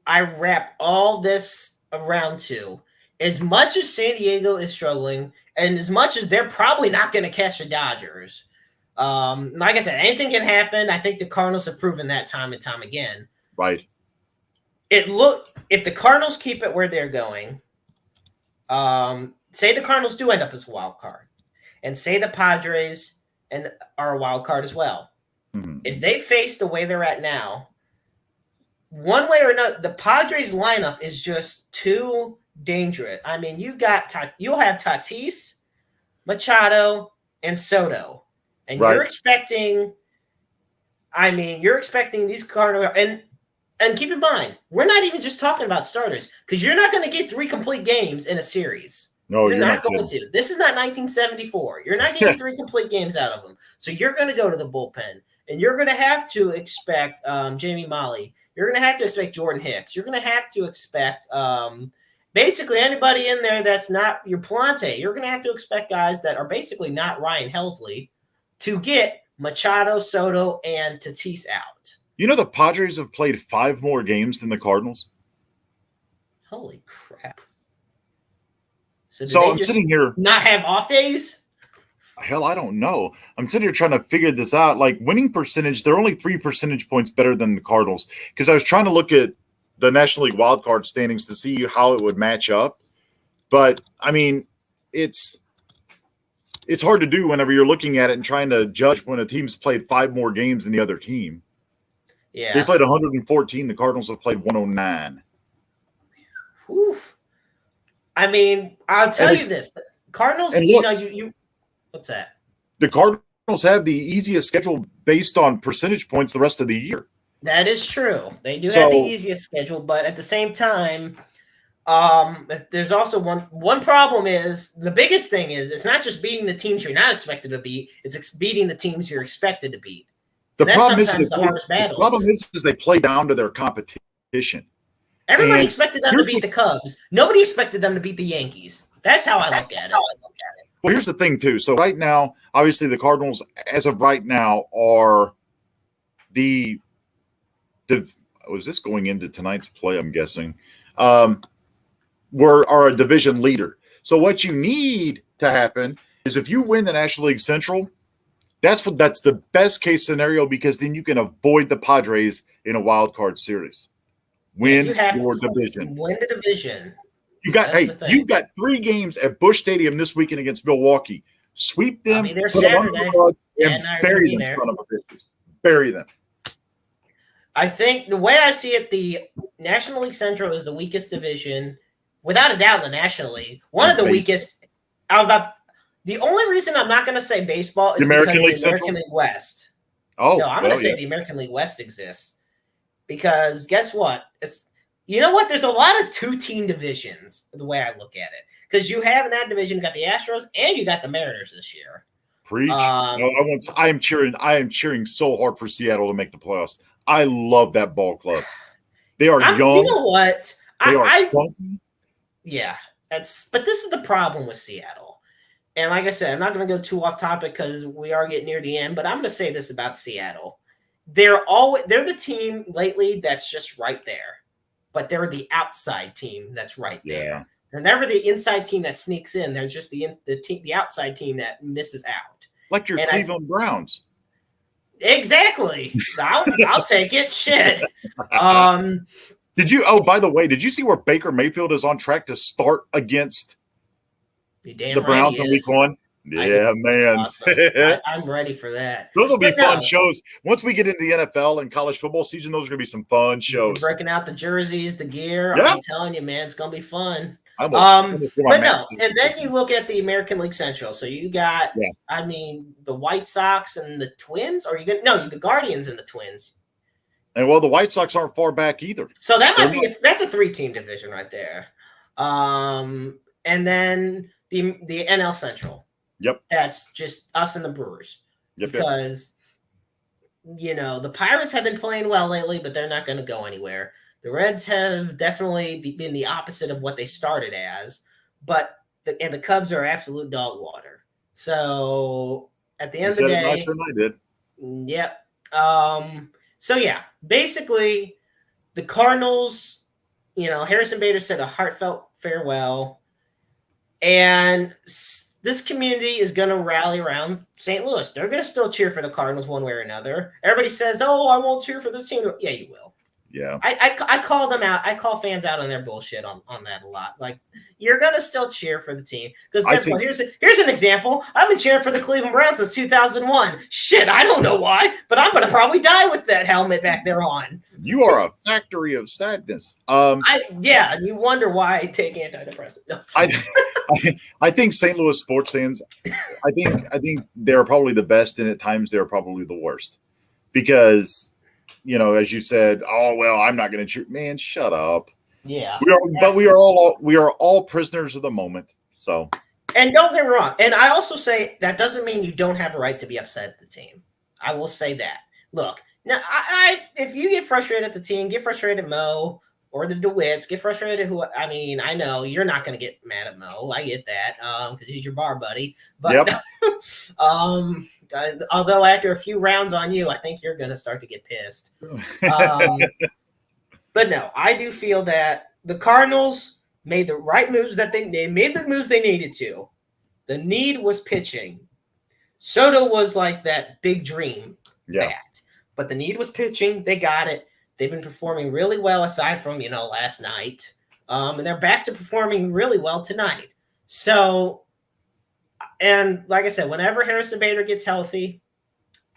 I wrap all this around to. As much as San Diego is struggling, and as much as they're probably not going to catch the Dodgers, like I said, anything can happen. I think the Cardinals have proven that time and time again. Right. If the Cardinals keep it where they're going, say the Cardinals do end up as a wild card, and say the Padres are a wild card as well. Mm-hmm. If they face the way they're at now, one way or another, the Padres lineup is just too dangerous. I mean, you'll have Tatis, Machado, and Soto, and you're expecting these Cardinals and keep in mind, we're not even just talking about starters because you're not going to get 3 complete games in a series. No, you're not going to. This is not 1974. You're not getting 3 complete games out of them. So you're going to go to the bullpen, and you're going to have to expect Jamie Molly. You're going to have to expect Jordan Hicks. You're going to have to expect basically anybody in there that's not your Palante. You're going to have to expect guys that are basically not Ryan Helsley to get Machado, Soto, and Tatis out. You know the Padres have played 5 more games than the Cardinals? Holy crap. So I'm sitting here. Not have off days? Hell, I don't know. I'm sitting here trying to figure this out. Like winning percentage, they're only 3 percentage points better than the Cardinals. Because I was trying to look at the National League wildcard standings to see how it would match up. But, I mean, it's hard to do whenever you're looking at it and trying to judge when a team's played 5 more games than the other team. Yeah. They played 114. The Cardinals have played 109. Whew. I mean, I'll tell you this. Cardinals, what's that? The Cardinals have the easiest schedule based on percentage points the rest of the year. That is true. They do have the easiest schedule, but at the same time, There's also one problem is the biggest thing is it's not just beating the teams you're not expected to beat; it's beating the teams you're expected to beat. The problem is they play down to their competition. Everybody expected them to beat the Cubs. Nobody expected them to beat the Yankees. That's how I look at it. Well, here's the thing, too. So right now, obviously, the Cardinals, as of right now, are the was this going into tonight's play, I'm guessing, are a division leader. So what you need to happen is if you win the National League Central, that's the best case scenario because then you can avoid the Padres in a wild card series. Win your division. Win the division. You've got 3 games at Busch Stadium this weekend against Milwaukee. Sweep them, they're Saturday. And bury them in front of a bitches. Bury them. I think the way I see it, the National League Central is the weakest division, without a doubt. In the National League, one of the weakest. The only reason I'm not going to say baseball is because the American League West. Oh, no, I'm going to say the American League West exists because guess what? You know what? There's a lot of 2-team divisions, the way I look at it. Because you have in that division, you got the Astros and you got the Mariners this year. Preach. I am cheering so hard for Seattle to make the playoffs. I love that ball club. They are young. You know what? They are spunky. Yeah. But this is the problem with Seattle. And like I said, I'm not going to go too off topic because we are getting near the end, but I'm going to say this about Seattle. They're the team lately that's just right there. But they're the outside team that's right there. Yeah. They're never the inside team that sneaks in. They're just the outside team that misses out. Like your Cleveland Browns. Exactly. I'll take it. Shit. Did you? Oh, by the way, did you see where Baker Mayfield is on track to start against the Browns in Week 1? Yeah, man. Awesome. I'm ready for that. Those will be fun shows. Once we get into the NFL and college football season, those are going to be some fun shows. Breaking out the jerseys, the gear. Yeah. I'm telling you, man, it's going to be fun. But no, and then you look at the American League Central. So you got, the White Sox and the Twins, or the Guardians and the Twins. And the White Sox aren't far back either. So that that's a 3-team division right there. And then the NL Central. Yep. That's just us and the Brewers. Yep. Because, the Pirates have been playing well lately, but they're not going to go anywhere. The Reds have definitely been the opposite of what they started as, and the Cubs are absolute dog water. So at the end of the day, nicer than I did. Yep. So yeah, basically the Cardinals, Harrison Bader said a heartfelt farewell, and this community is going to rally around St. Louis. They're going to still cheer for the Cardinals one way or another. Everybody says, "Oh, I won't cheer for this team." Yeah, you will. Yeah. I call them out. I call fans out on their bullshit on that a lot. Like, you're going to still cheer for the team. Because guess what? Here's an example. I've been cheering for the Cleveland Browns since 2001. Shit, I don't know why, but I'm going to probably die with that helmet back there on. You are a factory of sadness. And you wonder why I take antidepressants. No. I think St. Louis sports fans, I think they're probably the best, and at times they're probably the worst. Because as you said, oh well, I'm not going to cheer. Man, shut up. Yeah, we are all prisoners of the moment. So, and don't get me wrong. And I also say that doesn't mean you don't have a right to be upset at the team. I will say that. Look, now if you get frustrated at the team, get frustrated at Mo or the DeWitts, get frustrated. I know you're not going to get mad at Mo. I get that because he's your bar buddy. But although after a few rounds on you, I think you're going to start to get pissed. But no, I do feel that the Cardinals made the right moves they made the moves they needed to. The need was pitching. Soto was like that big dream bat, but the need was pitching. They got it. They've been performing really well aside from, last night. And they're back to performing really well tonight. So, and like I said, whenever Harrison Bader gets healthy,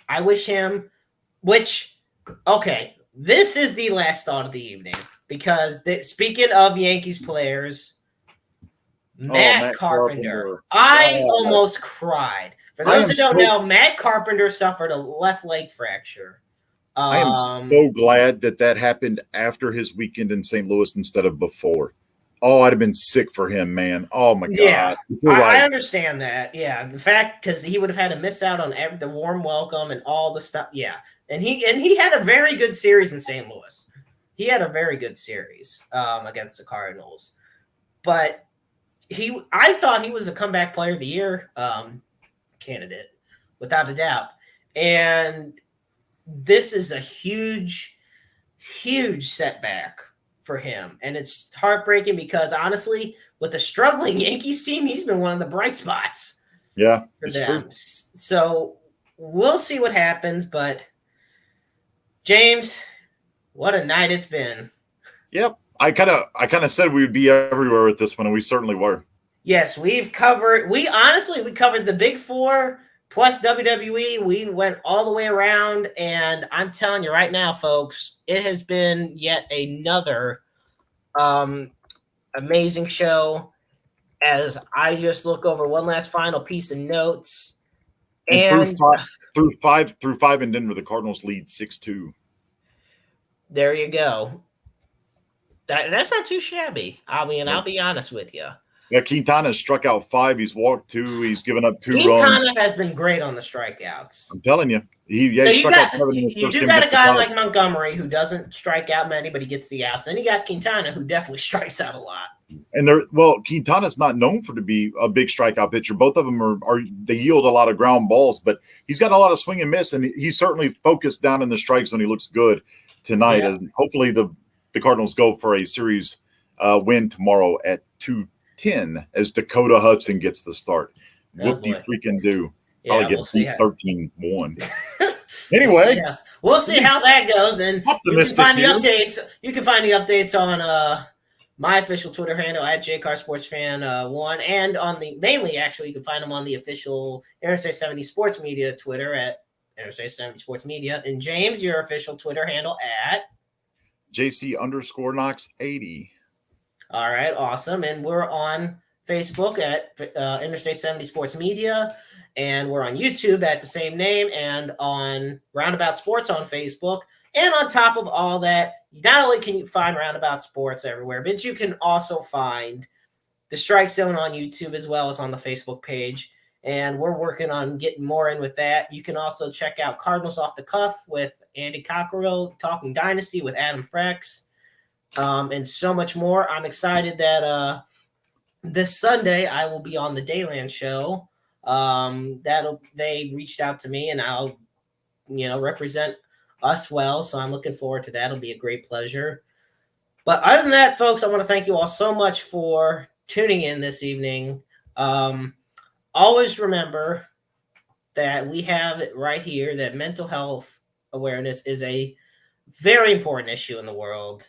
I wish him, this is the last thought of the evening. Because speaking of Yankees players, Matt Carpenter. I almost cried. For those who don't know, Matt Carpenter suffered a left leg fracture. I am so glad that happened after his weekend in St. Louis instead of before. Oh, I'd have been sick for him, man. Oh my Yeah, God. You're right. I understand that. Yeah, the fact because he would have had to miss out on the warm welcome and all the stuff. Yeah, and he had a very good series in St. Louis. He had a very good series against the Cardinals, but I thought he was a comeback player of the year candidate without a doubt, and this is a huge setback for him. And it's heartbreaking because honestly, with a struggling Yankees team, he's been one of the bright spots. Yeah, for it's them. true. So we'll see what happens. But James, what a night it's been. Yep. I kind of said we would be everywhere with this one, and we certainly were. Yes, we covered the big four plus WWE. We went all the way around, and I'm telling you right now, folks, it has been yet another amazing show. As I just look over one last final piece of notes, And through five in Denver, the Cardinals lead 6-2. There you go. That's not too shabby. I mean, I'll be honest with you. Yeah, Quintana struck out 5. He's walked 2. He's given up 2 runs. Quintana has been great on the strikeouts. I'm telling you. He struck out 7 in his first game. You do got a guy like Montgomery who doesn't strike out many, but he gets the outs. And you got Quintana who definitely strikes out a lot. And Quintana's not known to be a big strikeout pitcher. Both of them they yield a lot of ground balls, but he's got a lot of swing and miss, and he's certainly focused down in the strike zone. He looks good tonight, and hopefully the Cardinals go for a series win tomorrow at 2:10 as Dakota Hudson gets the start. Whoop-de-freaking do. Probably get 13-1. Anyway, we'll see how that goes, and you can find the updates. You can find the updates on my official Twitter handle at JCarSportsFan1, and on you can find them on the official Interstate 70 Sports Media Twitter at Interstate 70 Sports Media. And James, your official Twitter handle at JC_Knox80. All right, awesome. And we're on Facebook at Interstate 70 Sports Media, and we're on YouTube at the same name, and on Roundabout Sports on Facebook. And on top of all that, not only can you find Roundabout Sports everywhere, but you can also find the Strike Zone on YouTube as well as on the Facebook page. And we're working on getting more in with that. You can also check out Cardinals Off the Cuff with Andy Cockerell, Talking Dynasty with Adam Frex, and so much more. I'm excited that this Sunday I will be on the Dayland Show. They reached out to me, and I'll represent us well, so I'm looking forward to that. It'll be a great pleasure. But other than that, folks, I want to thank you all so much for tuning in this evening. Always remember that we have it right here that mental health awareness is a very important issue in the world.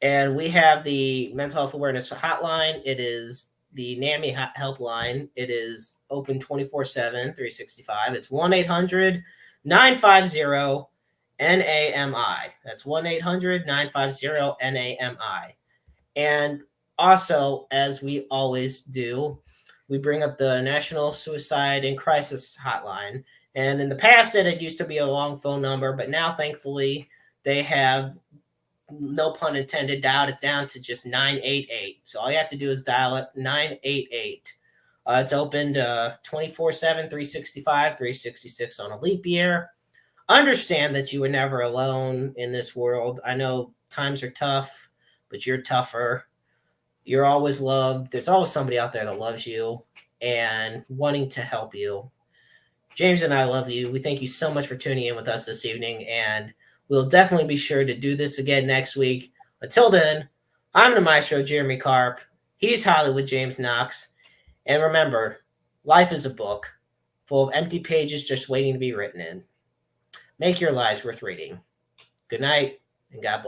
And we have the mental health awareness hotline. It is the NAMI helpline. It is open 24/7, 365. It's 1-800-950-NAMI. That's 1-800-950-NAMI. And also, as we always do, we bring up the National Suicide and Crisis Hotline. And in the past, it used to be a long phone number, but now, thankfully, they have, no pun intended, dialed it down to just 988. So all you have to do is dial it 988. It's opened 24/7, 365, 366 on a leap year. Understand that you were never alone in this world. I know times are tough, but you're tougher. You're always loved. There's always somebody out there that loves you and wanting to help you. James and I love you. We thank you so much for tuning in with us this evening, and we'll definitely be sure to do this again next week. Until then, I'm the maestro, Jeremy Karp. He's Hollywood James Knox. And remember, life is a book full of empty pages just waiting to be written in. Make your lives worth reading. Good night, and God bless.